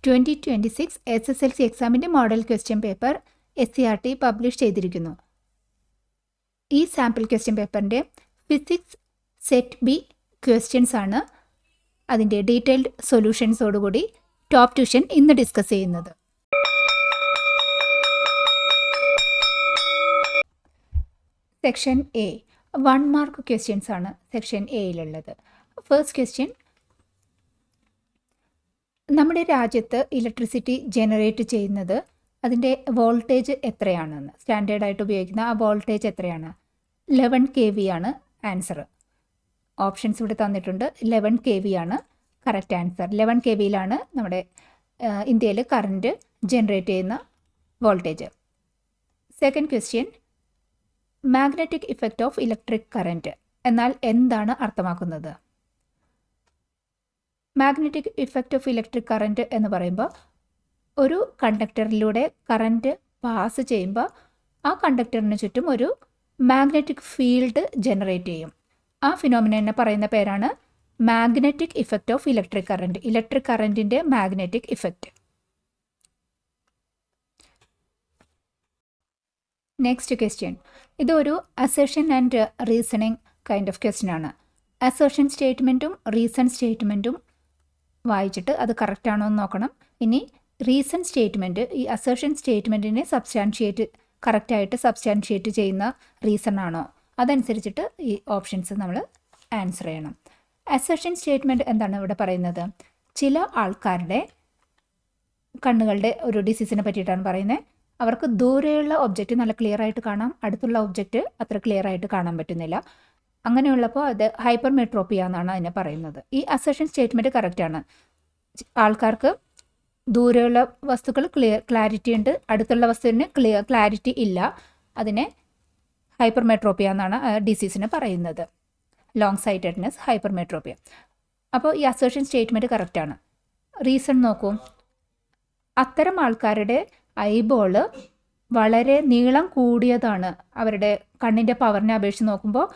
2026 SSLC എക്സാമിൻ്റെ model question paper SCRT publish ചെയ്തിരിക്കുന്നു. ഈ സാമ്പിൾ ക്വസ്റ്റ്യൻ പേപ്പറിൻ്റെ ഫിസിക്സ് സെറ്റ് ബി ക്വസ്റ്റ്യൻസ് ആണ് അതിൻ്റെ ഡീറ്റെയിൽഡ് സൊല്യൂഷൻസോടുകൂടി ടോപ്പ് ട്യൂഷൻ ഇന്ന് ഡിസ്കസ് ചെയ്യുന്നത്. സെക്ഷൻ എ 1 മാർക്ക് ക്വസ്റ്റ്യൻസ് ആണ് സെക്ഷൻ എയിലുള്ളത്. ഫസ്റ്റ് ക്വസ്റ്റ്യൻ, നമ്മുടെ രാജ്യത്ത് ഇലക്ട്രിസിറ്റി ജനറേറ്റ് ചെയ്യുന്നത് വോൾട്ടേജ് എത്രയാണെന്ന്, സ്റ്റാൻഡേർഡായിട്ട് ഉപയോഗിക്കുന്ന ആ വോൾട്ടേജ് എത്രയാണ്? 11 kV ആണ് ആൻസർ. ഓപ്ഷൻസ് ഇവിടെ തന്നിട്ടുണ്ട്. 11 kV ആണ് കറക്റ്റ് ആൻസർ. 11 kVയിലാണ് നമ്മുടെ ഇന്ത്യയിൽ കറണ്ട് ജനറേറ്റ് ചെയ്യുന്ന voltage. Second question, magnetic effect of electric current എന്നാൽ എന്താണ് അർത്ഥമാക്കുന്നത്? Magnetic effect of electric current എന്ന് പറയുമ്പോൾ ഒരു കണ്ടക്ടറിലൂടെ കറൻറ്റ് പാസ് ചെയ്യുമ്പോൾ ആ കണ്ടക്ടറിന് ചുറ്റും ഒരു മാഗ്നറ്റിക് ഫീൽഡ് ജനറേറ്റ് ചെയ്യും. ആ ഫിനോമിനനെ പറയുന്ന പേരാണ് magnetic effect of electric current. Electric കറൻറ്റിൻ്റെ മാഗ്നറ്റിക് ഇഫക്റ്റ്. നെക്സ്റ്റ് ക്വസ്റ്റ്യൻ, ഇതൊരു assertion and reasoning kind of question ആണ്. അസേർഷൻ സ്റ്റേറ്റ്മെൻറ്റും റീസൺ സ്റ്റേറ്റ്മെൻറ്റും വായിച്ചിട്ട് അത് കറക്റ്റ് ആണോ എന്ന് നോക്കണം. ഇനി റീസൺ സ്റ്റേറ്റ്മെൻറ്റ്, ഈ അസേർഷൻ സ്റ്റേറ്റ്മെൻറ്റിനെ കറക്റ്റായിട്ട് സബ്സ്റ്റാൻഷിയേറ്റ് ചെയ്യുന്ന റീസൺ ആണോ, അതനുസരിച്ചിട്ട് ഈ ഓപ്ഷൻസ് നമ്മൾ ആൻസർ ചെയ്യണം. അസേർഷൻ സ്റ്റേറ്റ്മെൻറ്റ് എന്താണ് ഇവിടെ പറയുന്നത്? ചില ആൾക്കാരുടെ കണ്ണുകളുടെ ഒരു ഡിസീസിനെ പറ്റിയിട്ടാണ് പറയുന്നത്. അവർക്ക് ദൂരെയുള്ള ഒബ്ജക്റ്റ് നല്ല ക്ലിയർ ആയിട്ട് കാണാം, അടുത്തുള്ള ഒബ്ജക്റ്റ് അത്ര ക്ലിയർ ആയിട്ട് കാണാൻ പറ്റുന്നില്ല. അങ്ങനെയുള്ളപ്പോൾ അത് ഹൈപ്പർമെട്രോപ്പിയ എന്നാണ് അതിനെ പറയുന്നത്. ഈ അസേർഷൻ സ്റ്റേറ്റ്മെൻറ്റ് കറക്റ്റാണ്. ആൾക്കാർക്ക് ദൂരെയുള്ള വസ്തുക്കൾ ക്ലാരിറ്റി ഉണ്ട്, അടുത്തുള്ള വസ്തുവിന് ക്ലാരിറ്റി ഇല്ല. അതിനെ ഹൈപ്പർമെട്രോപ്പിയ എന്നാണ് ഡിസീസിന് പറയുന്നത്. Long sightedness, hypermetropia. അപ്പോൾ ഈ അസേർഷൻ സ്റ്റേറ്റ്മെൻറ്റ് കറക്റ്റാണ്. റീസൺ നോക്കൂ, അത്തരം ആൾക്കാരുടെ ഐബോള് വളരെ നീളം കൂടിയതാണ്. അവരുടെ കണ്ണിൻ്റെ പവറിനെ അപേക്ഷിച്ച് നോക്കുമ്പോൾ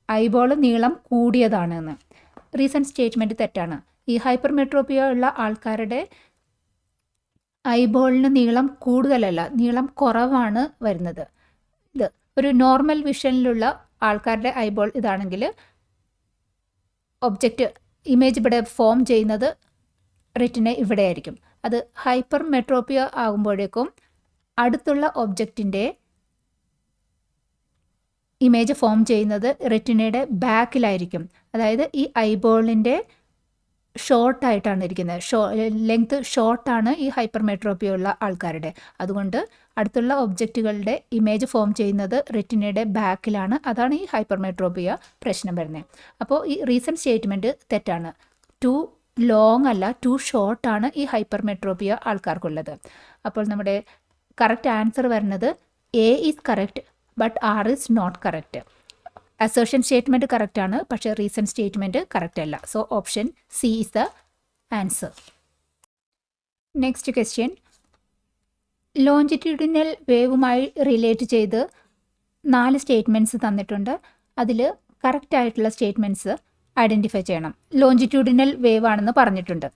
ഐബോള് നീളം കൂടിയതാണ് എന്ന്. റീസൺ സ്റ്റേറ്റ്മെൻറ്റ് തെറ്റാണ്. ഈ ഹൈപ്പർമെട്രോപ്പിയ ഉള്ള ആൾക്കാരുടെ ഐബോളിന് നീളം കൂടുതലല്ല, നീളം കുറവാണ് വരുന്നത്. ഇത് ഒരു നോർമൽ വിഷനിലുള്ള ആൾക്കാരുടെ ഐബോൾ ഇതാണെങ്കിൽ ഇമേജ് ഇവിടെ ഫോം ചെയ്യുന്നത് റെറ്റിന ഇവിടെ ആയിരിക്കും. അത് ഹൈപ്പർമെട്രോപ്പിയ ആകുമ്പോഴേക്കും അടുത്തുള്ള ഒബ്ജക്റ്റിൻ്റെ ഇമേജ് ഫോം ചെയ്യുന്നത് റെറ്റിനയുടെ ബാക്കിലായിരിക്കും. അതായത് ഈ ഐബോളിൻ്റെ ഷോർട്ടായിട്ടാണ് ഇരിക്കുന്നത്. ലെങ്ത് ഷോർട്ടാണ് ഈ ഹൈപ്പർമെട്രോപ്പിയ ഉള്ള ആൾക്കാരുടെ. അതുകൊണ്ട് അടുത്തുള്ള ഒബ്ജക്റ്റുകളുടെ ഇമേജ് ഫോം ചെയ്യുന്നത് റെറ്റിനയുടെ ബാക്കിലാണ്. അതാണ് ഈ ഹൈപ്പർമെട്രോപ്പിയ പ്രശ്നം വരുന്നത്. അപ്പോൾ ഈ റീസൺ സ്റ്റേറ്റ്മെൻറ്റ് തെറ്റാണ്. ടു ലോങ് അല്ല, ടു ഷോർട്ടാണ് ഈ ഹൈപ്പർമെട്രോപ്പിയ ആൾക്കാർക്കുള്ളത്. അപ്പോൾ നമ്മുടെ കറക്റ്റ് ആൻസർ വരുന്നത് A is correct but R is not correct. Assertion statement കറക്റ്റാണ്, പക്ഷേ റീസൺ സ്റ്റേറ്റ്മെൻറ്റ് കറക്റ്റ് അല്ല. So option C is the answer. Next question, longitudinal വേവുമായി റിലേറ്റ് ചെയ്ത് 4 സ്റ്റേറ്റ്മെൻറ്റ്സ് തന്നിട്ടുണ്ട്. അതിൽ കറക്റ്റായിട്ടുള്ള സ്റ്റേറ്റ്മെൻറ്റ്സ് ഐഡൻറ്റിഫൈ ചെയ്യണം. ലോഞ്ചിറ്റ്യൂഡിനൽ വേവ് ആണെന്ന് പറഞ്ഞിട്ടുണ്ട്.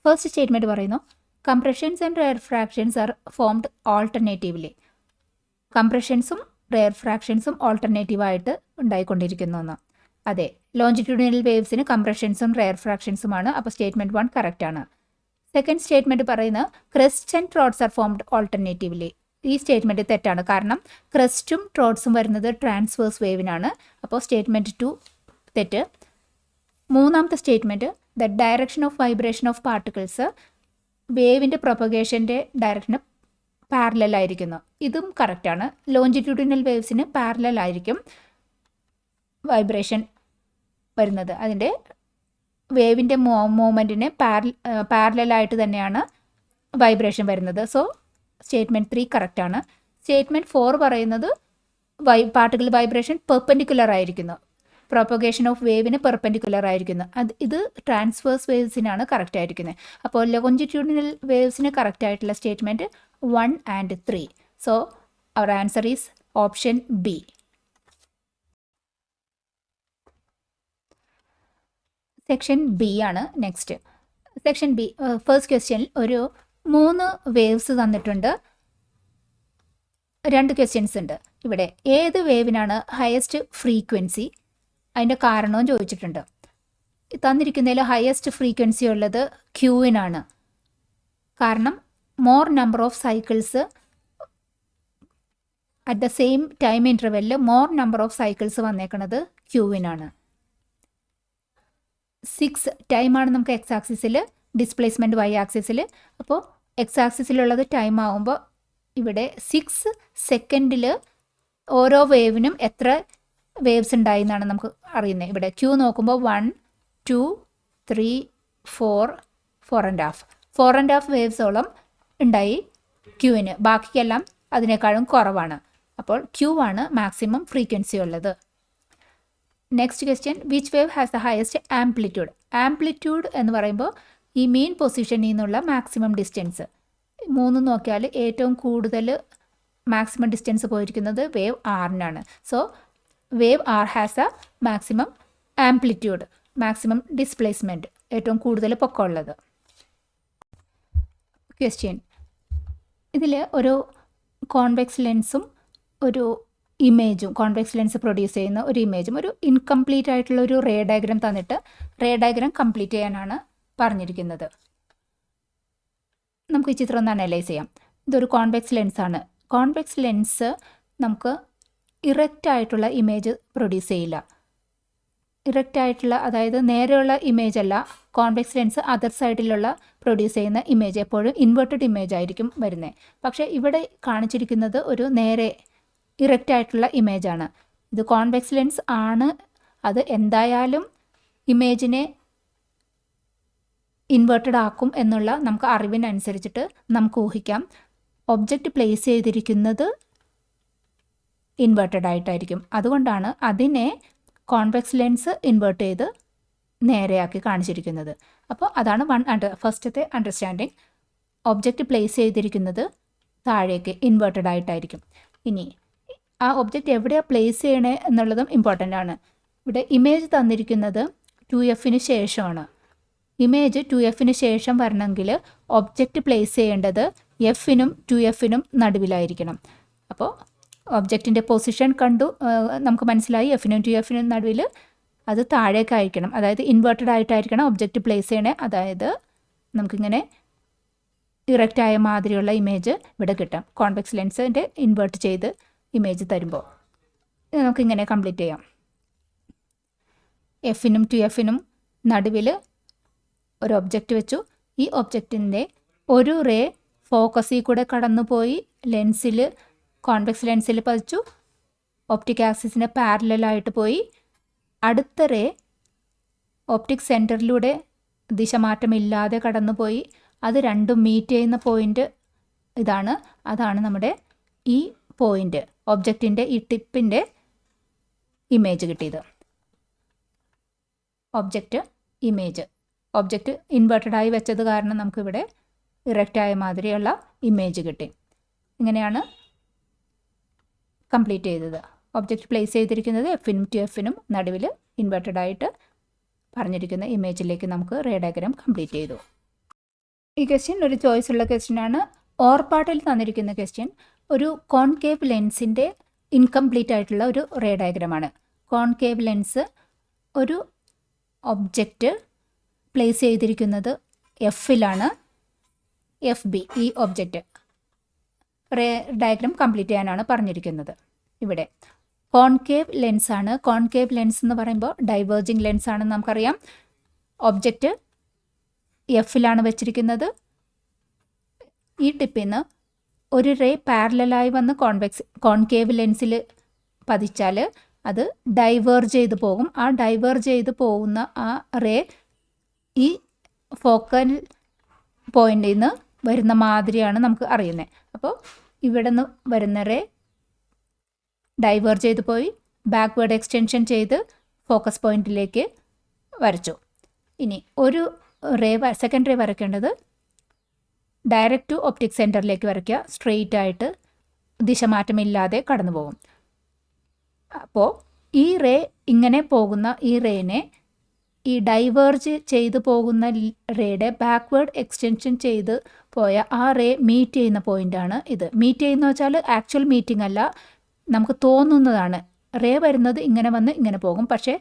ഫസ്റ്റ് സ്റ്റേറ്റ്മെൻറ്റ് പറയുന്നു, compressions and rarefactions are formed alternatively. കംപ്രഷൻസും rare ഫ്രാക്ഷൻസും ഓൾട്ടർനേറ്റീവായിട്ട് ഉണ്ടായിക്കൊണ്ടിരിക്കുന്നു എന്ന്. അതെ, ലോഞ്ചിറ്റ്യൂഡിനൽ വേവ്സിന് കംപ്രഷൻസും റെയർ ഫ്രാക്ഷൻസുമാണ്. അപ്പോൾ സ്റ്റേറ്റ്മെൻറ്റ് 1 കറക്റ്റാണ്. സെക്കൻഡ് സ്റ്റേറ്റ്മെൻറ്റ് പറയുന്നത് crest and troughs are formed alternatively. ഈ സ്റ്റേറ്റ്മെൻറ്റ് തെറ്റാണ്. കാരണം ക്രെസ്റ്റും ട്രോട്ട്സും വരുന്നത് ട്രാൻസ്വേഴ്സ് വേവിനാണ്. അപ്പോൾ സ്റ്റേറ്റ്മെൻറ്റ് 2 തെറ്റ്. മൂന്നാമത്തെ statement, the direction of vibration of particles വേവിൻ്റെ പ്രൊപ്പഗേഷൻ്റെ ഡയറക്ഷന് പാരലൽ ആയിരിക്കുന്നു. ഇതും കറക്റ്റാണ്. ലോഞ്ചിറ്റ്യൂഡിനൽ വേവ്സിന് പാരലൽ ആയിരിക്കും വൈബ്രേഷൻ വരുന്നത്. അതിൻ്റെ വേവിൻ്റെ മൂവ്മെൻറ്റിന് പാരലലായിട്ട് തന്നെയാണ് വൈബ്രേഷൻ വരുന്നത്. സോ സ്റ്റേറ്റ്മെൻറ്റ് 3 കറക്റ്റാണ്. സ്റ്റേറ്റ്മെൻറ്റ് 4 പറയുന്നത് പാർട്ടിക്കിൾ വൈബ്രേഷൻ പെർപെൻഡിക്കുലർ ആയിരിക്കുന്നു. പ്രൊപ്പഗേഷൻ ഓഫ് വേവിന് പെർപെൻഡിക്കുലർ ആയിരിക്കുന്നു. ഇത് ട്രാൻസ്വേഴ്സ് വേവ്സിനാണ് കറക്റ്റ് ആയിരിക്കുന്നത്. അപ്പോൾ ലോഞ്ചിറ്റ്യൂഡിനൽ വേവ്സിന് കറക്റ്റ് ആയിട്ടുള്ള statement 1 and 3. So our answer is option B. Section B ആണ് നെക്സ്റ്റ്. സെക്ഷൻ ബി ഫസ്റ്റ് ക്വസ്റ്റ്യനിൽ ഒരു 3 വേവ്സ് തന്നിട്ടുണ്ട്. 2 ക്വസ്റ്റ്യൻസ് ഉണ്ട് ഇവിടെ. ഏത് വേവിനാണ് ഹയസ്റ്റ് ഫ്രീക്വൻസി, അതിൻ്റെ കാരണവും ചോദിച്ചിട്ടുണ്ട്. തന്നിരിക്കുന്നതിൽ ഹയസ്റ്റ് ഫ്രീക്വൻസി ഉള്ളത് ക്യൂവിനാണ്. കാരണം more number of cycles at the same time ഇൻ്റർവെല്ലിൽ മോർ നമ്പർ ഓഫ് സൈക്കിൾസ് വന്നേക്കുന്നത് ക്യൂവിനാണ്. 6 ടൈമാണ് നമുക്ക് എക്സ് ആക്സിസിൽ, ഡിസ്പ്ലേസ്മെൻറ്റ് വൈ ആക്സിസിൽ. അപ്പോൾ എക്സ് ആക്സിസിലുള്ളത് ടൈം ആകുമ്പോൾ ഇവിടെ 6 സെക്കൻഡിൽ ഓരോ വേവിനും എത്ര വേവ്സ് ഉണ്ടായി എന്നാണ് നമുക്ക് അറിയുന്നത്. ഇവിടെ ക്യൂ നോക്കുമ്പോൾ 1 2 3 4 4.5 വേവ്സോളം ഉണ്ടായി ക്യൂവിന്. ബാക്കിയെല്ലാം അതിനേക്കാളും കുറവാണ്. അപ്പോൾ ക്യൂ ആണ് മാക്സിമം ഫ്രീക്വൻസി ഉള്ളത്. Next question, which wave has the highest amplitude. Amplitude എന്ന് പറയുമ്പോൾ ഈ മീൻ പൊസിഷനിൽ നിന്നുള്ള മാക്സിമം ഡിസ്റ്റൻസ് 3 നോക്കിയാൽ ഏറ്റവും കൂടുതൽ മാക്സിമം ഡിസ്റ്റൻസ് പോയിരിക്കുന്നത് വേവ് ആറിനാണ്. So wave R has a maximum amplitude, maximum displacement, ഏറ്റവും കൂടുതൽ പൊക്കമുള്ളത്. ക്വസ്റ്റ്യൻ, ഇതിൽ ഒരു കോൺവെക്സ് ലെൻസും ഒരു ഇമേജും, കോൺവെക്സ് ലെൻസ് പ്രൊഡ്യൂസ് ചെയ്യുന്ന ഒരു ഇമേജും, ഒരു ഇൻകംപ്ലീറ്റ് ആയിട്ടുള്ള ഒരു റേ ഡയഗ്രാം തന്നിട്ട് റേ ഡയഗ്രാം കംപ്ലീറ്റ് ചെയ്യാനാണ് പറഞ്ഞിരിക്കുന്നത്. നമുക്ക് ഈ ചിത്രം ഒന്ന് അനലൈസ് ചെയ്യാം. ഇതൊരു കോൺവെക്സ് ലെൻസാണ്. കോൺവെക്സ് ലെൻസ് നമുക്ക് ഇറക്റ്റ് ആയിട്ടുള്ള ഇമേജ് പ്രൊഡ്യൂസ് ചെയ്യില്ല. ഇറക്റ്റ് ആയിട്ടുള്ള, അതായത് നേരെയുള്ള ഇമേജ് അല്ല. കോൺവെക്സ് ലെൻസ് അതർ സൈഡിലുള്ള പ്രൊഡ്യൂസ് ചെയ്യുന്ന ഇമേജ് എപ്പോഴും ഇൻവെർട്ടഡ് ഇമേജ് ആയിരിക്കും വരുന്നത്. പക്ഷേ ഇവിടെ കാണിച്ചിരിക്കുന്നത് ഒരു നേരെ ഇറക്റ്റ് ആയിട്ടുള്ള ഇമേജാണ്. ഇത് കോൺവെക്സ് ലെൻസ് ആണ്. അത് എന്തായാലും ഇമേജിനെ ഇൻവെർട്ടഡ് ആക്കും എന്നുള്ള നമുക്ക് അറിവിനനുസരിച്ചിട്ട് നമുക്ക് ഊഹിക്കാം ഒബ്ജക്റ്റ് പ്ലേസ് ചെയ്തിരിക്കുന്നത് ഇൻവെർട്ടഡ് ആയിട്ടായിരിക്കും. അതുകൊണ്ടാണ് അതിനെ കോൺവെക്സ് ലെൻസ് ഇൻവെർട്ട് ചെയ്ത് നേരെയാക്കി കാണിച്ചിരിക്കുന്നത്. അപ്പോൾ അതാണ് ഫസ്റ്റത്തെ അണ്ടർസ്റ്റാൻഡിങ്. ഒബ്ജക്റ്റ് പ്ലേസ് ചെയ്തിരിക്കുന്നത് താഴേക്ക് ഇൻവെർട്ടഡ് ആയിട്ടായിരിക്കും. ഇനി ആ ഒബ്ജക്റ്റ് എവിടെയാണ് പ്ലേസ് ചെയ്യണേ എന്നുള്ളതും ഇമ്പോർട്ടൻ്റ് ആണ്. ഇവിടെ ഇമേജ് തന്നിരിക്കുന്നത് 2Fന് ശേഷമാണ്. ഇമേജ് 2Fന് ശേഷം വരണമെങ്കിൽ ഒബ്ജക്റ്റ് പ്ലേസ് ചെയ്യേണ്ടത് Fനും 2Fനും നടുവിലായിരിക്കണം. അപ്പോൾ ഒബ്ജക്റ്റിൻ്റെ പൊസിഷൻ കണ്ടു, നമുക്ക് മനസ്സിലായി Fനും 2Fനും നടുവിൽ അത് താഴേക്കായിരിക്കണം, അതായത് ഇൻവെർട്ടഡ് ആയിട്ടായിരിക്കണം ഒബ്ജക്റ്റ് പ്ലേസ് ചെയ്യണേ. അതായത് നമുക്കിങ്ങനെ ഇറക്റ്റ് ആയ മാതിരിയുള്ള ഇമേജ് ഇവിടെ കിട്ടാം. കോൺവെക്സ് ലെൻസിൻ്റെ ഇൻവെർട്ട് ചെയ്ത് ഇമേജ് തരുമ്പോൾ നമുക്കിങ്ങനെ കംപ്ലീറ്റ് ചെയ്യാം. Fനും 2Fനും നടുവിൽ ഒരു ഒബ്ജക്റ്റ് വെച്ചു. ഈ ഒബ്ജക്റ്റിൻ്റെ ഒരു റേ ഫോക്കസിൽ കൂടെ കടന്നുപോയി ലെൻസിൽ, കോൺവെക്സ് ലെൻസിൽ പതിച്ചു. ഒപ്റ്റിക് ആക്സിസിന് പാരലായിട്ട് പോയി. അടുത്ത റേ ഒപ്റ്റിക് സെൻറ്ററിലൂടെ ദിശമാറ്റമില്ലാതെ കടന്നുപോയി. അത് രണ്ടും മീറ്റ് ചെയ്യുന്ന പോയിൻ്റ് ഇതാണ്. അതാണ് നമ്മുടെ ഈ പോയിൻ്റ്, ഒബ്ജക്റ്റിൻ്റെ ഈ ടിപ്പിൻ്റെ ഇമേജ് കിട്ടിയത്. ഒബ്ജക്റ്റ് ഇൻവെർട്ടഡായി വെച്ചത് കാരണം നമുക്കിവിടെ ഇറക്റ്റായ മാതിരിയുള്ള ഇമേജ് കിട്ടി. ഇങ്ങനെയാണ് കംപ്ലീറ്റ് ചെയ്തത്. ഒബ്ജക്റ്റ് പ്ലേസ് ചെയ്തിരിക്കുന്നത് Fനും 2Fനും നടുവിൽ ഇൻവെർട്ടഡായിട്ട് പറഞ്ഞിരിക്കുന്ന ഇമേജിലേക്ക് നമുക്ക് റേ ഡയഗ്രാം കംപ്ലീറ്റ് ചെയ്തു. ഈ ക്വസ്റ്റ്യൻ ഒരു ചോയ്സ് ഉള്ള ക്വസ്റ്റ്യനാണ്. ഓർ പാർട്ടിൽ തന്നിരിക്കുന്ന ക്വസ്റ്റ്യൻ ഒരു കോൺകേവ് ലെൻസിൻ്റെ ഇൻകംപ്ലീറ്റ് ആയിട്ടുള്ള ഒരു റേ ഡയഗ്രാമാണ്. കോൺകേവ് ലെൻസ്, ഒരു ഒബ്ജക്റ്റ് പ്ലേസ് ചെയ്തിരിക്കുന്നത് Fലാണ്. FB ഈ ഒബ്ജക്റ്റ് റേ ഡയഗ്രാം കംപ്ലീറ്റ് ചെയ്യാനാണ് പറഞ്ഞിരിക്കുന്നത്. ഇവിടെ കോൺകേവ് ലെൻസാണ്. കോൺകേവ് ലെൻസ് എന്ന് പറയുമ്പോൾ ഡൈവേർജിങ് ലെൻസ് ആണെന്ന് നമുക്കറിയാം. ഒബ്ജക്റ്റ് Fലാണ് വെച്ചിരിക്കുന്നത്. ഈ ടിപ്പിൽ നിന്ന് ഒരു റേ പാരലായി വന്ന് കോൺകേവ് ലെൻസിൽ പതിച്ചാൽ അത് ഡൈവേർജ് ചെയ്ത് പോകും. ആ ഡൈവേർജ് ചെയ്ത് പോകുന്ന ആ റേ ഈ ഫോക്കൽ പോയിന്റിൽ നിന്ന് വരുന്ന മാതിരിയാണ് നമുക്ക് അറിയുന്നത്. അപ്പോൾ ഇവിടെ നിന്ന് വരുന്ന റേ ഡൈവേർജ് ചെയ്ത് പോയി ബാക്ക്വേർഡ് എക്സ്റ്റൻഷൻ ചെയ്ത് ഫോക്കസ് പോയിന്റിലേക്ക് വരച്ചു. ഇനി ഒരു റേ, സെക്കൻഡ് റേ വരയ്ക്കേണ്ടത് ഡയറക്റ്റ് ടു ഒപ്റ്റിക് സെൻറ്ററിലേക്ക് വരയ്ക്കുക. സ്ട്രെയിറ്റ് ആയിട്ട് ദിശമാറ്റമില്ലാതെ കടന്നു പോകും. അപ്പോൾ ഈ റേ ഇങ്ങനെ പോകുന്ന ഈ റേനെ ഈ ഡൈവേർജ് ചെയ്തു പോകുന്ന റേയുടെ ബാക്ക്വേർഡ് എക്സ്റ്റൻഷൻ ചെയ്ത് പോയ ആ റേ മീറ്റ് ചെയ്യുന്ന പോയിൻ്റാണ് ഇത്. മീറ്റ് ചെയ്യുന്ന വെച്ചാൽ ആക്ച്വൽ മീറ്റിംഗ് അല്ല, നമുക്ക് തോന്നുന്നതാണ്. റേ വരുന്നത് ഇങ്ങനെ വന്ന് ഇങ്ങനെ പോകും, പക്ഷേ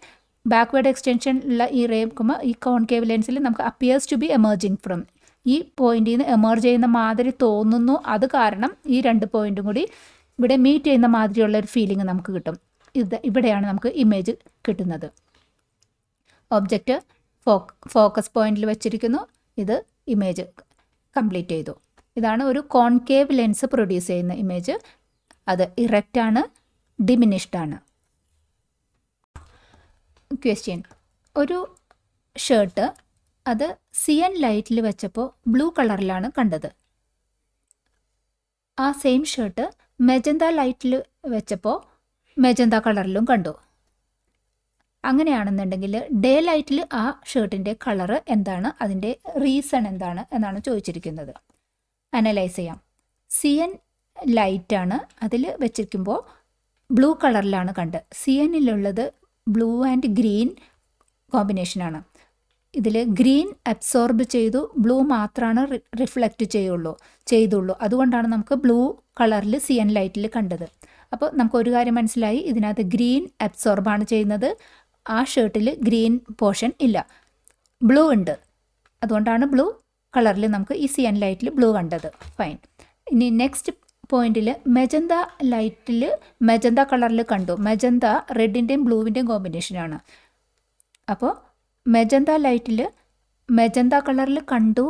ബാക്ക്വേർഡ് എക്സ്റ്റൻഷനുള്ള ഈ റേ നോക്കുമ്പോൾ ഈ കോൺകേവ് ലെൻസിൽ നമുക്ക് appears to be emerging from, ഈ പോയിന്റിൽ നിന്ന് എമർജ് ചെയ്യുന്ന മാതിരി തോന്നുന്നു. അത് കാരണം ഈ 2 പോയിന്റും കൂടി ഇവിടെ മീറ്റ് ചെയ്യുന്ന മാതിരിയുള്ള ഒരു ഫീലിംഗ് നമുക്ക് കിട്ടും. ഇവിടെയാണ് നമുക്ക് ഇമേജ് കിട്ടുന്നത്. ഒബ്ജക്റ്റ് ഫോക്കസ് പോയിന്റിൽ വെച്ചിരിക്കുന്നു, ഇത് ഇമേജ് കംപ്ലീറ്റ് ചെയ്തു. ഇതാണ് ഒരു കോൺകേവ് ലെൻസ് പ്രൊഡ്യൂസ് ചെയ്യുന്ന ഇമേജ്. അത് ഇറക്റ്റ് ആണ്, ഡിമിനിഷ്ഡ് ആണ്. ക്വസ്റ്റ്യൻ: ഒരു ഷർട്ട് അത് സിയൻ ലൈറ്റിൽ വെച്ചപ്പോൾ ബ്ലൂ കളറിലാണ് കണ്ടത്. ആ സെയിം ഷർട്ട് മെജന്ത ലൈറ്റിൽ വെച്ചപ്പോൾ മെജന്ത കളറിലും കണ്ടു. അങ്ങനെയാണെന്നുണ്ടെങ്കിൽ ഡേ ലൈറ്റിൽ ആ ഷർട്ടിൻ്റെ കളറ് എന്താണ്, അതിൻ്റെ റീസൺ എന്താണ് എന്നാണ് ചോദിച്ചിരിക്കുന്നത്. അനലൈസ് ചെയ്യാം. സിയൻ ലൈറ്റാണ്, അതിൽ വെച്ചിരിക്കുമ്പോൾ ബ്ലൂ കളറിലാണ് കണ്ട്. സിയനിലുള്ളത് ബ്ലൂ ആൻഡ് ഗ്രീൻ കോമ്പിനേഷനാണ്. ഇതിൽ ഗ്രീൻ അബ്സോർബ് ചെയ്തു, ബ്ലൂ മാത്രമാണ് റിഫ്ലക്റ്റ് ചെയ്തുള്ളൂ. അതുകൊണ്ടാണ് നമുക്ക് ബ്ലൂ കളറിൽ സിയൻ ലൈറ്റിൽ കണ്ടത്. അപ്പോൾ നമുക്കൊരു കാര്യം മനസ്സിലായി, ഇതിനകത്ത് ഗ്രീൻ അബ്സോർബാണ് ചെയ്യുന്നത്. ആ ഷർട്ടിൽ ഗ്രീൻ പോർഷൻ ഇല്ല, ബ്ലൂ ഉണ്ട്. അതുകൊണ്ടാണ് ബ്ലൂ കളറിൽ നമുക്ക് ഈ സിയൻ ലൈറ്റിൽ ബ്ലൂ കണ്ടത്. ഫൈൻ. ഇനി നെക്സ്റ്റ് പോയിന്റിൽ മെജന്ത ലൈറ്റിൽ മെജന്ത കളറിൽ കണ്ടു. മെജന്ത റെഡിൻ്റെയും ബ്ലൂവിൻ്റെയും കോമ്പിനേഷനാണ്. അപ്പോൾ മെജന്ത ലൈറ്റിൽ മെജന്ത കളറിൽ കണ്ടു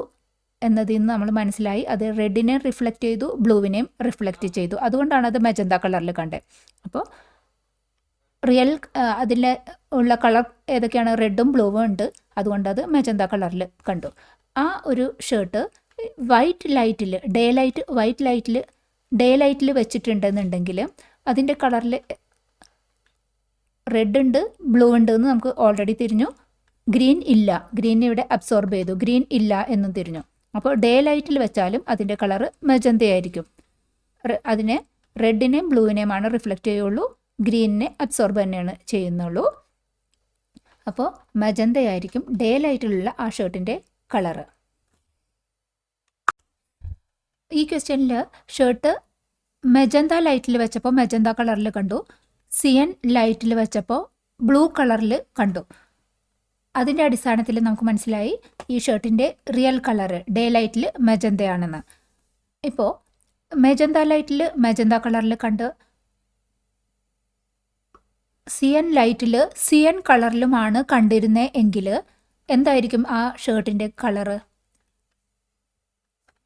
എന്നതിൽ നിന്ന് നമ്മൾ മനസ്സിലായി അത് റെഡിനെ റിഫ്ലക്റ്റ് ചെയ്തു, ബ്ലൂവിനെയും റിഫ്ലക്റ്റ് ചെയ്തു. അതുകൊണ്ടാണ് അത് മെജന്ത കളറിൽ കണ്ടത്. അപ്പോൾ റിയൽ അതിൽ ഉള്ള കളർ ഏതൊക്കെയാണ്? റെഡും ബ്ലൂവും ഉണ്ട്. അതുകൊണ്ട് അത് മെജന്ത കളറിൽ കണ്ടു. ആ ഒരു ഷർട്ട് വൈറ്റ് ലൈറ്റിൽ ഡേ ലൈറ്റിൽ വെച്ചിട്ടുണ്ടെന്നുണ്ടെങ്കിൽ അതിൻ്റെ കളറിൽ റെഡ് ഉണ്ട്, ബ്ലൂ ഉണ്ട് എന്ന് നമുക്ക് ഓൾറെഡി തിരിഞ്ഞു. ഗ്രീൻ ഇല്ല, ഗ്രീൻ ഇവിടെ അബ്സോർബ് ചെയ്തു. ഗ്രീൻ ഇല്ല എന്നും തിരിഞ്ഞു. അപ്പോൾ ഡേ ലൈറ്റിൽ വെച്ചാലും അതിൻ്റെ കളറ് മെജന്തയായിരിക്കും. അതിനെ റെഡിനെയും ബ്ലൂവിനെയുമാണ് റിഫ്ലക്റ്റ് ചെയ്യുള്ളൂ, ഗ്രീനിനെ അബ്സോർബ് തന്നെയാണ് ചെയ്യുന്നുള്ളൂ. അപ്പോൾ മെജന്തയായിരിക്കും ഡേ ലൈറ്റിലുള്ള ആ ഷർട്ടിൻ്റെ കളറ്. ഈ ക്വസ്റ്റ്യനിൽ ഷർട്ട് മെജന്ത ലൈറ്റിൽ വെച്ചപ്പോൾ മെജന്ത കളറിൽ കണ്ടു, സിയൻ ലൈറ്റിൽ വെച്ചപ്പോൾ ബ്ലൂ കളറിൽ കണ്ടു. അതിൻ്റെ അടിസ്ഥാനത്തിൽ നമുക്ക് മനസ്സിലായി ഈ ഷർട്ടിൻ്റെ റിയൽ കളറ് ഡേ ലൈറ്റിൽ മെജന്തയാണെന്ന്. ഇപ്പോൾ മെജന്ത ലൈറ്റിൽ മെജന്ത കളറിൽ കണ്ട് സിയൻ ലൈറ്റിൽ സിയൻ കളറിലുമാണ് കണ്ടിരുന്നത് എങ്കിൽ എന്തായിരിക്കും ആ ഷർട്ടിൻ്റെ കളറ്?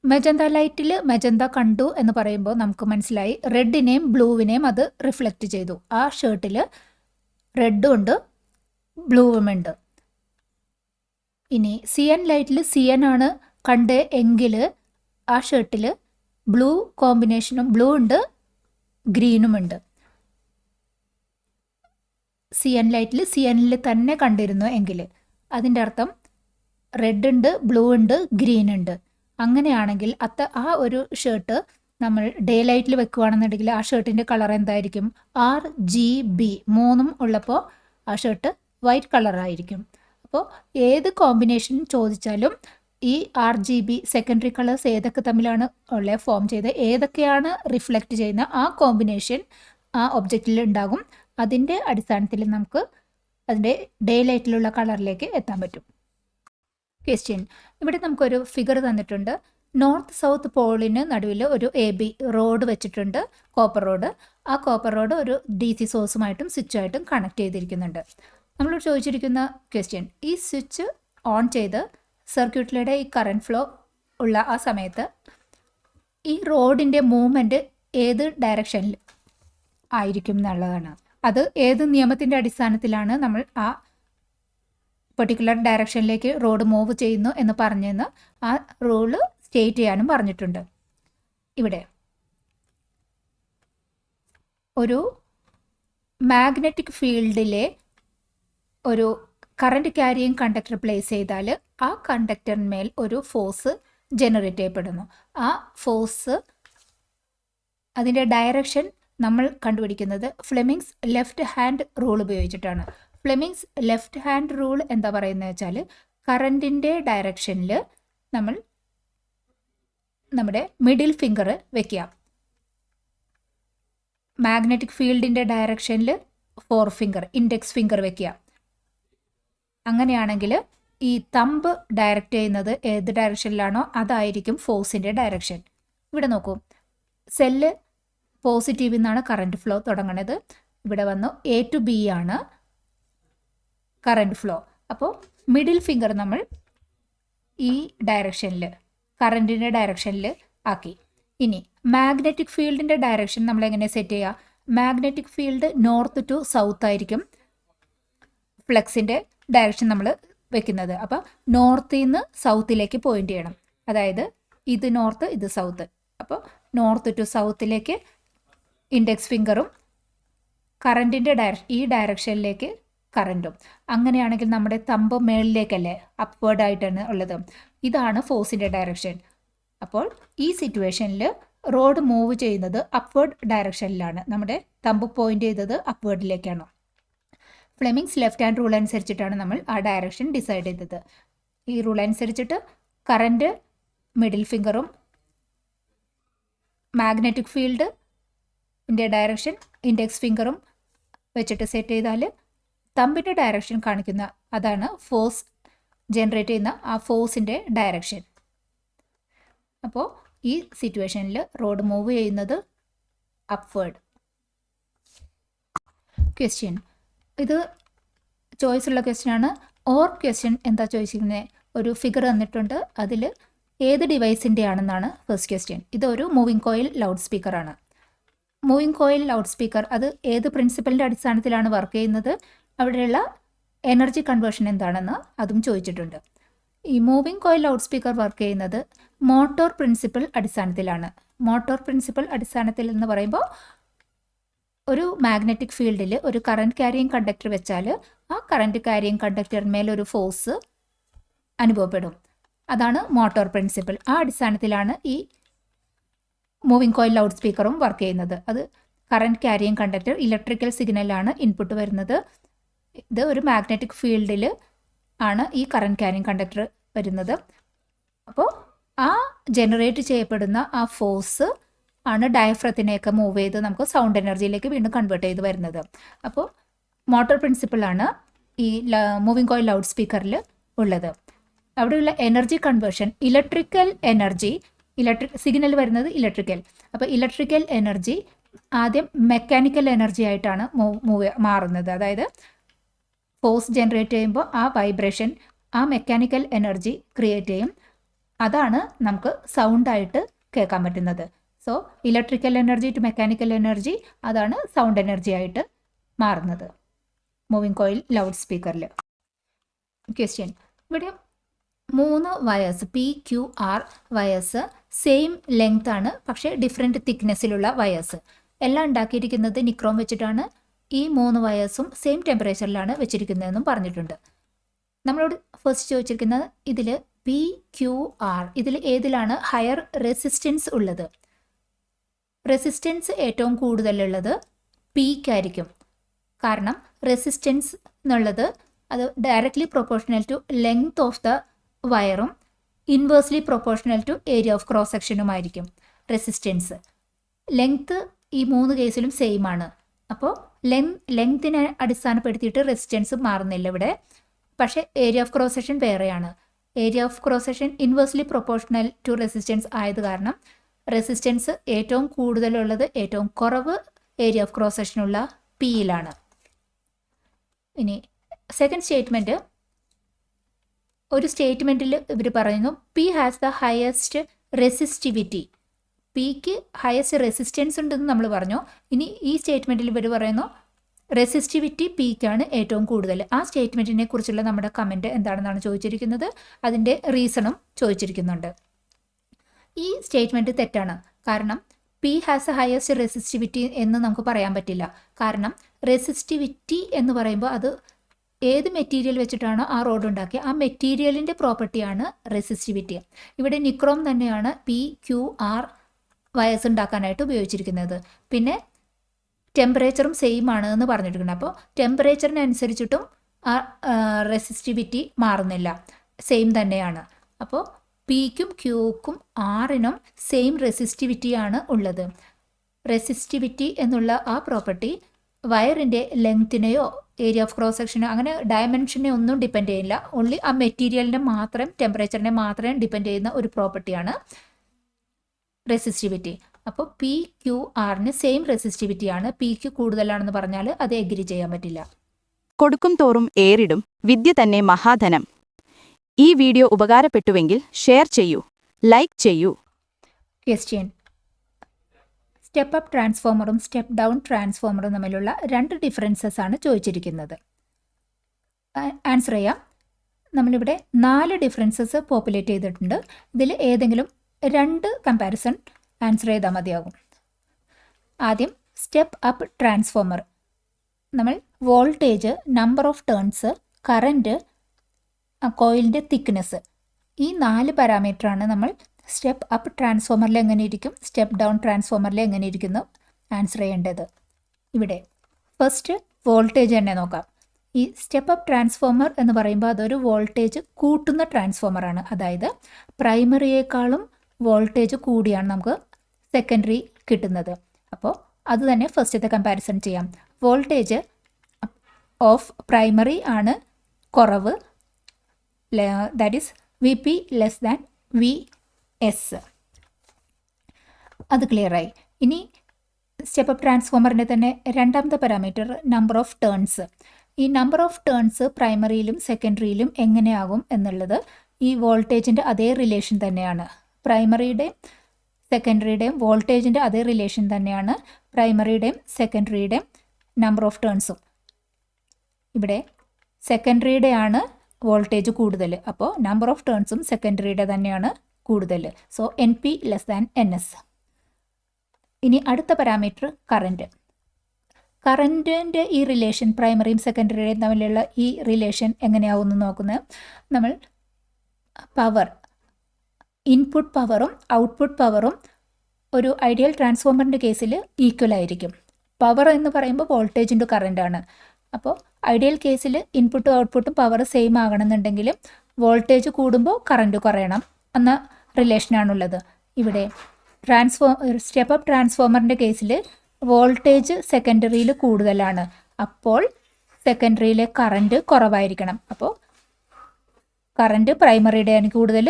മെജന്ത ലൈറ്റിൽ മെജന്ത കണ്ടു എന്ന് പറയുമ്പോൾ നമുക്ക് മനസ്സിലായി റെഡിനെയും ബ്ലൂവിനെയും അത് റിഫ്ലക്റ്റ് ചെയ്തു. ആ ഷർട്ടിൽ റെഡും ഉണ്ട്, ബ്ലൂവും ഉണ്ട്. ഇനി സിയൻ ലൈറ്റിൽ സിയൻ ആണ് കണ്ട് എങ്കിൽ ആ ഷർട്ടിൽ ബ്ലൂ കോമ്പിനേഷനും ബ്ലൂ ഉണ്ട്, ഗ്രീനും ഉണ്ട്. സിയൻ ലൈറ്റിൽ സിയനിൽ തന്നെ കണ്ടിരുന്നു എങ്കിൽ അതിൻ്റെ അർത്ഥം റെഡ് ഉണ്ട്, ബ്ലൂ ഉണ്ട്, ഗ്രീൻ ഉണ്ട്. അങ്ങനെയാണെങ്കിൽ ആ ഒരു ഷർട്ട് നമ്മൾ ഡേ ലൈറ്റിൽ വെക്കുകയാണെന്നുണ്ടെങ്കിൽ ആ ഷർട്ടിൻ്റെ കളർ എന്തായിരിക്കും? RGB 3 ഉള്ളപ്പോൾ ആ ഷർട്ട് വൈറ്റ് കളറായിരിക്കും. അപ്പോൾ ഏത് കോമ്പിനേഷൻ ചോദിച്ചാലും ഈ RGB സെക്കൻഡറി കളേഴ്സ് ഏതൊക്കെ തമ്മിലാണ് ഫോം ചെയ്ത് ഏതൊക്കെയാണ് റിഫ്ലക്റ്റ് ചെയ്യുന്ന ആ കോമ്പിനേഷൻ ആ ഒബ്ജക്റ്റിൽ ഉണ്ടാകും. അതിൻ്റെ അടിസ്ഥാനത്തിൽ നമുക്ക് അതിൻ്റെ ഡേ ലൈറ്റിലുള്ള കളറിലേക്ക് എത്താൻ പറ്റും. ക്വസ്റ്റ്യൻ: ഇവിടെ നമുക്കൊരു ഫിഗർ തന്നിട്ടുണ്ട്. നോർത്ത് സൗത്ത് പോളിന് നടുവിൽ ഒരു AB റോഡ് വെച്ചിട്ടുണ്ട്, കോപ്പർ റോഡ്. ആ കോപ്പർ റോഡ് ഒരു DC സോഴ്സുമായിട്ടും സ്വിച്ചായിട്ടും കണക്ട് ചെയ്തിരിക്കുന്നുണ്ട്. നമ്മളോട് ചോദിച്ചിരിക്കുന്ന ക്വസ്റ്റ്യൻ: ഈ സ്വിച്ച് ഓൺ ചെയ്ത് സർക്യൂട്ടിലൂടെ ഈ കറണ്ട് ഫ്ലോ ഉള്ള ആ സമയത്ത് ഈ റോഡിൻ്റെ മൂവ്മെൻറ്റ് ഏത് ഡയറക്ഷനിൽ ആയിരിക്കും എന്നുള്ളതാണ്. അത് ഏത് നിയമത്തിൻ്റെ അടിസ്ഥാനത്തിലാണ് നമ്മൾ ആ പെർട്ടിക്കുലർ ഡയറക്ഷനിലേക്ക് റോഡ് മൂവ് ചെയ്യുന്നു എന്ന് പറഞ്ഞെന്ന് ആ റൂള് സ്റ്റേറ്റ് ചെയ്യാനും പറഞ്ഞിട്ടുണ്ട്. ഇവിടെ ഒരു മാഗ്നറ്റിക് ഫീൽഡിലെ ഒരു കറണ്ട് ക്യാരിയിങ് കണ്ടക്ടർ പ്ലേസ് ചെയ്താൽ ആ കണ്ടക്ടറിന്മേൽ ഒരു ഫോഴ്സ് ജനറേറ്റ് ചെയ്യപ്പെടുന്നു. ആ ഫോഴ്സ് അതിൻ്റെ ഡയറക്ഷൻ നമ്മൾ കണ്ടുപിടിക്കുന്നത് ഫ്ലെമിങ്സ് ലെഫ്റ്റ് ഹാൻഡ് റൂൾ ഉപയോഗിച്ചിട്ടാണ്. ഫ്ലെമിങ്സ് ലെഫ്റ്റ് ഹാൻഡ് റൂൾ എന്താ പറയുന്നത് വെച്ചാൽ കറൻറ്റിൻ്റെ ഡയറക്ഷനിൽ നമ്മൾ നമ്മുടെ മിഡിൽ ഫിംഗർ വെക്കുക, മാഗ്നറ്റിക് ഫീൽഡിൻ്റെ ഡയറക്ഷനിൽ ഫോർ ഫിംഗർ ഇൻഡെക്സ് ഫിംഗർ വെക്കുക. അങ്ങനെയാണെങ്കിൽ ഈ തമ്പ് ഡയറക്റ്റ് ചെയ്യുന്നത് ഏത് ഡയറക്ഷനിലാണോ അതായിരിക്കും ഫോഴ്സിൻ്റെ ഡയറക്ഷൻ. ഇവിടെ നോക്കൂ, സെല്ല് പോസിറ്റീവിൽ നിന്നാണ് കറണ്ട് ഫ്ലോ തുടങ്ങുന്നത്. ഇവിടെ വന്നു A to B ആണ് കറണ്ട് ഫ്ലോ. അപ്പോൾ മിഡിൽ ഫിംഗർ നമ്മൾ ഈ ഡയറക്ഷനിൽ കറണ്ടിൻ്റെ ഡയറക്ഷനിൽ ആക്കി. ഇനി മാഗ്നറ്റിക് ഫീൽഡിൻ്റെ ഡയറക്ഷൻ നമ്മൾ എങ്ങനെ സെറ്റ് ചെയ്യുക? Magnetic field north to south ആയിരിക്കും ഫ്ലക്സിൻ്റെ ഡയറക്ഷൻ നമ്മൾ വെക്കുന്നത്. അപ്പോൾ നോർത്തിൽ നിന്ന് സൗത്തിലേക്ക് പോയിന്റ് ചെയ്യണം. അതായത് ഇത് നോർത്ത്, ഇത് സൗത്ത്. അപ്പോൾ നോർത്ത് ടു സൗത്തിലേക്ക് ഇൻഡെക്സ് ഫിംഗറും കറണ്ടിൻ്റെ ഈ ഡയറക്ഷനിലേക്ക് കറൻറ്റും. അങ്ങനെയാണെങ്കിൽ നമ്മുടെ തമ്പ് മേളിലേക്കല്ലേ, അപ്വേർഡ് ആയിട്ടാണ് ഉള്ളത്. ഇതാണ് ഫോഴ്സിൻ്റെ ഡയറക്ഷൻ. അപ്പോൾ ഈ സിറ്റുവേഷനിൽ റോഡ് മൂവ് ചെയ്യുന്നത് അപ്വേർഡ് ഡയറക്ഷനിലാണ്. നമ്മുടെ തമ്പ് പോയിന്റ് ചെയ്തത് അപ്വേർഡിലേക്കാണ്. ഫ്ലെമിങ്സ് ലെഫ്റ്റ് ഹാൻഡ് റൂൾ അനുസരിച്ചിട്ടാണ് നമ്മൾ ആ ഡയറക്ഷൻ ഡിസൈഡ് ചെയ്തത്. ഈ റൂൾ അനുസരിച്ചിട്ട് കറൻറ്റ് മിഡിൽ ഫിംഗറും മാഗ്നറ്റിക് ഫീൽഡിൻ്റെ ഡയറക്ഷൻ ഇൻഡെക്സ് ഫിംഗറും വെച്ചിട്ട് സെറ്റ് ചെയ്താൽ തമ്പിൻ്റെ ഡയറക്ഷൻ കാണിക്കുന്ന അതാണ് ഫോഴ്സ് ജനറേറ്റ് ചെയ്യുന്ന ആ ഫോഴ്സിൻ്റെ ഡയറക്ഷൻ. അപ്പോൾ ഈ സിറ്റുവേഷനിൽ റോഡ് മൂവ് ചെയ്യുന്നത് അപ്വേർഡ്. ക്വസ്റ്റ്യൻ, ഇത് ചോയ്സ് ഉള്ള ക്വസ്റ്റ്യൻ ആണ്. ഓർ ക്വസ്റ്റ്യൻ എന്താ ചോദിച്ചിരിക്കുന്നത്? ഒരു ഫിഗർ തന്നിട്ടുണ്ട്, അതിൽ ഏത് ഡിവൈസിൻ്റെ ആണെന്നാണ് ഫസ്റ്റ് ക്വസ്റ്റ്യൻ. ഇതൊരു മൂവിങ് കോയിൽ ലൗഡ് സ്പീക്കറാണ്. മൂവിങ് കോയിൽ ലൗഡ് സ്പീക്കർ അത് ഏത് പ്രിൻസിപ്പലിൻ്റെ അടിസ്ഥാനത്തിലാണ് വർക്ക് ചെയ്യുന്നത്, അവിടെയുള്ള എനർജി കൺവേർഷൻ എന്താണെന്ന് അതും ചോദിച്ചിട്ടുണ്ട്. ഈ moving coil loud speaker work ചെയ്യുന്നത് മോട്ടോർ പ്രിൻസിപ്പൽ അടിസ്ഥാനത്തിലാണ്. മോട്ടോർ പ്രിൻസിപ്പൽ അടിസ്ഥാനത്തിൽ എന്ന് പറയുമ്പോൾ ഒരു മാഗ്നറ്റിക് ഫീൽഡിൽ ഒരു കറണ്ട് ക്യാരിയിങ് കണ്ടക്ടർ വെച്ചാൽ ആ കറണ്ട് ക്യാരിയിങ് കണ്ടക്ടറിന്മേൽ ഒരു ഫോഴ്സ് അനുഭവപ്പെടും. അതാണ് മോട്ടോർ പ്രിൻസിപ്പൽ. ആ അടിസ്ഥാനത്തിലാണ് ഈ മൂവിങ് കോയിൽ ലൗഡ് സ്പീക്കറും വർക്ക് ചെയ്യുന്നത്. അത് കറണ്ട് ക്യാരിയിങ് കണ്ടക്ടർ ഇലക്ട്രിക്കൽ സിഗ്നലാണ് ഇൻപുട്ട് വരുന്നത്. ഇത് ഒരു മാഗ്നറ്റിക് ഫീൽഡിൽ ആണ് ഈ കറണ്ട് ക്യാരിയിങ് കണ്ടക്ടർ വരുന്നത്. അപ്പോൾ ആ ജനറേറ്റ് ചെയ്യപ്പെടുന്ന ആ ഫോഴ്സ് ആണ് ഡയഫ്രത്തിനെയൊക്കെ മൂവ് ചെയ്ത് നമുക്ക് സൗണ്ട് എനർജിയിലേക്ക് വീണ്ടും കൺവേർട്ട് ചെയ്ത് വരുന്നത്. അപ്പോൾ മോട്ടോർ പ്രിൻസിപ്പിളാണ് ഈ മൂവിങ് കോയിൽ ലൗഡ് സ്പീക്കറിൽ ഉള്ളത്. അവിടെയുള്ള energy conversion electrical energy, signal വരുന്നത് ഇലക്ട്രിക്കൽ. അപ്പോൾ ഇലക്ട്രിക്കൽ എനർജി ആദ്യം മെക്കാനിക്കൽ എനർജി ആയിട്ടാണ് മാറുന്നത്. അതായത് ഫോഴ്സ് ജനറേറ്റ് ചെയ്യുമ്പോൾ ആ വൈബ്രേഷൻ ആ മെക്കാനിക്കൽ എനർജി ക്രിയേറ്റ് ചെയ്യും. അതാണ് നമുക്ക് സൗണ്ടായിട്ട് കേൾക്കാൻ പറ്റുന്നത്. So electrical energy to mechanical energy, അതാണ് സൗണ്ട് എനർജി ആയിട്ട് മാറുന്നത് മൂവിങ് കോയിൽ ലൗഡ് സ്പീക്കറിൽ. ക്വസ്റ്റ്യൻ, ഇവിടെ 3 wires PQR wires same length ആണ്, പക്ഷേ ഡിഫറെൻറ്റ് തിക്നെസ്സിലുള്ള വയേഴ്സ്. എല്ലാം ഉണ്ടാക്കിയിരിക്കുന്നത് നിക്രോം വെച്ചിട്ടാണ്. ഈ 3 വയേഴ്സും സെയിം ടെമ്പറേച്ചറിലാണ് വെച്ചിരിക്കുന്നതെന്നും പറഞ്ഞിട്ടുണ്ട്. നമ്മളോട് ഫസ്റ്റ് ചോദിച്ചിരിക്കുന്നത് ഇതിൽ PQR, ഇതിൽ ഏതിലാണ് ഹയർ റെസിസ്റ്റൻസ് ഉള്ളത്? റെസിസ്റ്റൻസ് ഏറ്റവും കൂടുതലുള്ളത് Pക്കായിരിക്കും. കാരണം റെസിസ്റ്റൻസ് എന്നുള്ളത് അത് directly proportional to length of the വയറും inversely proportional to area of cross സെക്ഷനുമായിരിക്കും റെസിസ്റ്റൻസ്. ലെങ്ത് ഈ 3 കേസിലും സെയിം ആണ്. അപ്പോൾ ലെങ്തിനെ അടിസ്ഥാനപ്പെടുത്തിയിട്ട് റെസിസ്റ്റൻസ് മാറുന്നില്ല ഇവിടെ. പക്ഷേ ഏരിയ ഓഫ് ക്രോസ് സെക്ഷൻ വേറെയാണ്. Area of cross section inversely proportional to resistance ആയത് കാരണം റെസിസ്റ്റൻസ് ഏറ്റവും കൂടുതലുള്ളത് ഏറ്റവും കുറവ് ഏരിയ ഓഫ് ക്രോസ് സെക്ഷനുള്ള Pയിലാണ്. ഇനി സെക്കൻഡ് സ്റ്റേറ്റ്മെൻറ്റ്, ഒരു സ്റ്റേറ്റ്മെൻറ്റിൽ ഇവർ പറയുന്നു P has the highest resistivity. Pക്ക് ഹയസ്റ്റ് റെസിസ്റ്റൻസ് ഉണ്ടെന്ന് നമ്മൾ പറഞ്ഞു. ഇനി ഈ സ്റ്റേറ്റ്മെൻറ്റിൽ ഇവർ പറയുന്നു റെസിസ്റ്റിവിറ്റി Pക്കാണ് ഏറ്റവും കൂടുതൽ. ആ സ്റ്റേറ്റ്മെൻറ്റിനെ കുറിച്ചുള്ള നമ്മുടെ കമൻറ്റ് എന്താണെന്നാണ് ചോദിച്ചിരിക്കുന്നത്. അതിൻ്റെ റീസണും ചോദിച്ചിരിക്കുന്നുണ്ട്. ഈ സ്റ്റേറ്റ്മെൻറ്റ് തെറ്റാണ്. കാരണം P has A highest resistivity എന്ന് നമുക്ക് പറയാൻ പറ്റില്ല. കാരണം റെസിസ്റ്റിവിറ്റി എന്ന് പറയുമ്പോൾ അത് ഏത് മെറ്റീരിയൽ വെച്ചിട്ടാണോ ആ റോഡ് ഉണ്ടാക്കിയത് ആ മെറ്റീരിയലിൻ്റെ പ്രോപ്പർട്ടിയാണ് റെസിസ്റ്റിവിറ്റി. ഇവിടെ നിക്രോം തന്നെയാണ് PQR വയേഴ്സ് ഉണ്ടാക്കാനായിട്ട് ഉപയോഗിച്ചിരിക്കുന്നത്. പിന്നെ ടെമ്പറേച്ചറും സെയിം ആണ് എന്ന് പറഞ്ഞിട്ടുണ്ട്. അപ്പോൾ ടെമ്പറേച്ചറിനനുസരിച്ചിട്ടും ആ റെസിസ്റ്റിവിറ്റി മാറുന്നില്ല, സെയിം തന്നെയാണ്. അപ്പോൾ പിക്കും ക്യൂക്കും ആറിനും സെയിം റെസിസ്റ്റിവിറ്റിയാണ് ഉള്ളത്. റെസിസ്റ്റിവിറ്റി എന്നുള്ള ആ പ്രോപ്പർട്ടി വയറിൻ്റെ ലെങ്ത്തിനെയോ ഏരിയ ഓഫ് ക്രോസ് സെക്ഷനോ അങ്ങനെ ഡയമെൻഷനെ ഒന്നും ഡിപ്പെൻഡ് ചെയ്യില്ല. ഓൺലി ആ മെറ്റീരിയലിനെ മാത്രം, ടെമ്പറേച്ചറിനെ മാത്രം ഡിപ്പെൻഡ് ചെയ്യുന്ന ഒരു പ്രോപ്പർട്ടിയാണ് റെസിസ്റ്റിവിറ്റി. അപ്പോൾ പി ക്യു ആറിന് സെയിം റെസിസ്റ്റിവിറ്റിയാണ്. പി ക്യു കൂടുതലാണെന്ന് പറഞ്ഞാൽ അത് എഗ്രി ചെയ്യാൻ പറ്റില്ല. കൊടുക്കും തോറും ഏറിടും, വിദ്യ തന്നെ മഹാധനം. ഈ വീഡിയോ ഉപകാരപ്പെട്ടുവെങ്കിൽ ഷെയർ ചെയ്യൂ, ലൈക്ക് ചെയ്യൂ. ക്വസ്റ്റ്യൻ: സ്റ്റെപ്പ് അപ്പ് ട്രാൻസ്ഫോമറും സ്റ്റെപ്പ് ഡൗൺ ട്രാൻസ്ഫോമറും തമ്മിലുള്ള 2 ഡിഫറൻസസ് ആണ് ചോദിച്ചിരിക്കുന്നത്. ആൻസർ ചെയ്യാം. നമ്മളിവിടെ 4 ഡിഫറൻസസ് പോപ്പുലേറ്റ് ചെയ്തിട്ടുണ്ട്. ഇതിൽ ഏതെങ്കിലും 2 കമ്പാരിസൺ ആൻസർ ചെയ്താൽ മതിയാകും. ആദ്യം സ്റ്റെപ്പ് അപ്പ് ട്രാൻസ്ഫോമർ. നമ്മൾ voltage, number of turns, current, കോയിലിൻ്റെ തിക്നെസ്, ഈ 4 പാരാമീറ്ററാണ് നമ്മൾ സ്റ്റെപ്പ് അപ്പ് ട്രാൻസ്ഫോമറിൽ എങ്ങനെ ഇരിക്കും, സ്റ്റെപ്പ് ഡൗൺ ട്രാൻസ്ഫോമറിൽ എങ്ങനെ ഇരിക്കുന്നു ആൻസർ ചെയ്യേണ്ടത്. ഇവിടെ ഫസ്റ്റ് വോൾട്ടേജ് തന്നെ നോക്കാം. ഈ സ്റ്റെപ്പ് അപ്പ് ട്രാൻസ്ഫോമർ എന്ന് പറയുമ്പോൾ അതൊരു വോൾട്ടേജ് കൂട്ടുന്ന ട്രാൻസ്ഫോമറാണ്. അതായത് പ്രൈമറിയേക്കാളും വോൾട്ടേജ് കൂടിയാണ് നമുക്ക് സെക്കൻഡറി കിട്ടുന്നത്. അപ്പോൾ അത് തന്നെ ഫസ്റ്റത്തെ കമ്പാരിസൺ ചെയ്യാം. വോൾട്ടേജ് ഓഫ് പ്രൈമറി ആണ് കുറവ്, that is V P less than V S. അത് ക്ലിയറായി. ഇനി സ്റ്റെപ്പ് അപ്പ് ട്രാൻസ്ഫോമറിൻ്റെ തന്നെ രണ്ടാമത്തെ പാരാമീറ്റർ നമ്പർ ഓഫ് ടേൺസ്. ഈ നമ്പർ ഓഫ് ടേൺസ് പ്രൈമറിയിലും സെക്കൻഡറിയിലും എങ്ങനെയാകും എന്നുള്ളത് ഈ വോൾട്ടേജിൻ്റെ അതേ റിലേഷൻ തന്നെയാണ്. പ്രൈമറിയുടെയും സെക്കൻഡറിയുടെയും വോൾട്ടേജിൻ്റെ അതേ റിലേഷൻ തന്നെയാണ് പ്രൈമറിയുടെയും സെക്കൻഡറിയുടെയും നമ്പർ ഓഫ് ടേൺസും. ഇവിടെ സെക്കൻഡറിയുടെയാണ് വോൾട്ടേജ് കൂടുതൽ, അപ്പോൾ നമ്പർ ഓഫ് ടേൺസും സെക്കൻഡറിയുടെ തന്നെയാണ് കൂടുതൽ. So N P less than N S. ഇനി അടുത്ത പാരാമീറ്റർ കറൻറ്റ്. കറൻറ്റിൻ്റെ ഈ റിലേഷൻ പ്രൈമറിയും സെക്കൻഡറിയും തമ്മിലുള്ള ഈ റിലേഷൻ എങ്ങനെയാവുമെന്ന് നോക്കുന്നത് നമ്മൾ പവർ, ഇൻപുട്ട് പവറും ഔട്ട്പുട്ട് പവറും ഒരു ഐഡിയൽ ട്രാൻസ്ഫോമറിൻ്റെ കേസിൽ ഈക്വൽ ആയിരിക്കും. പവർ എന്ന് പറയുമ്പോൾ വോൾട്ടേജ് ഇൻറ്റു കറൻറ്റാണ്. അപ്പോൾ ഐഡിയൽ കേസിൽ ഇൻപുട്ടും ഔട്ട്പുട്ടും പവർ സെയിം ആകണമെന്നുണ്ടെങ്കിൽ വോൾട്ടേജ് കൂടുമ്പോൾ കറൻറ്റ് കുറയണം എന്ന റിലേഷനാണുള്ളത്. ഇവിടെ സ്റ്റെപ്പ് അപ്പ് ട്രാൻസ്ഫോമറിൻ്റെ കേസിൽ വോൾട്ടേജ് സെക്കൻഡറിയിൽ കൂടുതലാണ്, അപ്പോൾ സെക്കൻഡറിയിലെ കറൻറ്റ് കുറവായിരിക്കണം. അപ്പോൾ കറൻറ്റ് പ്രൈമറിയുടെയാണ് കൂടുതൽ,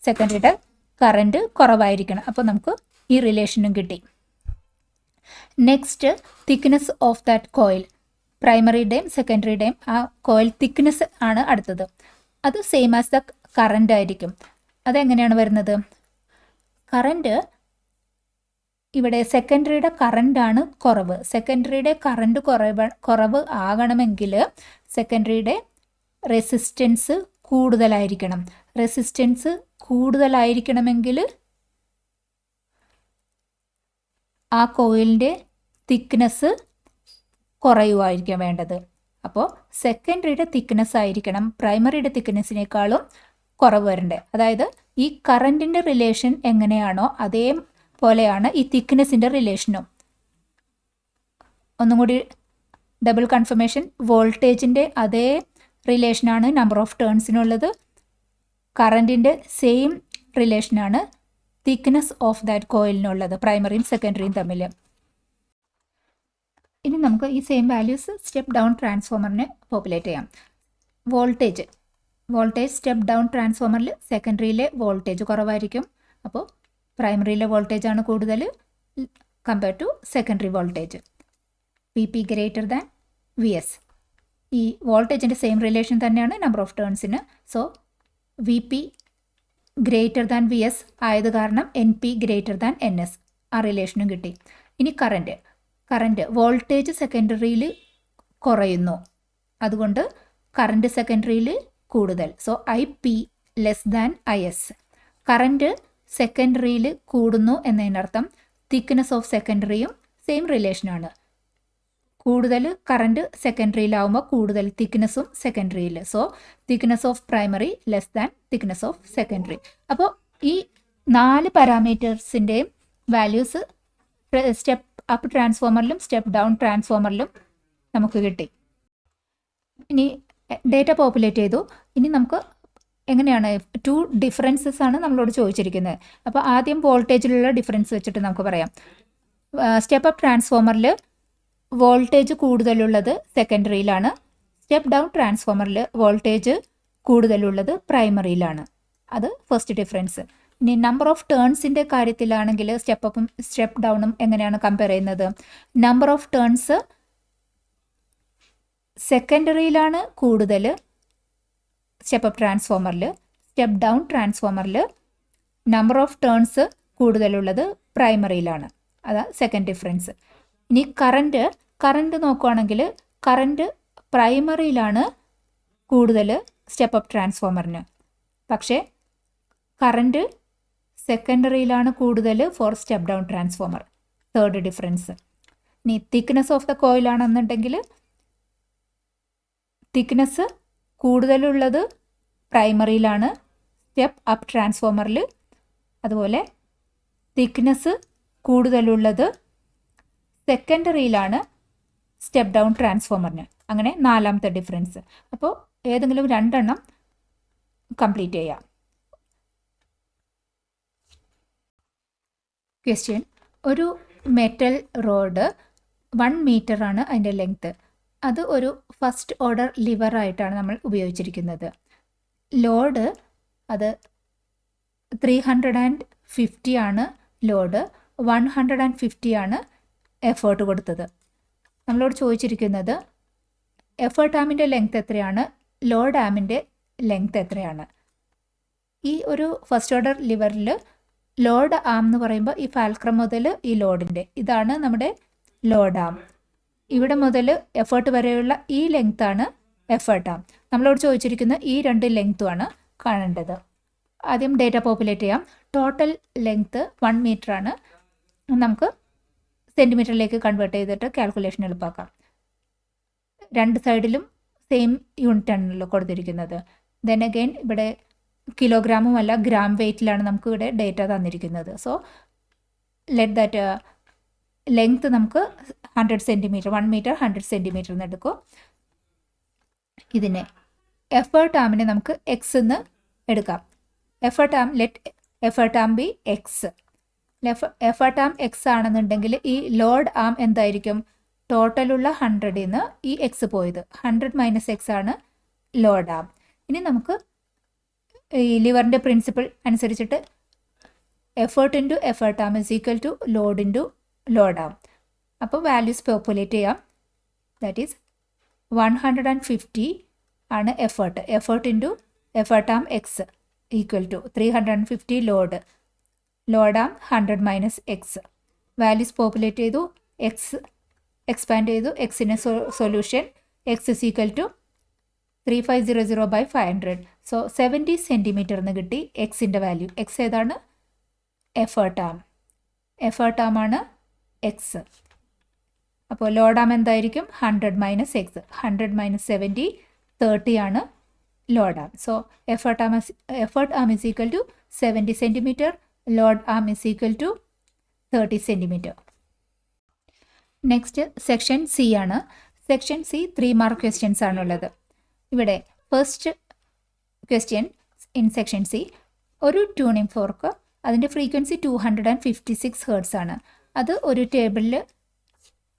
സെക്കൻഡറിയുടെ കറൻറ്റ് കുറവായിരിക്കണം. അപ്പോൾ നമുക്ക് ഈ റിലേഷനും കിട്ടി. Next thickness of that coil. പ്രൈമറിയുടെയും സെക്കൻഡറിയുടെയും ആ കോയിൽ തിക്നെസ് ആണ് അടുത്തത്. അത് സെയിം ആസ് ദ കറൻറ്റ് ആയിരിക്കും. അതെങ്ങനെയാണ് വരുന്നത്? കറൻറ്റ് ഇവിടെ സെക്കൻഡറിയുടെ കറൻറ്റാണ് കുറവ്. സെക്കൻഡറിയുടെ കറൻറ്റ് കുറവ് ആകണമെങ്കിൽ സെക്കൻഡറിയുടെ റെസിസ്റ്റൻസ് കൂടുതലായിരിക്കണം. റെസിസ്റ്റൻസ് കൂടുതലായിരിക്കണമെങ്കിൽ ആ കോയിലിൻ്റെ തിക്നെസ് കുറയുമായിരിക്കും വേണ്ടത്. അപ്പോൾ സെക്കൻഡറിയുടെ തിക്നെസ് ആയിരിക്കണം പ്രൈമറിയുടെ തിക്നെസ്സിനേക്കാളും കുറവ് വരേണ്ടത്. അതായത് ഈ കറൻറ്റിൻ്റെ റിലേഷൻ എങ്ങനെയാണോ അതേപോലെയാണ് ഈ തിക്നെസ്സിൻ്റെ റിലേഷനും. ഒന്നും കൂടി ഡബിൾ കൺഫർമേഷൻ, വോൾട്ടേജിൻ്റെ അതേ റിലേഷനാണ് നമ്പർ ഓഫ് ടേൺസിനുള്ളത്. കറൻറ്റിൻ്റെ സെയിം റിലേഷനാണ് തിക്നെസ് ഓഫ് ദാറ്റ് കോയിലിനുള്ളത്, പ്രൈമറിയും സെക്കൻഡറിയും തമ്മിൽ. ഇനി നമുക്ക് ഈ സെയിം വാല്യൂസ് സ്റ്റെപ്പ് ഡൗൺ ട്രാൻസ്ഫോമറിനെ പോപ്പുലേറ്റ് ചെയ്യാം. വോൾട്ടേജ് സ്റ്റെപ്പ് ഡൗൺ ട്രാൻസ്ഫോമറിൽ സെക്കൻഡറിയിലെ വോൾട്ടേജ് കുറവായിരിക്കും, അപ്പോൾ പ്രൈമറിയിലെ വോൾട്ടേജ് ആണ് കൂടുതൽ compare to secondary voltage. V P greater than V S. ഈ വോൾട്ടേജിൻ്റെ സെയിം റിലേഷൻ തന്നെയാണ് നമ്പർ ഓഫ് ടേൺസിന്. So V P greater than V S ആയത് കാരണം N P greater than N S, ആ റിലേഷനും കിട്ടി. ഇനി കറൻറ്റ് വോൾട്ടേജ് സെക്കൻഡറിയിൽ കുറയുന്നു, അതുകൊണ്ട് കറൻറ്റ് സെക്കൻഡറിയിൽ കൂടുതൽ. So I P less than I S. Current സെക്കൻഡറിയിൽ കൂടുന്നു എന്നതിനർത്ഥം തിക്നെസ് ഓഫ് സെക്കൻഡറിയും സെയിം റിലേഷനാണ്. കൂടുതൽ കറൻറ്റ് സെക്കൻഡറിയിലാവുമ്പോൾ കൂടുതൽ തിക്നെസ്സും സെക്കൻഡറിയിൽ. So thickness of primary less than thickness of secondary. അപ്പോൾ ഈ 4 പാരാമീറ്റേഴ്സിൻ്റെയും വാല്യൂസ് സ്റ്റെപ്പ് അപ്പ് ട്രാൻസ്ഫോമറിലും സ്റ്റെപ്പ് ഡൗൺ ട്രാൻസ്ഫോമറിലും നമുക്ക് കിട്ടി. ഇനി ഡേറ്റ പോപ്പുലേറ്റ് ചെയ്തു. ഇനി നമുക്ക് എങ്ങനെയാണ് 2 ഡിഫറൻസസ് ആണ് നമ്മളോട് ചോദിച്ചിരിക്കുന്നത്. അപ്പോൾ ആദ്യം വോൾട്ടേജിലുള്ള ഡിഫറൻസ് വെച്ചിട്ട് നമുക്ക് പറയാം. സ്റ്റെപ്പ് അപ്പ് ട്രാൻസ്ഫോമറിൽ വോൾട്ടേജ് കൂടുതലുള്ളത് സെക്കൻഡറിയിലാണ്. സ്റ്റെപ്പ് ഡൗൺ ട്രാൻസ്ഫോമറിൽ വോൾട്ടേജ് കൂടുതലുള്ളത് പ്രൈമറിയിലാണ്. അത് ഫസ്റ്റ് ഡിഫറൻസ്. ഇനി നമ്പർ ഓഫ് ടേൺസിൻ്റെ കാര്യത്തിലാണെങ്കിൽ സ്റ്റെപ്പ് അപ്പും സ്റ്റെപ്പ് ഡൗണും എങ്ങനെയാണ് കമ്പയർ ചെയ്യുന്നത്? നമ്പർ ഓഫ് ടേൺസ് സെക്കൻഡറിയിലാണ് കൂടുതൽ സ്റ്റെപ്പ് അപ്പ് ട്രാൻസ്ഫോമറിൽ. സ്റ്റെപ്പ് ഡൗൺ ട്രാൻസ്ഫോമറിൽ നമ്പർ ഓഫ് ടേൺസ് കൂടുതലുള്ളത് പ്രൈമറിയിലാണ്. അതാ സെക്കൻഡ് ഡിഫറൻസ്. ഇനി കറണ്ട് നോക്കുകയാണെങ്കിൽ കറണ്ട് പ്രൈമറിയിലാണ് കൂടുതൽ സ്റ്റെപ്പ് അപ്പ് ട്രാൻസ്ഫോമറിന്. പക്ഷേ കറണ്ട് സെക്കൻഡറിയിലാണ് കൂടുതൽ for step down transformer. Third difference. ഇനി തിക്നെസ് ഓഫ് ദ കോയിലാണെന്നുണ്ടെങ്കിൽ തിക്നെസ് കൂടുതലുള്ളത് പ്രൈമറിയിലാണ് സ്റ്റെപ്പ് അപ്പ് ട്രാൻസ്ഫോമറിൽ. അതുപോലെ തിക്നെസ് കൂടുതലുള്ളത് സെക്കൻഡറിയിലാണ് സ്റ്റെപ്പ് ഡൗൺ ട്രാൻസ്ഫോമറിന്. അങ്ങനെ നാലാമത്തെ ഡിഫറൻസ്. അപ്പോൾ ഏതെങ്കിലും 2 എണ്ണം കംപ്ലീറ്റ് ചെയ്യാം. ക്വസ്റ്റ്യൻ: ഒരു മെറ്റൽ റോഡ് 1 മീറ്ററാണ് അതിൻ്റെ ലെങ്ത്ത്. അത് ഒരു ഫസ്റ്റ് ഓർഡർ ലിവറായിട്ടാണ് നമ്മൾ ഉപയോഗിച്ചിരിക്കുന്നത്. ലോഡ് അത് 350 ആണ് ലോഡ്. 150 ആണ് എഫേർട്ട് കൊടുത്തത്. നമ്മളോട് ചോദിച്ചിരിക്കുന്നത് എഫേർട്ട് ആമിൻ്റെ ലെങ്ത് എത്രയാണ്, ലോഡ് ആമിൻ്റെ ലെങ്ത് എത്രയാണ്. ഈ ഒരു ഫസ്റ്റ് ഓർഡർ ലിവറിൽ ലോഡ് ആം എന്ന് പറയുമ്പോൾ ഈ ഫാൽക്രം മുതൽ ഈ ലോഡിൻ്റെ ഇതാണ് നമ്മുടെ ലോഡ് ആം. ഇവിടെ മുതൽ എഫേർട്ട് വരെയുള്ള ഈ ലെങ്ത്താണ് എഫേർട്ട് ആം. നമ്മളോട് ചോദിച്ചിരിക്കുന്ന ഈ 2 ലെങ്ത്തുമാണ് കാണേണ്ടത്. ആദ്യം ഡേറ്റ പോപ്പുലേറ്റ് ചെയ്യാം. ടോട്ടൽ ലെങ്ത്ത് 1 മീറ്ററാണ്. നമുക്ക് സെൻറ്റിമീറ്ററിലേക്ക് കൺവേർട്ട് ചെയ്തിട്ട് കാൽക്കുലേഷൻ എളുപ്പമാക്കാം. 2 സൈഡിലും സെയിം യൂണിറ്റ് ആണല്ലോ കൊടുത്തിരിക്കുന്നത്. ദെൻ അഗെയിൻ ഇവിടെ കിലോഗ്രാമും അല്ല ഗ്രാം വെയ്റ്റിലാണ് നമുക്ക് ഇവിടെ ഡേറ്റ തന്നിരിക്കുന്നത്. സോ ലെറ്റ് ദാറ്റ് ലെങ്ത്ത് നമുക്ക് 100 സെൻറ്റിമീറ്റർ, 1 മീറ്റർ 100 സെൻറ്റിമീറ്റർ എന്ന് എടുക്കും. ഇതിനെ എഫേർട്ട് ആമിനെ നമുക്ക് എക്സ് എന്ന് എടുക്കാം. Effort arm let effort arm be X. Effort arm X ആണെന്നുണ്ടെങ്കിൽ ഈ ലോഡ് ആം എന്തായിരിക്കും? ടോട്ടലുള്ള 100ൽ നിന്ന് ഈ എക്സ് പോയത് 100 മൈനസ് എക്സ് ആണ് ലോഡ് ആം. ഇനി നമുക്ക് ഈ ലിവറിൻ്റെ പ്രിൻസിപ്പിൾ അനുസരിച്ചിട്ട് effort into effort arm is equal to load into load arm. അപ്പോൾ വാല്യൂസ് പോപ്പുലേറ്റ് ചെയ്യാം. ദാറ്റ് ഈസ് 150 ആണ് effort. Effort into effort arm X equal to 350 load arm 100 minus X. Values populate ചെയ്തു. X expand ചെയ്തു. എക്സിൻ്റെ solution X is equal to 3500/500. So 70 centimetre എന്ന് കിട്ടി എക്സിൻ്റെ value. X ഏതാണ്? എഫേർട്ട് ആം. എഫേർട്ട് ആം ആണ് എക്സ്. അപ്പോൾ ലോഡ് ആം എന്തായിരിക്കും? 100 മൈനസ് എക്സ്. 100 മൈനസ് 70 30 ആണ് load arm. So effort arm is equal to 70 centimetre. Load arm is equal to 30 centimetre. Next section C ആണ്. Section C 3 mark questions ആണുള്ളത്. ഇവിടെ first question in section C, ഒരു tuning fork അതിൻ്റെ frequency 256 hertz ആണ്. അത് ഒരു ടേബിളിൽ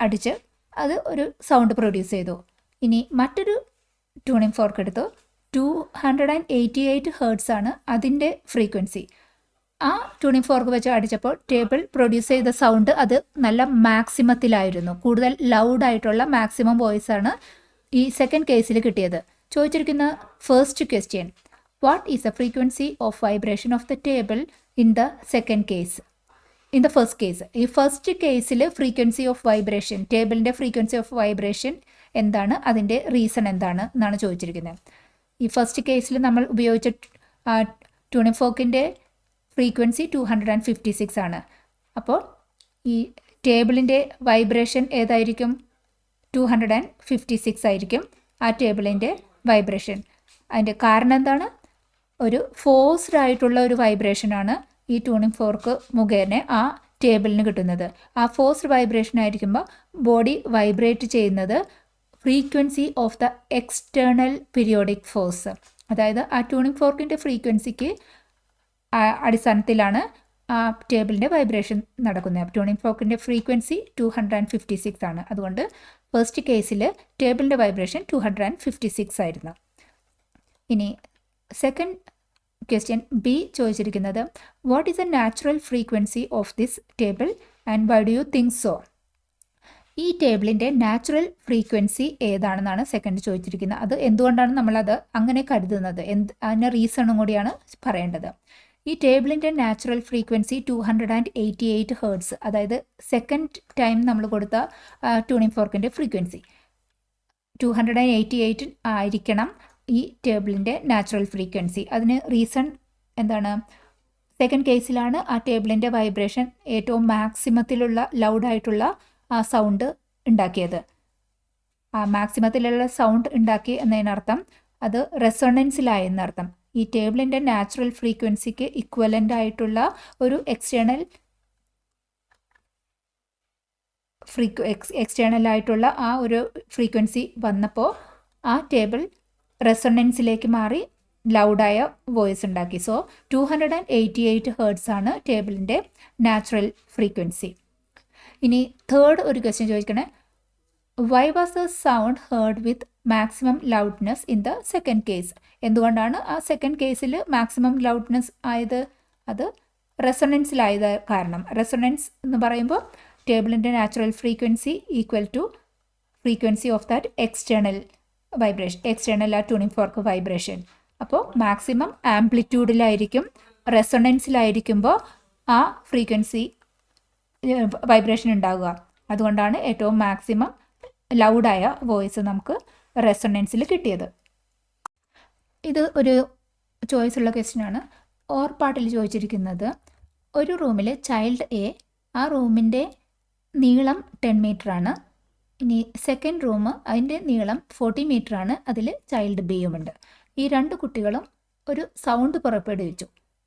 അടിച്ച് അത് ഒരു സൗണ്ട് പ്രൊഡ്യൂസ് ചെയ്തു. ഇനി മറ്റൊരു ട്യൂണിംഗ് ഫോർക്ക് എടുത്തു. 288 ഹെർട്സ് ആണ് അതിൻ്റെ ഫ്രീക്വൻസി. ആ ട്യൂണിംഗ് ഫോർക്ക് വെച്ച് അടിച്ചപ്പോൾ ടേബിൾ പ്രൊഡ്യൂസ് ചെയ്ത സൗണ്ട് അത് നല്ല മാക്സിമത്തിലായിരുന്നു. കൂടുതൽ ലൗഡായിട്ടുള്ള മാക്സിമം വോയിസ് ആണ് ഈ സെക്കൻഡ് കേസിൽ കിട്ടിയത്. ചോദിച്ചിരിക്കുന്ന first question, what is the frequency of vibration of the table in the second case? In the first case, ഈ ഫസ്റ്റ് കേസിൽ ഫ്രീക്വൻസി ഓഫ് വൈബ്രേഷൻ, ടേബിളിൻ്റെ ഫ്രീക്വൻസി ഓഫ് വൈബ്രേഷൻ എന്താണ്, അതിൻ്റെ റീസൺ എന്താണ് എന്നാണ് ചോദിച്ചിരിക്കുന്നത്. ഈ ഫസ്റ്റ് കേസിൽ നമ്മൾ ഉപയോഗിച്ച ട്യൂണിംഗ് ഫോക്കിൻ്റെ ഫ്രീക്വൻസി 256 ആണ്. അപ്പോൾ ഈ ടേബിളിൻ്റെ വൈബ്രേഷൻ ഏതായിരിക്കും? 256 ആയിരിക്കും ആ ടേബിളിൻ്റെ വൈബ്രേഷൻ. അതിൻ്റെ കാരണം എന്താണ്? ഒരു ഫോഴ്സ്ഡ് ആയിട്ടുള്ള ഒരു വൈബ്രേഷനാണ് ഈ ട്യൂണിംഗ് ഫോർക്ക് മുഖേന ആ ടേബിളിന് കിട്ടുന്നത്. ആ ഫോഴ്സ്ഡ് വൈബ്രേഷൻ ആയിരിക്കുമ്പോൾ ബോഡി വൈബ്രേറ്റ് ചെയ്യുന്നത് frequency of the external periodic force, അതായത് ആ ട്യൂണിംഗ് ഫോർക്കിൻ്റെ ഫ്രീക്വൻസിക്ക് അടിസ്ഥാനത്തിലാണ് ആ ടേബിളിൻ്റെ വൈബ്രേഷൻ നടക്കുന്നത്. ട്യൂണിംഗ് ഫോർക്കിൻ്റെ ഫ്രീക്വൻസി 256 ആണ്. അതുകൊണ്ട് ഫസ്റ്റ് കേസിൽ ടേബിളിൻ്റെ വൈബ്രേഷൻ 256 ആയിരുന്നു. ഇനി സെക്കൻഡ് ക്വസ്റ്റ്യൻ ബി ചോദിച്ചിരിക്കുന്നത് what is A natural frequency of this table and why do you think so? ഈ ടേബിളിൻ്റെ നാച്ചുറൽ ഫ്രീക്വൻസി ഏതാണെന്നാണ് സെക്കൻഡ് ചോദിച്ചിരിക്കുന്നത്. അത് എന്തുകൊണ്ടാണ് നമ്മളത് അങ്ങനെ കരുതുന്നത്, അതിൻ്റെ റീസണും കൂടിയാണ് പറയേണ്ടത്. ഈ ടേബിളിൻ്റെ നാച്ചുറൽ ഫ്രീക്വൻസി 288 ഹേർട്സ്, അതായത് സെക്കൻഡ് ടൈം നമ്മൾ കൊടുത്ത ട്യൂണിംഗ് ഫോർക്കിൻ്റെ ഫ്രീക്വൻസി 288 ആയിരിക്കണം ഈ ടേബിളിൻ്റെ നാച്ചുറൽ ഫ്രീക്വൻസി. അതിന് റീസൺ എന്താണ്? സെക്കൻഡ് കേസിലാണ് ആ ടേബിളിൻ്റെ വൈബ്രേഷൻ ഏറ്റവും മാക്സിമത്തിലുള്ള ലൗഡായിട്ടുള്ള ആ സൗണ്ട് ഉണ്ടാക്കിയത്. ആ മാക്സിമത്തിലുള്ള സൗണ്ട് ഉണ്ടാക്കി എന്നതിനർത്ഥം അത് റെസൊണൻസിലായെന്നർത്ഥം. ഈ ടേബിളിൻ്റെ നാച്ചുറൽ ഫ്രീക്വൻസിക്ക് ഇക്വലൻ്റ് ആയിട്ടുള്ള ഒരു എക്സ്റ്റേണൽ ആയിട്ടുള്ള ആ ഒരു ഫ്രീക്വൻസി വന്നപ്പോൾ ആ ടേബിൾ റെസൊണൻസിലേക്ക് മാറി ലൗഡായ വോയിസ് ഉണ്ടാക്കി. സോ 288 ഹേർട്സ് ആണ് ടേബിളിൻ്റെ നാച്ചുറൽ ഫ്രീക്വൻസി. ഇനി തേർഡ് ഒരു ക്വസ്റ്റ്യൻ ചോദിക്കണേ, why was the sound heard with maximum loudness in the second case? എന്തുകൊണ്ടാണ് ആ സെക്കൻഡ് കേസിൽ മാക്സിമം ലൗഡ്നെസ് ആയത്? അത് റെസൊണൻസിലായത് കാരണം. റെസൊണൻസ് എന്ന് പറയുമ്പോൾ ടേബിളിൻ്റെ natural frequency equal to frequency of that external vibration, external ആ ട്യൂണിംഗ് ഫോർക്ക് വൈബ്രേഷൻ. അപ്പോൾ മാക്സിമം ആംപ്ലിറ്റ്യൂഡിലായിരിക്കും, റെസൊണൻസിലായിരിക്കുമ്പോൾ ആ ഫ്രീക്വൻസി വൈബ്രേഷൻ ഉണ്ടാകുക. അതുകൊണ്ടാണ് ഏറ്റവും മാക്സിമം ലൗഡായ വോയിസ് നമുക്ക് റെസൊണൻസിൽ കിട്ടിയത്. ഇത് ഒരു ചോയ്സ് ഉള്ള ക്വസ്റ്റ്യനാണ്. ഓർ പാർട്ടിൽ ചോദിച്ചിരിക്കുന്നത് ഒരു റൂമിൽ ചൈൽഡ് എ, ആ റൂമിൻ്റെ നീളം 10 മീറ്റർ ആണ്. ഇനി സെക്കൻഡ് റൂം അതിൻ്റെ നീളം 40 മീറ്റർ ആണ്, അതിൽ ചൈൽഡ് ബിയുമുണ്ട്. ഈ രണ്ട് കുട്ടികളും ഒരു സൗണ്ട് പുറപ്പെടുവിച്ചു.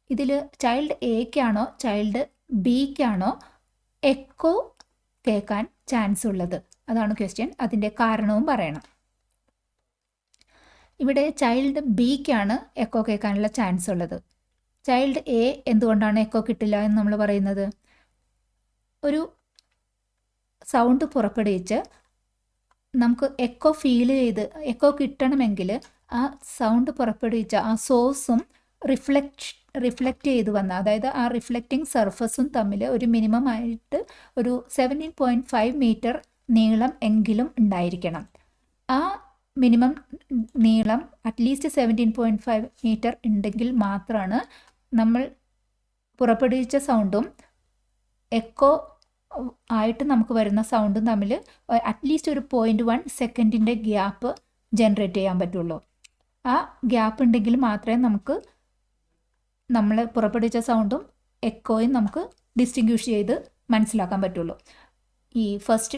ഇതിൽ ചൈൽഡ് എക്കാണോ ചൈൽഡ് ബിക്കാണോ എക്കോ കേൾക്കാൻ ചാൻസ് ഉള്ളത്? അതാണ് ക്വസ്റ്റ്യൻ. അതിൻ്റെ കാരണവും പറയണം. ഇവിടെ ചൈൽഡ് ബിക്കാണ് എക്കോ കേൾക്കാനുള്ള ചാൻസ് ഉള്ളത്. ചൈൽഡ് എ എന്തുകൊണ്ടാണ് എക്കോ കിട്ടില്ല എന്ന് നമ്മൾ പറയുന്നത്? ഒരു സൗണ്ട് പുറപ്പെടുവിച്ച് നമുക്ക് എക്കോ ഫീൽ ചെയ്ത് എക്കോ കിട്ടണമെങ്കിൽ ആ സൗണ്ട് പുറപ്പെടുവിച്ച ആ സോഴ്സും റിഫ്ലക്റ്റ് ചെയ്ത് വന്ന, അതായത് ആ റിഫ്ലക്റ്റിംഗ് സർഫസും തമ്മിൽ ഒരു മിനിമം ആയിട്ട് ഒരു 17.5 മീറ്റർ നീളം എങ്കിലും ഉണ്ടായിരിക്കണം. ആ മിനിമം നീളം അറ്റ്ലീസ്റ്റ് 17.5 മീറ്റർ ഉണ്ടെങ്കിൽ മാത്രമാണ് നമ്മൾ പുറപ്പെടുവിച്ച സൗണ്ടും എക്കോ ആയിട്ട് നമുക്ക് വരുന്ന സൗണ്ടും തമ്മിൽ അറ്റ്ലീസ്റ്റ് ഒരു 0.1 സെക്കൻഡിൻ്റെ ഗ്യാപ്പ് ജനറേറ്റ് ചെയ്യാൻ പറ്റുള്ളൂ. ആ ഗ്യാപ്പ് ഉണ്ടെങ്കിൽ മാത്രമേ നമുക്ക് നമ്മൾ പുറപ്പെടുവിച്ച സൗണ്ടും എക്കോയും നമുക്ക് ഡിസ്റ്റിങ്ക്വിഷ് ചെയ്ത് മനസ്സിലാക്കാൻ പറ്റുള്ളൂ. ഈ ഫസ്റ്റ്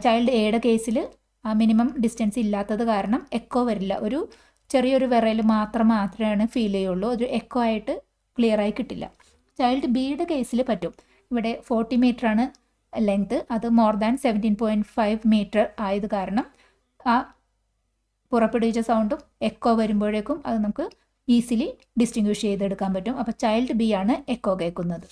ചൈൽഡ് എയുടെ കേസിൽ ആ മിനിമം ഡിസ്റ്റൻസ് ഇല്ലാത്തത് കാരണം എക്കോ വരില്ല. ഒരു ചെറിയൊരു വിറയൽ മാത്രമേ ഫീൽ ചെയ്യുള്ളൂ. ഒരു എക്കോ ആയിട്ട് ക്ലിയറായി കിട്ടില്ല. ചൈൽഡ് ബിയുടെ കേസിൽ പറ്റും. ഇവിടെ 40 മീറ്ററാണ് ലെങ്ത്, അത് മോർ ദാൻ 17.5 മീറ്റർ ആയത് കാരണം ആ പുറപ്പെടുവിച്ച സൗണ്ടും എക്കോ വരുമ്പോഴേക്കും അത് നമുക്ക് ഈസിലി ഡിസ്റ്റിങ്ക്വിഷ് ചെയ്തെടുക്കാൻ പറ്റും. അപ്പോൾ ചൈൽഡ് ബി ആണ് എക്കോ കേൾക്കുന്നത്.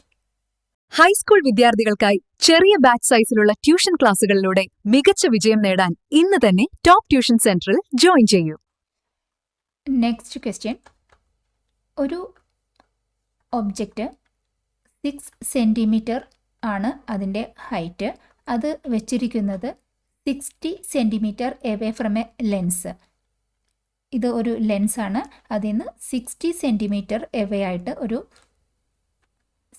ഹൈസ്കൂൾ വിദ്യാർത്ഥികൾക്കായി ചെറിയ ബാച്ച് സൈസിലുള്ള ട്യൂഷൻ ക്ലാസുകളിലൂടെ മികച്ച വിജയം നേടാൻ ഇന്ന് തന്നെ ടോപ്പ് ട്യൂഷൻ സെന്ററിൽ ജോയിൻ ചെയ്യൂ. നെക്സ്റ്റ് ക്വസ്റ്റ്യൻ, ഒരു ഒബ്ജക്റ്റ് 6 സെൻറ്റിമീറ്റർ ആണ് അതിൻ്റെ ഹൈറ്റ്. അത് വെച്ചിരിക്കുന്നത് 60 centimetre away from A lens. ഇത് ഒരു ലെൻസാണ്. അതിൽ നിന്ന് 60 സെൻറ്റിമീറ്റർ എവേ ആയിട്ട് ഒരു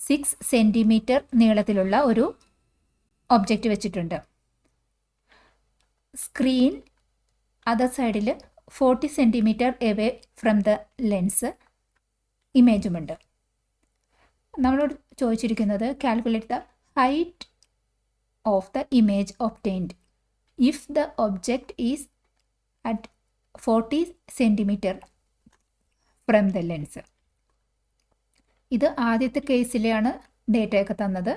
6 സെൻറ്റിമീറ്റർ നീളത്തിലുള്ള ഒരു ഒബ്ജക്റ്റ് വെച്ചിട്ടുണ്ട്. സ്ക്രീൻ അതർ സൈഡിൽ 40 centimetre away from the lens ഇമേജുമുണ്ട്. നമ്മളോട് ചോദിച്ചിരിക്കുന്നത് calculate the height of the image obtained if the object is at 40 centimetre from the lens. ഇത് ആദ്യത്തെ കേസിലെയാണ് ഡേറ്റയൊക്കെ തന്നത്.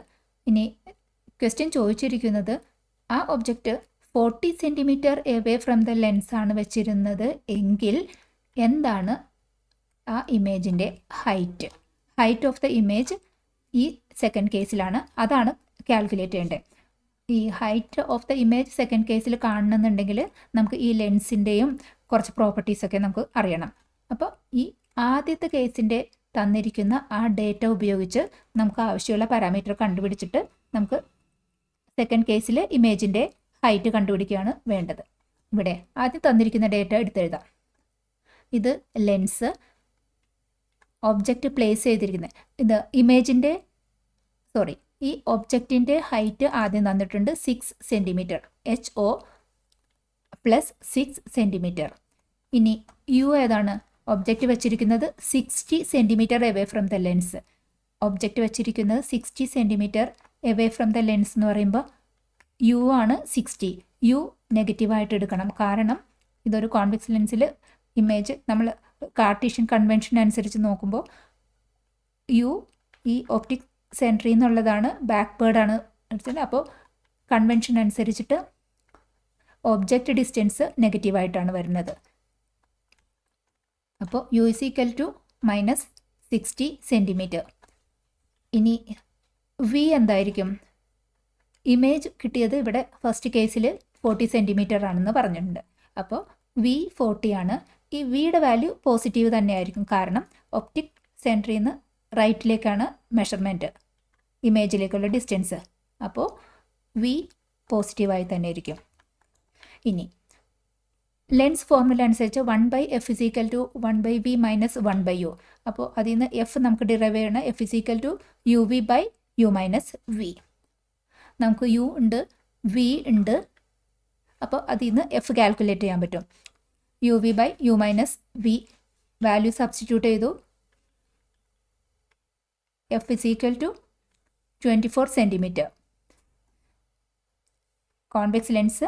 ഇനി ക്വസ്റ്റ്യൻ ചോദിച്ചിരിക്കുന്നത് ആ object 40 centimetre away from the lens ആണ് വെച്ചിരുന്നത് എങ്കിൽ എന്താണ് ആ ഇമേജിൻ്റെ ഹൈറ്റ് ഓഫ് ദ ഇമേജ് ഈ സെക്കൻഡ് കേസിലാണ്, അതാണ് കാൽക്കുലേറ്റ് ചെയ്യേണ്ടത്. ഈ height of the image second കേസിൽ കാണണമെന്നുണ്ടെങ്കിൽ നമുക്ക് ഈ ലെൻസിൻ്റെയും കുറച്ച് പ്രോപ്പർട്ടീസൊക്കെ നമുക്ക് അറിയണം. അപ്പോൾ ഈ ആദ്യത്തെ കേസിൻ്റെ തന്നിരിക്കുന്ന ആ ഡേറ്റ ഉപയോഗിച്ച് നമുക്ക് ആവശ്യമുള്ള പാരാമീറ്റർ കണ്ടുപിടിച്ചിട്ട് നമുക്ക് സെക്കൻഡ് കേസിൽ ഇമേജിൻ്റെ ഹൈറ്റ് കണ്ടുപിടിക്കുകയാണ് വേണ്ടത്. ഇവിടെ ആദ്യം തന്നിരിക്കുന്ന ഡേറ്റ എടുത്തെഴുതാം. ഇത് ലെൻസ്, ഒബ്ജക്റ്റ് പ്ലേസ് ചെയ്തിരിക്കുന്നത്, ഇത് ഇമേജിൻ്റെ ഈ ഒബ്ജക്റ്റിൻ്റെ ഹൈറ്റ് ആദ്യം തന്നിട്ടുണ്ട് 6 സെൻറ്റിമീറ്റർ, HO + 6 സെൻറ്റിമീറ്റർ. ഇനി യു ഏതാണ്? ഒബ്ജക്റ്റ് വെച്ചിരിക്കുന്നത് 60 centimetre away from the lens. Object വെച്ചിരിക്കുന്നത് 60 centimetre away from the lens എന്ന് പറയുമ്പോൾ യു ആണ് 60. യു നെഗറ്റീവായിട്ട് എടുക്കണം, കാരണം ഇതൊരു കോൺവെക്സ് ലെൻസിൽ ഇമേജ് നമ്മൾ കാർട്ടീഷ്യൻ കൺവെൻഷൻ അനുസരിച്ച് നോക്കുമ്പോൾ യു ഈ ഒപ്റ്റിക് സെൻട്രിൽ നിന്നുള്ളതാണ്, ബാക്ക്വേർഡാണ് എടുത്തത്. അപ്പോൾ കൺവെൻഷൻ അനുസരിച്ചിട്ട് ഒബ്ജക്റ്റ് ഡിസ്റ്റൻസ് നെഗറ്റീവായിട്ടാണ് വരുന്നത്. അപ്പോൾ U is equal to -60 centimetre. ഇനി വി എന്തായിരിക്കും? ഇമേജ് കിട്ടിയത് ഇവിടെ ഫസ്റ്റ് കേസിൽ 40 സെൻറ്റിമീറ്റർ ആണെന്ന് പറഞ്ഞിട്ടുണ്ട്. അപ്പോൾ വി 40 ആണ്. ഈ വിയുടെ വാല്യൂ പോസിറ്റീവ് തന്നെയായിരിക്കും, കാരണം ഒപ്റ്റിക് സെൻട്രിൽ നിന്ന് റൈറ്റിലേക്കാണ് മെഷർമെൻറ്റ്, ഇമേജിലേക്കുള്ള ഡിസ്റ്റൻസ്. അപ്പോൾ വി പോസിറ്റീവായി തന്നെ ഇരിക്കും. ഇനി ലെൻസ് ഫോർമുല അനുസരിച്ച് 1/f = 1/v - 1/u. അപ്പോൾ അതിൽ നിന്ന് എഫ് നമുക്ക് ഡിറൈവ് ചെയ്യണം. f = uv/u - v. നമുക്ക് യു ഉണ്ട്, വി ഉണ്ട്. അപ്പോൾ അതിൽ നിന്ന് എഫ് കാൽക്കുലേറ്റ് ചെയ്യാൻ പറ്റും. uv/u - v വാല്യൂ സബ്സ്റ്റിറ്റ്യൂട്ട് ചെയ്തു. f = 24 centimetre. Convex lens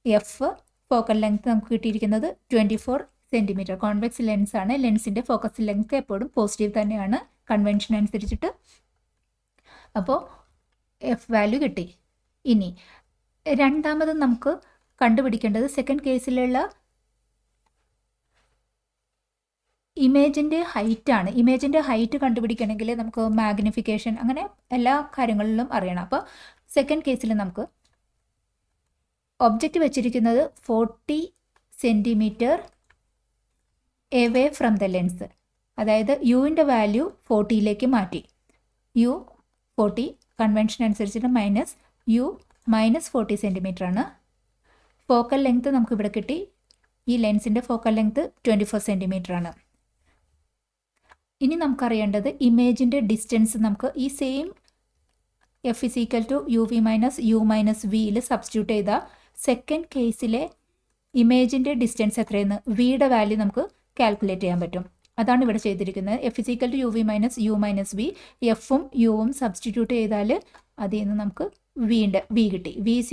F, focal length നമുക്ക് കിട്ടിയിരിക്കുന്നത് 24 സെൻറ്റിമീറ്റർ. കോൺവെക്സ് ലെൻസ് ആണ്. ലെൻസിൻ്റെ ഫോക്കസ് ലെങ്ത് എപ്പോഴും പോസിറ്റീവ് തന്നെയാണ് കൺവെൻഷൻ അനുസരിച്ചിട്ട്. അപ്പോൾ എഫ് വാല്യൂ കിട്ടി. ഇനി രണ്ടാമത് നമുക്ക് കണ്ടുപിടിക്കേണ്ടത് സെക്കൻഡ് കേസിലുള്ള ഇമേജിൻ്റെ ഹൈറ്റാണ്. ഇമേജിൻ്റെ ഹൈറ്റ് കണ്ടുപിടിക്കണമെങ്കിൽ നമുക്ക് മാഗ്നിഫിക്കേഷൻ അങ്ങനെ എല്ലാ കാര്യങ്ങളിലും അറിയണം. അപ്പോൾ സെക്കൻഡ് കേസിൽ നമുക്ക് ഒബ്ജക്റ്റ് വെച്ചിരിക്കുന്നത് 40 centimetre away from the lens, അതായത് യുവിൻ്റെ വാല്യൂ 40ലേക്ക് മാറ്റി. യു 40, കൺവെൻഷൻ അനുസരിച്ചിട്ട് -u -40 സെൻറ്റിമീറ്റർ ആണ്. ഫോക്കൽ ലെങ്ത് നമുക്ക് ഇവിടെ കിട്ടി. ഈ ലെൻസിൻ്റെ ഫോക്കൽ ലെങ്ത് 24 സെൻറ്റിമീറ്റർ ആണ്. ഇനി നമുക്കറിയേണ്ടത് ഇമേജിൻ്റെ ഡിസ്റ്റൻസ് നമുക്ക് ഈ സെയിം f = uv - u - vയിൽ സബ്സ്റ്റിറ്റ്യൂട്ട് ചെയ്താൽ സെക്കൻഡ് കേസിലെ ഇമേജിൻ്റെ ഡിസ്റ്റൻസ് എത്രയെന്ന് വിയുടെ വാല്യൂ നമുക്ക് കാൽക്കുലേറ്റ് ചെയ്യാൻ പറ്റും. അതാണ് ഇവിടെ ചെയ്തിരിക്കുന്നത്. f = uv - u - v. എഫും യുവും സബ്സ്റ്റിറ്റ്യൂട്ട് ചെയ്താൽ അതിൽ നിന്ന് നമുക്ക് വി കിട്ടി. v =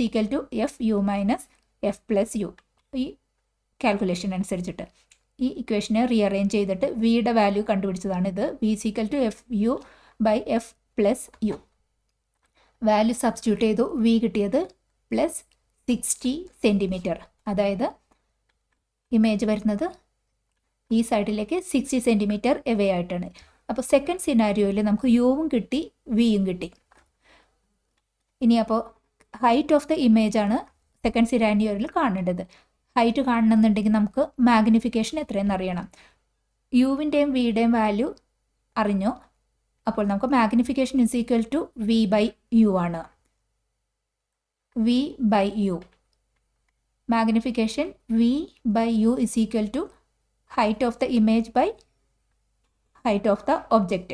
f u - f + u. ഈ കാൽക്കുലേഷൻ അനുസരിച്ചിട്ട് ഈ ഇക്വേഷനെ റീഅറേഞ്ച് ചെയ്തിട്ട് വിയുടെ വാല്യൂ കണ്ടുപിടിച്ചതാണ് ഇത്. v = f u/f + u. Value substitute ചെയ്തു. വി കിട്ടിയത് +60 സെൻറ്റിമീറ്റർ. അതായത് ഇമേജ് വരുന്നത് ഈ സൈഡിലേക്ക് 60 സെൻറ്റിമീറ്റർ എവേ ആയിട്ടാണ്. അപ്പോൾ സെക്കൻഡ് സിനാരിയോയിൽ നമുക്ക് യുവും കിട്ടി, വിയും കിട്ടി. ഇനി അപ്പോൾ ഹൈറ്റ് ഓഫ് ദ ഇമേജ് ആണ് സെക്കൻഡ് സിനാരിയോയിൽ കാണേണ്ടത്. ഹൈറ്റ് കാണണമെന്നുണ്ടെങ്കിൽ നമുക്ക് മാഗ്നിഫിക്കേഷൻ എത്രയെന്ന് അറിയണം. യുവിൻ്റെയും വിയുടെയും വാല്യൂ അറിഞ്ഞു. അപ്പോൾ നമുക്ക് മാഗ്നിഫിക്കേഷൻ = v/u ആണ്. v/u magnification v/u = height of the image by height of the object.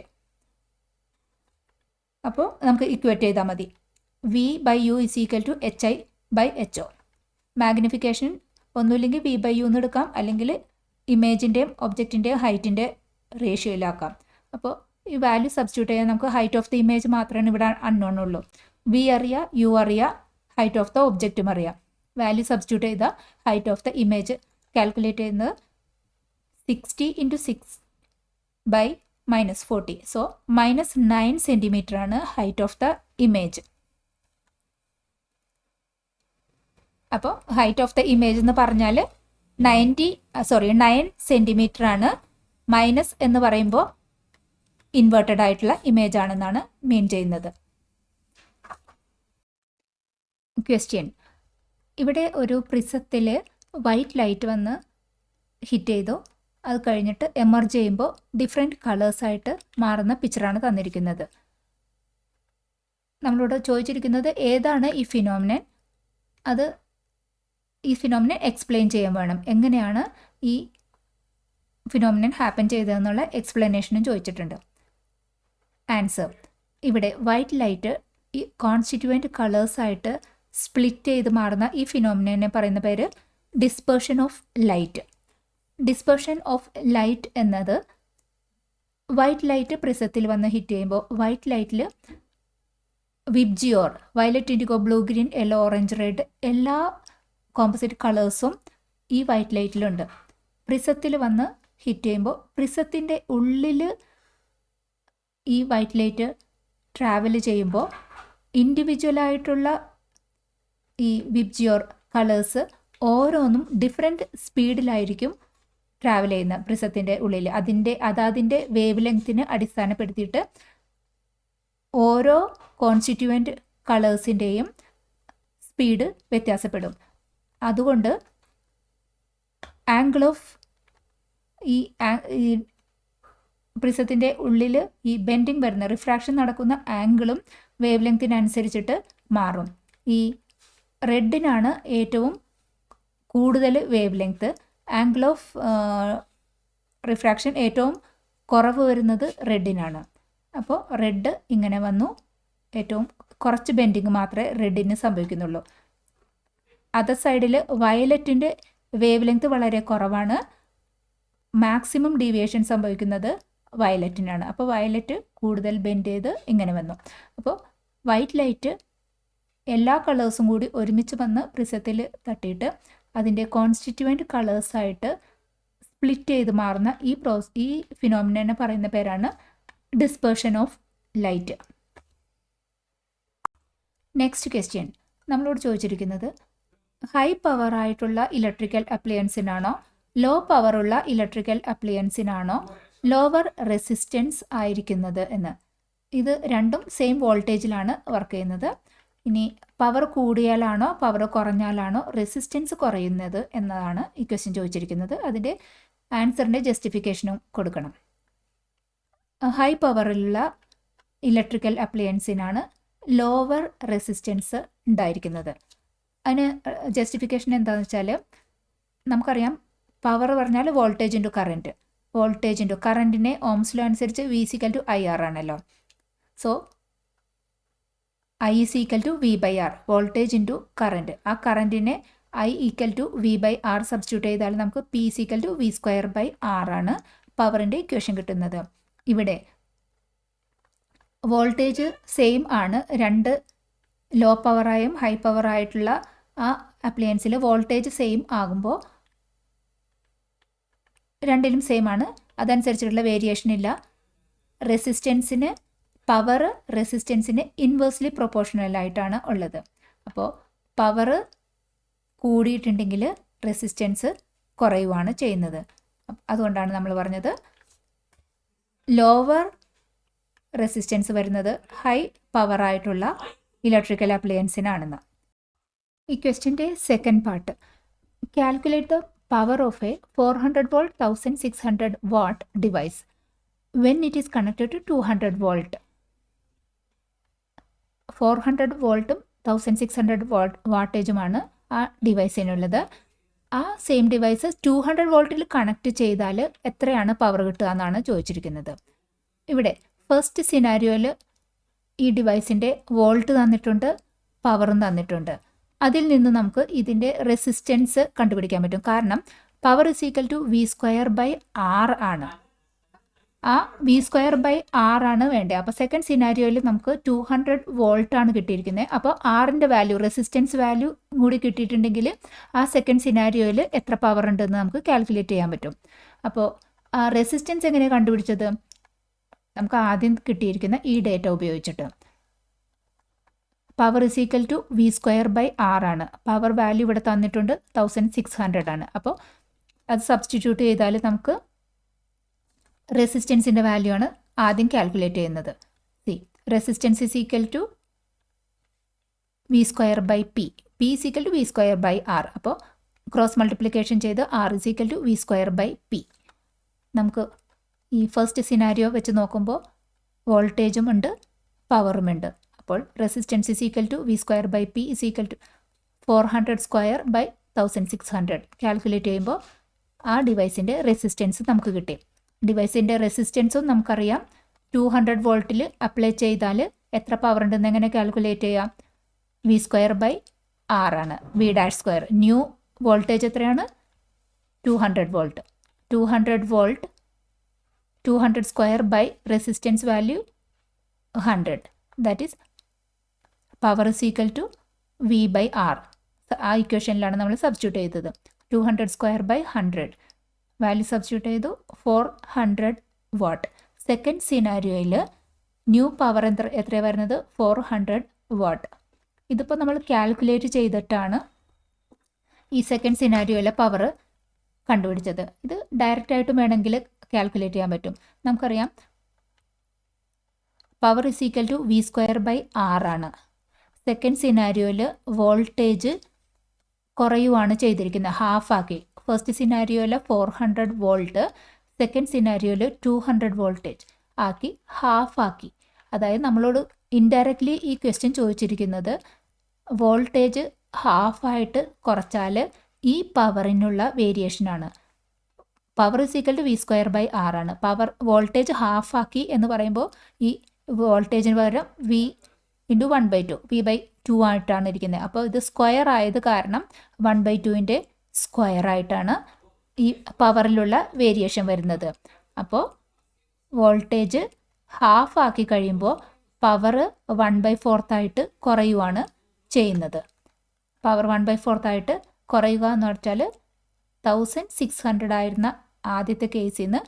അപ്പോൾ നമുക്ക് ഇക്വേറ്റ് ചെയ്താൽ മതി. v/u = hi/ho. മാഗ്നിഫിക്കേഷൻ ഒന്നുമില്ലെങ്കിൽ v/u എന്ന് എടുക്കാം, അല്ലെങ്കിൽ ഇമേജിൻ്റെയും ഒബ്ജക്റ്റിൻ്റെയും ഹൈറ്റിൻ്റെ റേഷ്യോയിലാക്കാം. അപ്പോൾ ഈ വാല്യൂ സബ്സ്റ്റിറ്റ്യൂട്ട് ചെയ്യാൻ നമുക്ക് ഹൈറ്റ് ഓഫ് ദി ഇമേജ് മാത്രമാണ് ഇവിടെ അൺനോൺ ഉള്ളൂ. വി അറിയാം, യു അറിയാം, ഹൈറ്റ് ഓഫ് ദ ഒബ്ജക്റ്റും അറിയാം. വാല്യൂ സബ്സ്റ്റിറ്റ്യൂട്ട് ചെയ്താൽ height of the image calculate ചെയ്യുന്നത് 60 × 6 -40. സോ -9 സെൻറ്റിമീറ്റർ ആണ് ഹൈറ്റ് ഓഫ് ദ ഇമേജ്. അപ്പോൾ ഹൈറ്റ് ഓഫ് ദ ഇമേജ് എന്ന് പറഞ്ഞാൽ 9 സെൻറ്റിമീറ്റർ ആണ്. മൈനസ് എന്ന് പറയുമ്പോൾ ഇൻവേർട്ടഡ് ആയിട്ടുള്ള ഇമേജ് ആണെന്നാണ് മീൻ ചെയ്യുന്നത്. ക്വസ്റ്റ്യൻ: ഇവിടെ ഒരു പ്രിസത്തിൽ വൈറ്റ് ലൈറ്റ് വന്ന് ഹിറ്റ് ചെയ്തു. അത് കഴിഞ്ഞിട്ട് എമർജ് ചെയ്യുമ്പോൾ ഡിഫറെൻറ്റ് കളേഴ്സായിട്ട് മാറുന്ന പിക്ചറാണ് തന്നിരിക്കുന്നത്. നമ്മളോട് ചോദിച്ചിരിക്കുന്നത് ഏതാണ് ഈ ഫിനോമിനൻ, അത് ഈ ഫിനോമിനൻ എക്സ്പ്ലെയിൻ ചെയ്യാൻ വേണം. എങ്ങനെയാണ് ഈ ഫിനോമിനൻ ഹാപ്പൻ ചെയ്തതെന്നുള്ള എക്സ്പ്ലനേഷനും ചോദിച്ചിട്ടുണ്ട്. ആൻസർ: ഇവിടെ വൈറ്റ് ലൈറ്റ് ഈ കോൺസ്റ്റിറ്റ്യൂവൻറ്റ് കളേഴ്സായിട്ട് സ്പ്ലിറ്റ് ചെയ്ത് മാറുന്ന ഈ ഫിനോമിനനെ പറയുന്ന പേര് dispersion of light. Dispersion of light എന്നത് വൈറ്റ് ലൈറ്റ് പ്രിസത്തിൽ വന്ന് ഹിറ്റ് ചെയ്യുമ്പോൾ വൈറ്റ് ലൈറ്റിൽ VIBGYOR, violet, indigo, blue, green, yellow, orange, red എല്ലാ കോമ്പോസിറ്റ് കളേഴ്സും ഈ വൈറ്റ് ലൈറ്റിലുണ്ട്. പ്രിസത്തിൽ വന്ന് ഹിറ്റ് ചെയ്യുമ്പോൾ പ്രിസത്തിൻ്റെ ഉള്ളിൽ ഈ വൈറ്റ് ലൈറ്റ് ട്രാവൽ ചെയ്യുമ്പോൾ ഇൻഡിവിജ്വലായിട്ടുള്ള ഈ വിബ്ജിയോർ കളേഴ്സ് ഓരോന്നും ഡിഫറെൻറ്റ് സ്പീഡിലായിരിക്കും ട്രാവൽ ചെയ്യുന്ന പ്രിസത്തിൻ്റെ ഉള്ളിൽ. അതിൻ്റെ വേവ് ലെങ്തിന് അടിസ്ഥാനപ്പെടുത്തിയിട്ട് ഓരോ കോൺസ്റ്റിറ്റ്യൂവൻറ്റ് കളേഴ്സിൻ്റെയും സ്പീഡ് വ്യത്യാസപ്പെടും. അതുകൊണ്ട് ആംഗിൾ ഓഫ് ഈ പ്രിസത്തിൻ്റെ ഉള്ളിൽ ഈ ബെൻഡിങ് വരുന്ന റിഫ്രാക്ഷൻ നടക്കുന്ന ആംഗിളും വേവ് ലെങ്തിനനുസരിച്ചിട്ട് മാറും. ഈ റെഡിനാണ് ഏറ്റവും കൂടുതൽ wave length. Angle of refraction ഏറ്റവും കുറവ് വരുന്നത് റെഡിനാണ്. അപ്പോൾ റെഡ് ഇങ്ങനെ വന്നു, ഏറ്റവും കുറച്ച് ബെൻഡിങ് മാത്രമേ റെഡിന് സംഭവിക്കുന്നുള്ളൂ. അതർ സൈഡിൽ വയലറ്റിൻ്റെ വേവ് ലെങ്ത് വളരെ കുറവാണ്. മാക്സിമം ഡീവിയേഷൻ സംഭവിക്കുന്നത് വയലറ്റിനാണ്. അപ്പോൾ വയലറ്റ് കൂടുതൽ ബെൻഡ് ചെയ്ത് ഇങ്ങനെ വന്നു. അപ്പോൾ വൈറ്റ് ലൈറ്റ് എല്ലാ കളേഴ്സും കൂടി ഒരുമിച്ച് വന്ന് പ്രിസത്തിൽ തട്ടിയിട്ട് അതിൻ്റെ കോൺസ്റ്റിറ്റ്യൂവൻറ്റ് കളേഴ്സായിട്ട് സ്പ്ലിറ്റ് ചെയ്ത് മാറുന്ന ഈ ഫിനോമിനനെ പറയുന്ന പേരാണ് dispersion of light. Next question നമ്മളോട് ചോദിച്ചിരിക്കുന്നത് ഹൈ പവർ ആയിട്ടുള്ള ഇലക്ട്രിക്കൽ അപ്ലയൻസിനാണോ ലോ പവറുള്ള ഇലക്ട്രിക്കൽ അപ്ലയൻസിനാണോ ലോവർ റെസിസ്റ്റൻസ് ആയിരിക്കുന്നത് എന്ന്. ഇത് രണ്ടും സെയിം വോൾട്ടേജിലാണ് വർക്ക് ചെയ്യുന്നത്. ഇനി പവർ കൂടിയാലാണോ പവർ കുറഞ്ഞാലാണോ റെസിസ്റ്റൻസ് കുറയുന്നത് എന്നതാണ് ഈ ക്വസ്റ്റ്യൻ ചോദിച്ചിരിക്കുന്നത്. അതിൻ്റെ ആൻസറിൻ്റെ ജസ്റ്റിഫിക്കേഷനും കൊടുക്കണം. ഹൈ പവറിലുള്ള ഇലക്ട്രിക്കൽ അപ്ലയൻസിനാണ് ലോവർ റെസിസ്റ്റൻസ് ഉണ്ടായിരിക്കുന്നത്. അതിന് ജസ്റ്റിഫിക്കേഷൻ എന്താണെന്ന് വെച്ചാൽ നമുക്കറിയാം പവർ പറഞ്ഞാൽ voltage into current. Voltage into കറൻറ്റിനെ ഓംസ് ലോ അനുസരിച്ച് V = IR ആണല്ലോ. So I = V/R, voltage into current. ആ കറൻറ്റിനെ I = V/R സബ്സ്റ്റിറ്റ്യൂട്ട് ചെയ്താൽ നമുക്ക് P = V²/R ആണ് പവറിൻ്റെ ഇക്വേഷൻ കിട്ടുന്നത്. ഇവിടെ വോൾട്ടേജ് സെയിം ആണ്. രണ്ട് ലോ പവറായും ഹൈ പവറായിട്ടുള്ള ആ അപ്ലയൻസിൽ വോൾട്ടേജ് സെയിം ആകുമ്പോൾ രണ്ടിലും സെയിം ആണ്. അതനുസരിച്ചിട്ടുള്ള വേരിയേഷൻ ഇല്ല. റെസിസ്റ്റൻസിന് പവർ റെസിസ്റ്റൻസിന് ഇൻവേഴ്സ്ലി പ്രൊപ്പോർഷണൽ ആയിട്ടാണ് ഉള്ളത്. അപ്പോൾ പവർ കൂടിയിട്ടുണ്ടെങ്കിൽ റെസിസ്റ്റൻസ് കുറയുവാണ് ചെയ്യുന്നത്. അതുകൊണ്ടാണ് നമ്മൾ പറഞ്ഞത് ലോവർ റെസിസ്റ്റൻസ് വരുന്നത് ഹൈ പവറായിട്ടുള്ള ഇലക്ട്രിക്കൽ അപ്ലയൻസിനാണെന്ന്. ഈ ക്വസ്റ്റ്യൻ്റെ second part, calculate the power of a 400 volt 1600 watt device when it is connected to 200 volt. 400 വോൾട്ടും 1600 വാട്ടേജുമാണ് ആ ഡിവൈസിനുള്ളത്. ആ സെയിം ഡിവൈസ് 200 വോൾട്ടിൽ കണക്ട് ചെയ്താൽ എത്രയാണ് പവർ കിട്ടുക എന്നാണ് ചോദിച്ചിരിക്കുന്നത്. ഇവിടെ ഫസ്റ്റ് സിനാരിയോയിൽ ഈ ഡിവൈസിൻ്റെ വോൾട്ട് തന്നിട്ടുണ്ട്, പവറും തന്നിട്ടുണ്ട്. അതിൽ നിന്ന് നമുക്ക് ഇതിൻ്റെ റെസിസ്റ്റൻസ് കണ്ടുപിടിക്കാൻ പറ്റും. കാരണം പവർ = V²/R ആണ്. ആ V²/R ആണ് വേണ്ടത്. അപ്പോൾ സെക്കൻഡ് സിനാരിയോയിൽ നമുക്ക് 200 വോൾട്ടാണ് കിട്ടിയിരിക്കുന്നത്. അപ്പോൾ ആറിൻ്റെ വാല്യൂ, റെസിസ്റ്റൻസ് വാല്യൂ കൂടി കിട്ടിയിട്ടുണ്ടെങ്കിൽ ആ സെക്കൻഡ് സിനാരിയോയിൽ എത്ര പവർ ഉണ്ടെന്ന് നമുക്ക് കാൽക്കുലേറ്റ് ചെയ്യാൻ പറ്റും. അപ്പോൾ റെസിസ്റ്റൻസ് എങ്ങനെയാണ് കണ്ടുപിടിച്ചത്? നമുക്ക് ആദ്യം കിട്ടിയിരിക്കുന്ന ഈ ഡേറ്റ ഉപയോഗിച്ചിട്ട്. Power is equal to V²/R ആണ്. പവർ വാല്യൂ ഇവിടെ തന്നിട്ടുണ്ട് 1600 ആണ്. അപ്പോൾ അത് സബ്സ്റ്റിറ്റ്യൂട്ട് ചെയ്താൽ നമുക്ക് റെസിസ്റ്റൻസിൻ്റെ വാല്യൂ ആണ് ആദ്യം കാൽക്കുലേറ്റ് ചെയ്യുന്നത്. Resistance is equal to V²/P. P is equal to V²/R. അപ്പോൾ ക്രോസ് മൾട്ടിപ്ലിക്കേഷൻ ചെയ്ത് R is equal to V²/P. നമുക്ക് ഈ ഫസ്റ്റ് സിനാരിയോ വെച്ച് നോക്കുമ്പോൾ വോൾട്ടേജും ഉണ്ട്, പവറും ഉണ്ട്. അപ്പോൾ resistance is equal to V²/P is equal to 400² / 1600. Calculate ചെയ്യുമ്പോൾ ആ ഡിവൈസിൻ്റെ റെസിസ്റ്റൻസ് നമുക്ക് കിട്ടി. ഡിവൈസിൻ്റെ റെസിസ്റ്റൻസും നമുക്കറിയാം. 200 വോൾട്ടിൽ അപ്ലൈ ചെയ്താൽ എത്ര പവർ ഉണ്ടെന്ന് എങ്ങനെ കാൽക്കുലേറ്റ് ചെയ്യാം? V²/R ആണ്. V'². ന്യൂ വോൾട്ടേജ് എത്രയാണ്? 200 volt. 200 volt 200² resistance value 100. That is power is equal to V/R. ആ ഇക്വേഷനിലാണ് നമ്മൾ സബ്സ്റ്റിറ്റ്യൂട്ട് ചെയ്തത്. 200² / 100 വാല്യൂ സബ്സ്റ്റിറ്റ്യൂട്ട് ചെയ്തു 400 വാട്ട്. സെക്കൻഡ് സിനാരിയോയിൽ ന്യൂ പവർ എത്രയാണ് വരുന്നത്? 400 വാട്ട്. ഇതിപ്പോൾ നമ്മൾ കാൽക്കുലേറ്റ് ചെയ്തിട്ടാണ് ഈ സെക്കൻഡ് സിനാരിയോയിലെ പവർ കണ്ടുപിടിച്ചത്. ഇത് ഡയറക്റ്റായിട്ടും വേണമെങ്കിൽ കാൽക്കുലേറ്റ് ചെയ്യാൻ പറ്റും. നമുക്കറിയാം power is equal to V²/R ആണ്. സെക്കൻഡ് സിനാരിയോയിൽ വോൾട്ടേജ് കുറയുവാണ് ചെയ്തിരിക്കുന്നത്, ഹാഫാക്കി. ഫസ്റ്റ് സിനാരിയോയിൽ 400 വോൾട്ട്, സെക്കൻഡ് സിനാരിയോയിൽ 200 വോൾട്ടേജ് ആക്കി ഹാഫാക്കി. അതായത് നമ്മളോട് ഇൻഡയറക്റ്റ്ലി ഈ ക്വസ്റ്റ്യൻ ചോദിച്ചിരിക്കുന്നത് വോൾട്ടേജ് ഹാഫായിട്ട് കുറച്ചാൽ ഈ പവറിനുള്ള വേരിയേഷനാണ്. Power is equal to V²/R ആണ്. പവർ വോൾട്ടേജ് ഹാഫാക്കി എന്ന് പറയുമ്പോൾ ഈ വോൾട്ടേജിന് പകരം V × 1/2 V/2 ആയിട്ടാണ് ഇരിക്കുന്നത്. അപ്പോൾ ഇത് സ്ക്വയർ ആയത് കാരണം 1/2ൻ്റെ സ്ക്വയർ ആയിട്ടാണ് ഈ പവറിലുള്ള വേരിയേഷൻ വരുന്നത്. അപ്പോൾ വോൾട്ടേജ് ഹാഫ് ആക്കി കഴിയുമ്പോൾ പവർ 1/4 ആയിട്ട് കുറയുവാണ് ചെയ്യുന്നത്. പവർ 1/4 ആയിട്ട് കുറയുക എന്ന് വെച്ചാൽ 1600 ആയിരുന്ന ആദ്യത്തെ കേസിൽ നിന്ന്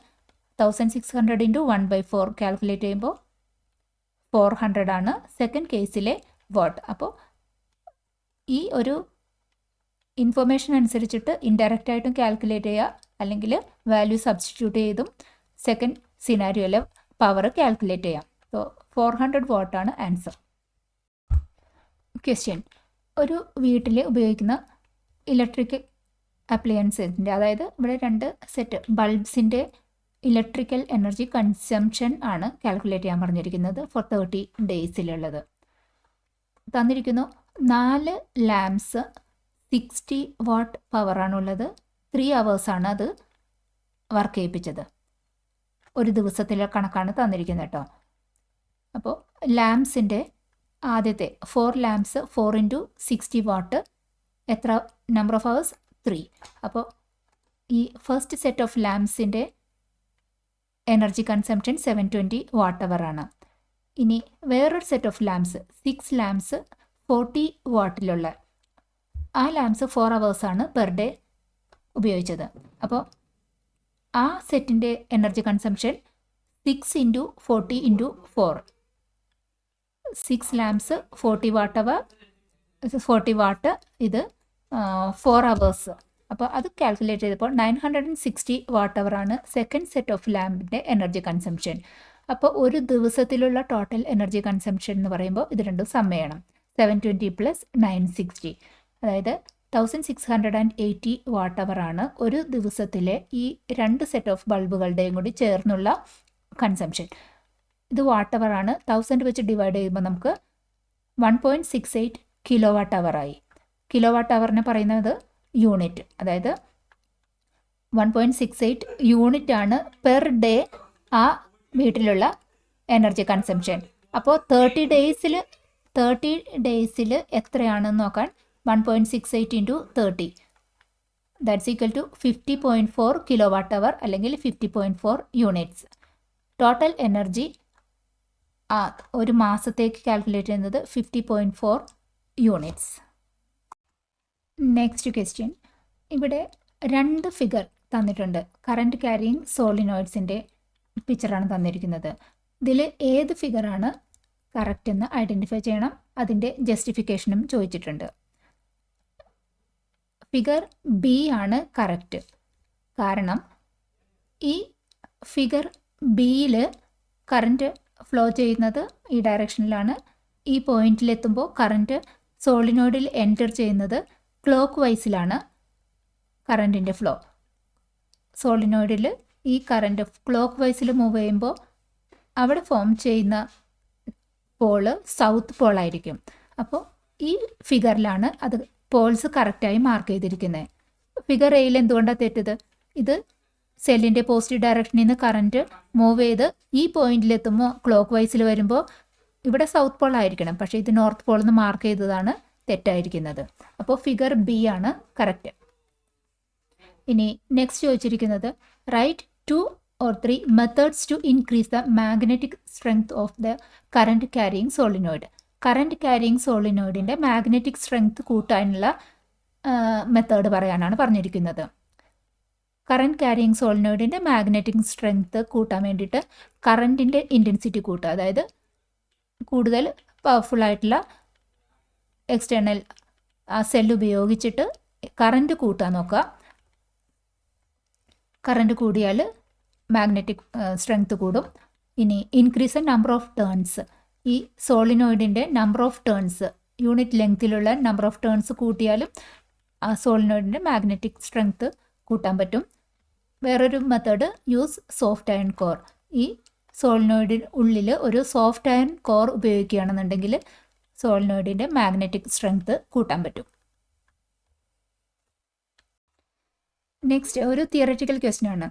1600 × 1/4 കാൽക്കുലേറ്റ് ചെയ്യുമ്പോൾ 400 ആണ് സെക്കൻഡ് കേസിലെ വാട്ട്. അപ്പോൾ ഈ ഒരു ഇൻഫർമേഷൻ അനുസരിച്ചിട്ട് ഇൻഡയറക്റ്റ് ആയിട്ടും കാൽക്കുലേറ്റ് ചെയ്യുക, അല്ലെങ്കിൽ വാല്യൂ സബ്സ്റ്റിറ്റ്യൂട്ട് ചെയ്തും സെക്കൻഡ് സിനാരിയോയിലെ പവർ കാൽക്കുലേറ്റ് ചെയ്യാം. സോ 400 വാട്ടാണ് ആൻസർ. ക്വസ്റ്റ്യൻ: ഒരു വീട്ടിൽ ഉപയോഗിക്കുന്ന ഇലക്ട്രിക്കൽ അപ്ലയൻസിൻ്റെ, അതായത് ഇവിടെ 2 സെറ്റ് ബൾബ്സിൻ്റെ ഇലക്ട്രിക്കൽ എനർജി കൺസംഷൻ ആണ് കാൽക്കുലേറ്റ് ചെയ്യാൻ പറഞ്ഞിരിക്കുന്നത് ഫോർ 30 ഡേയ്സിലുള്ളത്. തന്നിരിക്കുന്നു 4 ലാംപ്സ് 60 വാട്ട് പവറാണുള്ളത്. 3 അവേഴ്സാണ് അത് വർക്ക് ചെയ്യിപ്പിച്ചത്. ഒരു ദിവസത്തിലെ കണക്കാണ് തന്നിരിക്കുന്നത് കേട്ടോ. അപ്പോൾ ലാംപ്സിൻ്റെ ആദ്യത്തെ 4 ലാംപ്സ് 4 × 60 വാട്ട് എത്ര നമ്പർ ഓഫ് അവേഴ്സ്? 3. അപ്പോൾ ഈ ഫസ്റ്റ് സെറ്റ് ഓഫ് ലാംപ്സിൻ്റെ എനർജി കൺസംഷൻ 720 വാട്ട് അവർ ആണ്. ഇനി വേറൊരു സെറ്റ് ഓഫ് ലാംപ്സ് 6 ലാംപ്സ് 40 വാട്ടിലുള്ള ആ ലാംപ്സ് 4 അവേഴ്സാണ് പെർ ഡേ ഉപയോഗിച്ചത്. അപ്പോൾ ആ സെറ്റിൻ്റെ energy consumption 6 × 40 × 4. 6 lamps 40 watt hour 40 watt, ഇത് 4 അവേഴ്സ്. അപ്പോൾ അത് കാൽക്കുലേറ്റ് ചെയ്തപ്പോൾ 960 വാട്ട് അവർ ആണ് സെക്കൻഡ് സെറ്റ് ഓഫ് ലാമ്പിൻ്റെ എനർജി കൺസംഷൻ. അപ്പോൾ ഒരു ദിവസത്തിലുള്ള ടോട്ടൽ എനർജി കൺസംഷൻ എന്ന് പറയുമ്പോൾ ഇത് രണ്ടും സം ചെയ്യണം. 720 + 960, അതായത് 1680 വാട്ട് അവർ ആണ് ഒരു ദിവസത്തിലെ ഈ 2 സെറ്റ് ഓഫ് ബൾബുകളുടെയും കൂടി ചേർന്നുള്ള കൺസംഷൻ. ഇത് വാട്ട് അവർ ആണ്. 1000 വെച്ച് ഡിവൈഡ് ചെയ്യുമ്പോൾ നമുക്ക് 1.68 കിലോ വാട്ട് അവർ ആയി. കിലോ വാട്ട് അവറിന് പറയുന്നത് യൂണിറ്റ്, അതായത് 1.68 യൂണിറ്റ് ആണ് പെർ ഡേ ആ വീട്ടിലുള്ള എനർജി കൺസംഷൻ. അപ്പോൾ 30 ഡേയ്സിൽ എത്രയാണെന്ന് നോക്കാൻ 1.68 × 30 that's equal to 50.4 kilo watt hour, അല്ലെങ്കിൽ 50.4 യൂണിറ്റ്സ്. ടോട്ടൽ എനർജി ഒരു മാസത്തേക്ക് കാൽക്കുലേറ്റ് ചെയ്യുന്നത് 50.4 യൂണിറ്റ്സ്. നെക്സ്റ്റ് ക്വസ്റ്റ്യൻ: ഇവിടെ 2 ഫിഗർ തന്നിട്ടുണ്ട്. കറണ്ട് ക്യാരിയിങ് സോളിനോയിഡ്സിൻ്റെ പിക്ചറാണ് തന്നിരിക്കുന്നത്. ഇതിൽ ഏത് ഫിഗറാണ് കറക്റ്റ് എന്ന് ഐഡൻറ്റിഫൈ ചെയ്യണം. അതിൻ്റെ ജസ്റ്റിഫിക്കേഷനും ചോദിച്ചിട്ടുണ്ട്. ഫിഗർ ബി ആണ് കറക്റ്റ്. കാരണം ഈ ഫിഗർ ബിയിൽ കറൻറ്റ് ഫ്ലോ ചെയ്യുന്നത് ഈ ഡയറക്ഷനിലാണ്. ഈ പോയിന്റിലെത്തുമ്പോൾ കറൻറ്റ് സോളിനോയിഡിൽ എൻറ്റർ ചെയ്യുന്നത് ക്ലോക്ക് വൈസിലാണ്. കറൻറ്റിൻ്റെ ഫ്ലോ സോളിനോയിഡിൽ ഈ കറൻറ്റ് ക്ലോക്ക് വൈസിൽ മൂവ് ചെയ്യുമ്പോൾ അവിടെ ഫോം ചെയ്യുന്ന പോള് സൗത്ത് പോളായിരിക്കും. അപ്പോൾ ഈ ഫിഗറിലാണ് അത് പോൾസ് കറക്റ്റായി മാർക്ക് ചെയ്തിരിക്കുന്നത്. ഫിഗർ എയിൽ എന്തുകൊണ്ടാണ് തെറ്റത്? ഇത് സെല്ലിൻ്റെ പോസിറ്റീവ് ഡയറക്ഷനിൽ നിന്ന് കറൻറ്റ് മൂവ് ചെയ്ത് ഈ പോയിന്റിലെത്തുമ്പോൾ ക്ലോക്ക് വൈസിൽ വരുമ്പോൾ ഇവിടെ സൗത്ത് പോൾ ആയിരിക്കണം, പക്ഷേ ഇത് നോർത്ത് പോൾ എന്ന് മാർക്ക് ചെയ്തതാണ് തെറ്റായിരിക്കുന്നത്. അപ്പോൾ ഫിഗർ ബി ആണ് കറക്റ്റ്. ഇനി നെക്സ്റ്റ് ചോദിച്ചിരിക്കുന്നത് write 2 or 3 methods to increase the magnetic strength of the current carrying solenoid. Current carrying സോളിനോയിഡിൻ്റെ മാഗ്നറ്റിക് സ്ട്രെങ്ത് കൂട്ടാനുള്ള മെത്തേഡ് പറയാനാണ് പറഞ്ഞിരിക്കുന്നത്. കറൻറ്റ് ക്യാരിയിങ് സോളിനോയിഡിൻ്റെ മാഗ്നറ്റിക് സ്ട്രെങ്ത് കൂട്ടാൻ വേണ്ടിയിട്ട് കറൻറ്റിൻ്റെ ഇൻറ്റൻസിറ്റി കൂട്ടുക, അതായത് കൂടുതൽ പവർഫുള്ളായിട്ടുള്ള എക്സ്റ്റേണൽ ആ സെല്ല് ഉപയോഗിച്ചിട്ട് കറൻറ്റ് കൂട്ടാൻ നോക്കുക. കറൻറ്റ് കൂടിയാൽ മാഗ്നറ്റിക് സ്ട്രെങ്ത് കൂടും. ഇനി increase the number of turns. ഈ സോളിനോയിഡിൻ്റെ നമ്പർ ഓഫ് ടേൺസ്, യൂണിറ്റ് ലെങ്തിലുള്ള നമ്പർ ഓഫ് ടേൺസ് കൂട്ടിയാലും ആ സോളിനോയിഡിൻ്റെ മാഗ്നറ്റിക് സ്ട്രെങ്ത് കൂട്ടാൻ പറ്റും. വേറൊരു method use soft iron core. ഈ സോളിനോയിഡിന് ഉള്ളിൽ ഒരു സോഫ്റ്റ് അയൺ കോർ ഉപയോഗിക്കുകയാണെന്നുണ്ടെങ്കിൽ സോളിനോയിഡിൻ്റെ മാഗ്നറ്റിക് സ്ട്രെങ്ത് കൂട്ടാൻ പറ്റും. നെക്സ്റ്റ് ഒരു തിയററ്റിക്കൽ ക്വസ്റ്റ്യൻ ആണ്.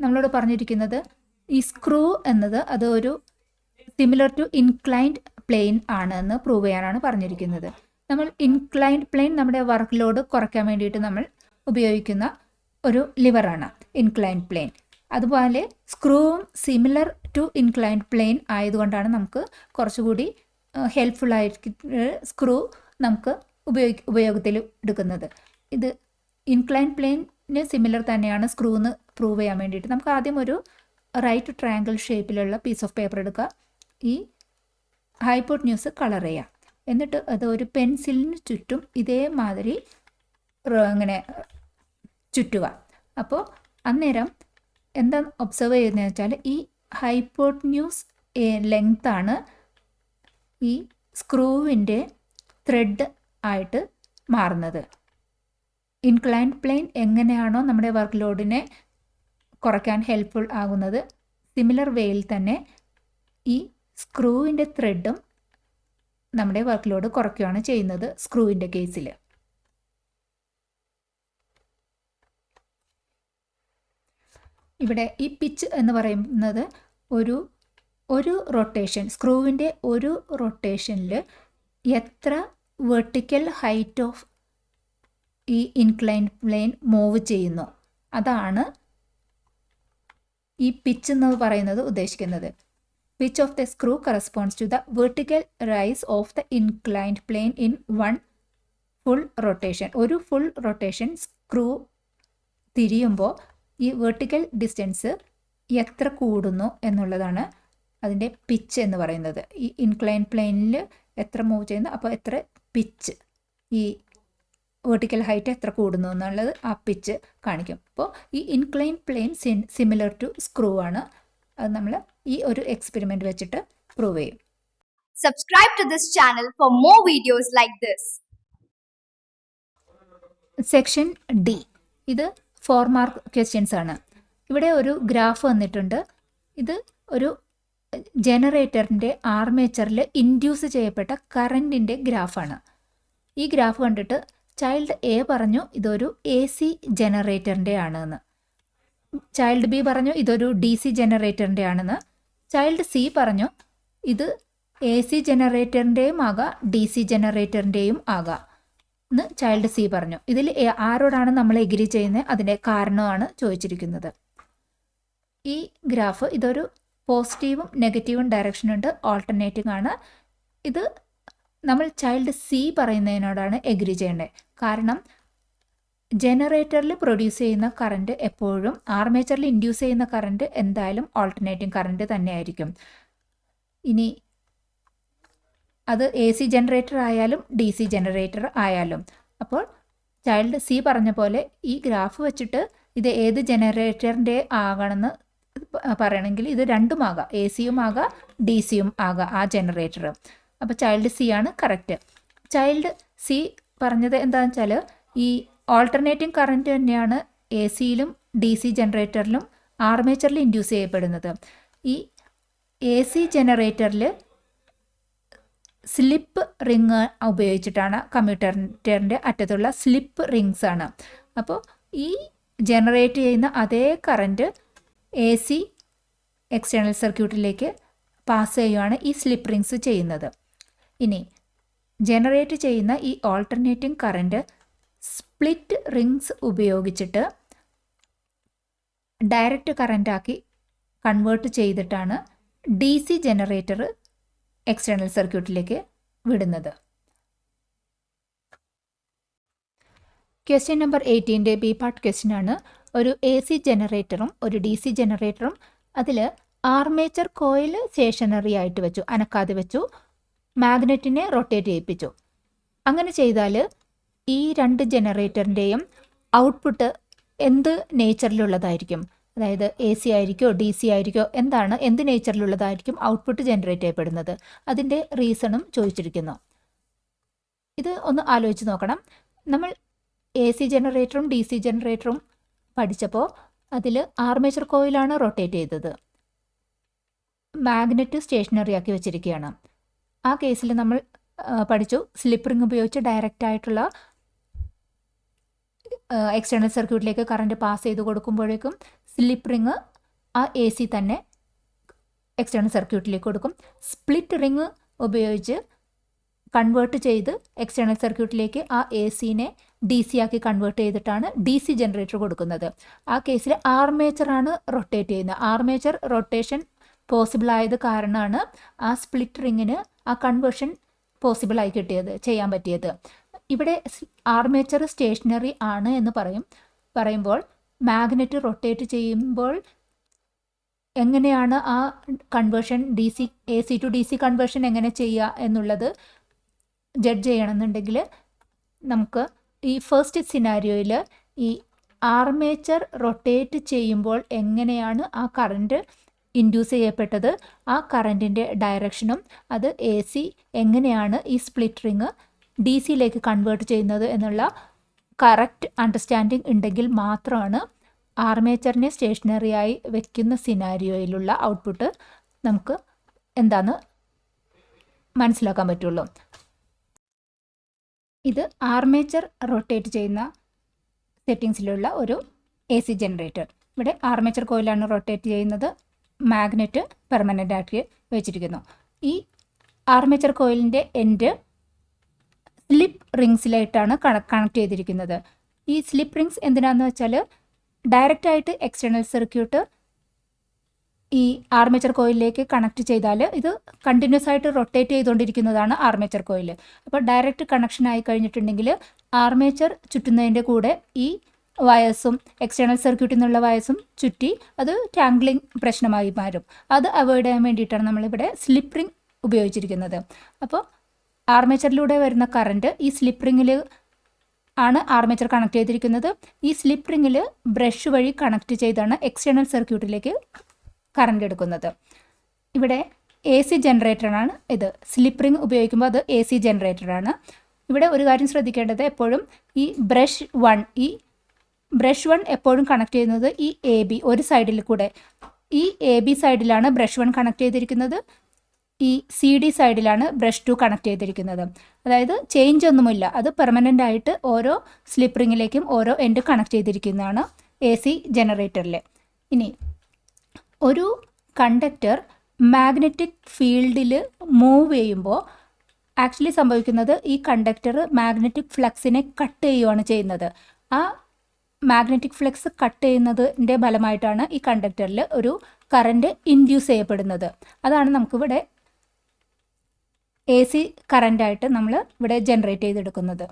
നമ്മളോട് പറഞ്ഞിരിക്കുന്നത് ഈ സ്ക്രൂ എന്നത് അത് ഒരു സിമിലർ ടു ഇൻക്ലൈൻഡ് പ്ലെയിൻ ആണ് എന്ന് പ്രൂവ് ചെയ്യാനാണ് പറഞ്ഞിരിക്കുന്നത്. നമ്മൾ ഇൻക്ലൈൻഡ് പ്ലെയിൻ നമ്മുടെ വർക്ക് ലോഡ് കുറയ്ക്കാൻ വേണ്ടിയിട്ട് നമ്മൾ ഉപയോഗിക്കുന്ന ഒരു ലിവറാണ് ഇൻക്ലൈൻഡ് പ്ലെയിൻ. അതുപോലെ സ്ക്രൂവും സിമിലർ ടു ഇൻക്ലൈൻഡ് പ്ലെയിൻ ആയതുകൊണ്ടാണ് നമുക്ക് കുറച്ചുകൂടി ഹെൽപ്ഫുള്ളായിരിക്കും സ്ക്രൂ നമുക്ക് ഉപയോഗത്തിൽ എടുക്കുന്നത്. ഇത് ഇൻക്ലൈൻഡ് പ്ലെയിന് സിമിലർ തന്നെയാണ് സ്ക്രൂ എന്ന് പ്രൂവ് ചെയ്യാൻ വേണ്ടിയിട്ട് നമുക്ക് ആദ്യം ഒരു റൈറ്റ് ട്രയാങ്കിൾ ഷേപ്പിലുള്ള പീസ് ഓഫ് പേപ്പർ എടുക്കുക. ഈ ഹൈപ്പോട്ന്യൂസ് കളർ ചെയ്യുക. എന്നിട്ട് അത് ഒരു പെൻസിലിന് ചുറ്റും ഇതേമാതിരി ഇങ്ങനെ ചുറ്റുക. അപ്പോൾ അന്നേരം എന്താ ഒബ്സർവ് ചെയ്യുന്നതെന്ന് വെച്ചാൽ ഈ ഹൈപ്പോട്ന്യൂസ് ലെങ്താണ് ഈ സ്ക്രൂവിൻ്റെ ത്രെഡ് ആയിട്ട് മാറുന്നത്. ഇൻക്ലൈൻഡ് പ്ലെയിൻ എങ്ങനെയാണോ നമ്മുടെ വർക്ക് ലോഡിനെ കുറയ്ക്കാൻ ഹെൽപ്ഫുൾ ആകുന്നത്, സിമിലർ വേയിൽ തന്നെ ഈ സ്ക്രൂവിൻ്റെ ത്രെഡും നമ്മുടെ വർക്ക് ലോഡ് കുറയ്ക്കുകയാണ് ചെയ്യുന്നത് സ്ക്രൂവിൻ്റെ കേസിൽ. ഇവിടെ ഈ പിച്ച് എന്ന് പറയുന്നത് ഒരു റൊട്ടേഷൻ, സ്ക്രൂവിൻ്റെ ഒരു റൊട്ടേഷനിൽ എത്ര വെർട്ടിക്കൽ ഹൈറ്റ് ഓഫ് ഈ ഇൻക്ലൈൻഡ് പ്ലെയിൻ മൂവ് ചെയ്യുന്നു, അതാണ് ഈ പിച്ച് എന്ന് പറയുന്നത് ഉദ്ദേശിക്കുന്നത്. Pitch of the screw corresponds to the vertical rise of the inclined plane in one full rotation. ഒരു ഫുൾ റൊട്ടേഷൻ സ്ക്രൂ തിരിയുമ്പോൾ ഈ വെർട്ടിക്കൽ ഡിസ്റ്റൻസ് എത്ര കൂടുന്നു എന്നുള്ളതാണ് അതിൻ്റെ പിച്ച് എന്ന് പറയുന്നത്. ഈ ഇൻക്ലൈൻഡ് പ്ലെയിനിൽ എത്ര മൂവ് ചെയ്യുന്നു, അപ്പോൾ എത്ര പിച്ച്, ഈ വെർട്ടിക്കൽ ഹൈറ്റ് എത്ര കൂടുന്നു എന്നുള്ളത് ആ പിച്ച് കാണിക്കും. അപ്പോൾ ഈ inclined plane similar to screw ആണ്. അത് നമ്മൾ ഈ ഒരു എക്സ്പെരിമെൻ്റ് വെച്ചിട്ട് പ്രൂവ് ചെയ്യും. Subscribe to this channel for more videos like this. Section D, ഇത് 4 മാർക്ക് ക്വസ്റ്റ്യൻസ് ആണ്. ഇവിടെ ഒരു ഗ്രാഫ് വന്നിട്ടുണ്ട്. ഇത് ഒരു ജനറേറ്ററിൻ്റെ ആർമേച്ചറിൽ ഇൻഡ്യൂസ് ചെയ്യപ്പെട്ട കറൻറ്റിൻ്റെ ഗ്രാഫാണ്. ഈ ഗ്രാഫ് കണ്ടിട്ട് ചൈൽഡ് എ പറഞ്ഞു ഇതൊരു AC ജനറേറ്ററിൻ്റെ ആണെന്ന്, ചൈൽഡ് ബി പറഞ്ഞു ഇതൊരു DC ജനറേറ്ററിൻ്റെ ആണെന്ന്, ചൈൽഡ് സി പറഞ്ഞു ഇത് AC ജനറേറ്ററിൻ്റെയും ആകാം DC ജനറേറ്ററിൻ്റെയും ആകാം എന്ന് ചൈൽഡ് സി പറഞ്ഞു. ഇതിൽ ആരോടാണ് നമ്മൾ എഗ്രി ചെയ്യുന്നത്, അതിൻ്റെ കാരണമാണ് ചോദിച്ചിരിക്കുന്നത്. ഈ ഗ്രാഫ് ഇതൊരു പോസിറ്റീവും നെഗറ്റീവും ഡയറക്ഷൻ ഉണ്ട്, ഓൾട്ടർനേറ്റിംഗ് ആണ്. ഇത് നമ്മൾ ചൈൽഡ് സി പറയുന്നതിനോടാണ് എഗ്രി ചെയ്യേണ്ടത്. കാരണം ജനറേറ്ററിൽ പ്രൊഡ്യൂസ് ചെയ്യുന്ന കറൻറ്റ് എപ്പോഴും ആർമേച്ചറിൽ ഇൻഡ്യൂസ് ചെയ്യുന്ന കറൻറ്റ് എന്തായാലും ഓൾട്ടർനേറ്റിംഗ് കറൻറ്റ് തന്നെയായിരിക്കും. ഇനി അത് AC ജനറേറ്റർ ആയാലും DC ജനറേറ്റർ ആയാലും. അപ്പോൾ ചൈൽഡ് സി പറഞ്ഞ പോലെ ഈ ഗ്രാഫ് വെച്ചിട്ട് ഇത് ഏത് ജനറേറ്ററിൻ്റെ ആകണമെന്ന് പറയണമെങ്കിൽ ഇത് രണ്ടുമാകാം, AC-യും ആകാം DC-യും ആകാം ആ ജനറേറ്റർ. അപ്പോൾ ചൈൽഡ് സി ആണ് കറക്റ്റ്. ചൈൽഡ് സി പറഞ്ഞത് എന്താണെന്ന് വെച്ചാൽ ഈ ഓൾട്ടർനേറ്റിംഗ് കറൻറ്റ് തന്നെയാണ് AC-യിലും DC ജനറേറ്ററിലും ആർമേച്ചറിൽ ഇൻഡ്യൂസ് ചെയ്യപ്പെടുന്നത്. ഈ AC ജനറേറ്ററിൽ സ്ലിപ്പ് റിങ് ഉപയോഗിച്ചിട്ടാണ്, കമ്മ്യൂട്ടറിൻ്റെ അറ്റത്തുള്ള സ്ലിപ്പ് റിങ്സ് ആണ്. അപ്പോൾ ഈ ജനറേറ്റ് ചെയ്യുന്ന അതേ കറൻറ്റ് AC എക്സ്റ്റേണൽ സർക്യൂട്ടിലേക്ക് പാസ് ചെയ്യുകയാണ് ഈ സ്ലിപ്പ് റിങ്സ് ചെയ്യുന്നത്. ഇനി ജനറേറ്റ് ചെയ്യുന്ന ഈ ഓൾട്ടർനേറ്റിംഗ് കറൻറ്റ് സ്പ്ലിറ്റ് റിങ്സ് ഉപയോഗിച്ചിട്ട് ഡയറക്റ്റ് കറൻറ്റാക്കി കൺവേർട്ട് ചെയ്തിട്ടാണ് DC ജനറേറ്റർ എക്സ്റ്റേണൽ സർക്യൂട്ടിലേക്ക് വിടുന്നത്. Question number 18 B part question ആണ്. ഒരു AC ജനറേറ്ററും ഒരു DC ജനറേറ്ററും അതിൽ ആർമേച്ചർ കോയിൽ സ്റ്റേഷനറി ആയിട്ട് വെച്ചു, അനക്കാതെ വെച്ചു, മാഗ്നറ്റിനെ റൊട്ടേറ്റ് ചെയ്യിപ്പിച്ചു. അങ്ങനെ ചെയ്താൽ ഈ രണ്ട് ജനറേറ്ററിൻ്റെയും ഔട്ട്പുട്ട് എന്ത് നേച്ചറിലുള്ളതായിരിക്കും? അതായത് AC ആയിരിക്കോ DC ആയിരിക്കോ, എന്ത് നേച്ചറിലുള്ളതായിരിക്കും ഔട്ട്പുട്ട് ജനറേറ്റ് ചെയ്യപ്പെടുന്നത്? അതിൻ്റെ റീസണും ചോദിച്ചിരിക്കുന്നു. ഇത് ഒന്ന് ആലോചിച്ച് നോക്കണം. നമ്മൾ AC ജനറേറ്ററും DC ജനറേറ്ററും പഠിച്ചപ്പോൾ അതിൽ ആർമേച്ചർ കോയിലാണ് റൊട്ടേറ്റ് ചെയ്തത്, മാഗ്നറ്റ് സ്റ്റേഷനറി ആക്കി വെച്ചിരിക്കുകയാണ്. ആ കേസിൽ നമ്മൾ പഠിച്ചു സ്ലിപ്പ് റിംഗ് ഉപയോഗിച്ച് ഡയറക്റ്റ് ആയിട്ടുള്ള എക്സ്റ്റേണൽ സർക്യൂട്ടിലേക്ക് കറണ്ട് പാസ് ചെയ്ത് കൊടുക്കുമ്പോഴേക്കും സ്ലിപ്പ് റിംഗ് ആ AC തന്നെ എക്സ്റ്റേണൽ സർക്യൂട്ടിലേക്ക് കൊടുക്കും. സ്പ്ലിറ്റ് റിംഗ് ഉപയോഗിച്ച് കൺവേർട്ട് ചെയ്ത് എക്സ്റ്റേണൽ സർക്യൂട്ടിലേക്ക് ആ AC-നെ DC ആക്കി കൺവേർട്ട് ചെയ്തിട്ടാണ് DC ജനറേറ്റർ കൊടുക്കുന്നത്. ആ കേസിൽ ആർമേച്ചറാണ് റൊട്ടേറ്റ് ചെയ്യുന്നത്. ആർമേച്ചർ റൊട്ടേഷൻ പോസിബിൾ ആയത് കാരണമാണ് ആ സ്പ്ലിറ്റ് റിങ്ങിന് ആ കൺവേർഷൻ പോസിബിളായി ചെയ്യാൻ പറ്റിയത്. ഇവിടെ ആർമേച്ചർ സ്റ്റേഷനറി ആണ് എന്ന് പറയുമ്പോൾ മാഗ്നറ്റ് റൊട്ടേറ്റ് ചെയ്യുമ്പോൾ എങ്ങനെയാണ് ആ conversion AC to DC conversion എങ്ങനെ ചെയ്യുക എന്നുള്ളത് ജഡ്ജ് ചെയ്യണമെന്നുണ്ടെങ്കിൽ നമുക്ക് ഈ ഫസ്റ്റ് സിനാരിയോയിൽ ഈ ആർമേച്ചർ റൊട്ടേറ്റ് ചെയ്യുമ്പോൾ എങ്ങനെയാണ് ആ കറൻറ്റ് ഇൻഡ്യൂസ് ചെയ്യപ്പെട്ടത്, ആ കറൻറ്റിൻ്റെ ഡയറക്ഷനും അത് AC എങ്ങനെയാണ് ഈ സ്പ്ലിറ്റ് റിങ് DC-യിലേക്ക് കൺവേർട്ട് ചെയ്യുന്നത് എന്നുള്ള കറക്റ്റ് അണ്ടർസ്റ്റാൻഡിങ് ഉണ്ടെങ്കിൽ മാത്രമാണ് ആർമേച്ചറിനെ സ്റ്റേഷനറിയായി വെക്കുന്ന സിനാരിയോയിലുള്ള ഔട്ട്പുട്ട് നമുക്ക് എന്താണെന്ന് മനസ്സിലാക്കാൻ പറ്റുള്ളൂ. ഇത് ആർമേച്ചർ റൊട്ടേറ്റ് ചെയ്യുന്ന സെറ്റിങ്സിലുള്ള ഒരു AC ജനറേറ്റർ. ഇവിടെ ആർമേച്ചർ കോയിലാണ് റൊട്ടേറ്റ് ചെയ്യുന്നത്, മാഗ്നറ്റ് പെർമനൻ്റ് ആക്കി വെച്ചിരിക്കുന്നു. ഈ ആർമേച്ചർ കോയിലിൻ്റെ എൻഡ് സ്ലിപ്പ് റിങ്സിലായിട്ടാണ് കണക്ട് ചെയ്തിരിക്കുന്നത്. ഈ സ്ലിപ്പ് റിങ്സ് എന്തിനാണെന്ന് വെച്ചാൽ ഡയറക്റ്റായിട്ട് എക്സ്റ്റേണൽ സർക്യൂട്ട് ഈ ആർമേച്ചർ കോയിലിലേക്ക് കണക്ട് ചെയ്താൽ ഇത് കണ്ടിന്യൂസ് ആയിട്ട് റൊട്ടേറ്റ് ചെയ്തുകൊണ്ടിരിക്കുന്നതാണ് ആർമേച്ചർ കോയിൽ. അപ്പോൾ ഡയറക്റ്റ് കണക്ഷൻ ആയി കഴിഞ്ഞിട്ടുണ്ടെങ്കിൽ ആർമേച്ചർ ചുറ്റുന്നതിൻ്റെ കൂടെ ഈ വയസ്സും എക്സ്റ്റേണൽ സർക്യൂട്ടിൽ നിന്നുള്ള വയസ്സും ചുറ്റി അത് ടാംഗ്ലിംഗ് പ്രശ്നമായി മാറും. അത് അവോയ്ഡ് ചെയ്യാൻ വേണ്ടിയിട്ടാണ് നമ്മളിവിടെ സ്ലിപ്പ് റിംഗ് ഉപയോഗിച്ചിരിക്കുന്നത്. അപ്പോൾ ആർമേച്ചറിലൂടെ വരുന്ന കറൻറ്റ് ഈ സ്ലിപ്പ് റിങ്ങിൽ ആണ് ആർമേച്ചർ കണക്ട് ചെയ്തിരിക്കുന്നത്. ഈ സ്ലിപ്പ് റിങ്ങിൽ ബ്രഷ് വഴി കണക്ട് ചെയ്താണ് എക്സ്റ്റേണൽ സർക്യൂട്ടിലേക്ക് കറണ്ട് എടുക്കുന്നത്. ഇവിടെ AC ജനറേറ്ററാണ് ഇത്. സ്ലിപ്പ് റിംഗ് ഉപയോഗിക്കുമ്പോൾ അത് AC ജനറേറ്ററാണ്. ഇവിടെ ഒരു കാര്യം ശ്രദ്ധിക്കേണ്ടത്, എപ്പോഴും ഈ ബ്രഷ് 1 എപ്പോഴും കണക്ട് ചെയ്യുന്നത് ഈ AB ഒരു സൈഡിൽ കൂടെ, ഈ AB സൈഡിലാണ് ബ്രഷ് 1 കണക്ട് ചെയ്തിരിക്കുന്നത്, ഈ CD സൈഡിലാണ് ബ്രഷ് 2 കണക്ട് ചെയ്തിരിക്കുന്നത്. അതായത് ചേഞ്ച് ഒന്നുമില്ല, അത് പെർമനൻ്റ് ആയിട്ട് ഓരോ സ്ലിപ്പ് റിങ്ങിലേക്കും ഓരോ എൻഡ് കണക്ട് ചെയ്തിരിക്കുന്നതാണ് AC ജനറേറ്ററിൽ. ഇനി ഒരു കണ്ടക്ടർ മാഗ്നറ്റിക് ഫീൽഡിൽ മൂവ് ചെയ്യുമ്പോൾ ആക്ച്വലി സംഭവിക്കുന്നത് ഈ കണ്ടക്ടർ മാഗ്നറ്റിക് ഫ്ലക്സിനെ കട്ട് ചെയ്യുകയാണ് ചെയ്യുന്നത്. ആ മാഗ്നറ്റിക് ഫ്ലക്സ് കട്ട് ചെയ്യുന്നതിൻ്റെ ഫലമായിട്ടാണ് ഈ കണ്ടക്ടറിൽ ഒരു കറൻറ്റ് ഇൻഡ്യൂസ് ചെയ്യപ്പെടുന്നത്. അതാണ് നമുക്കിവിടെ AC കറൻ്റായിട്ട് നമ്മൾ ഇവിടെ ജനറേറ്റ് ചെയ്തെടുക്കുന്നത്.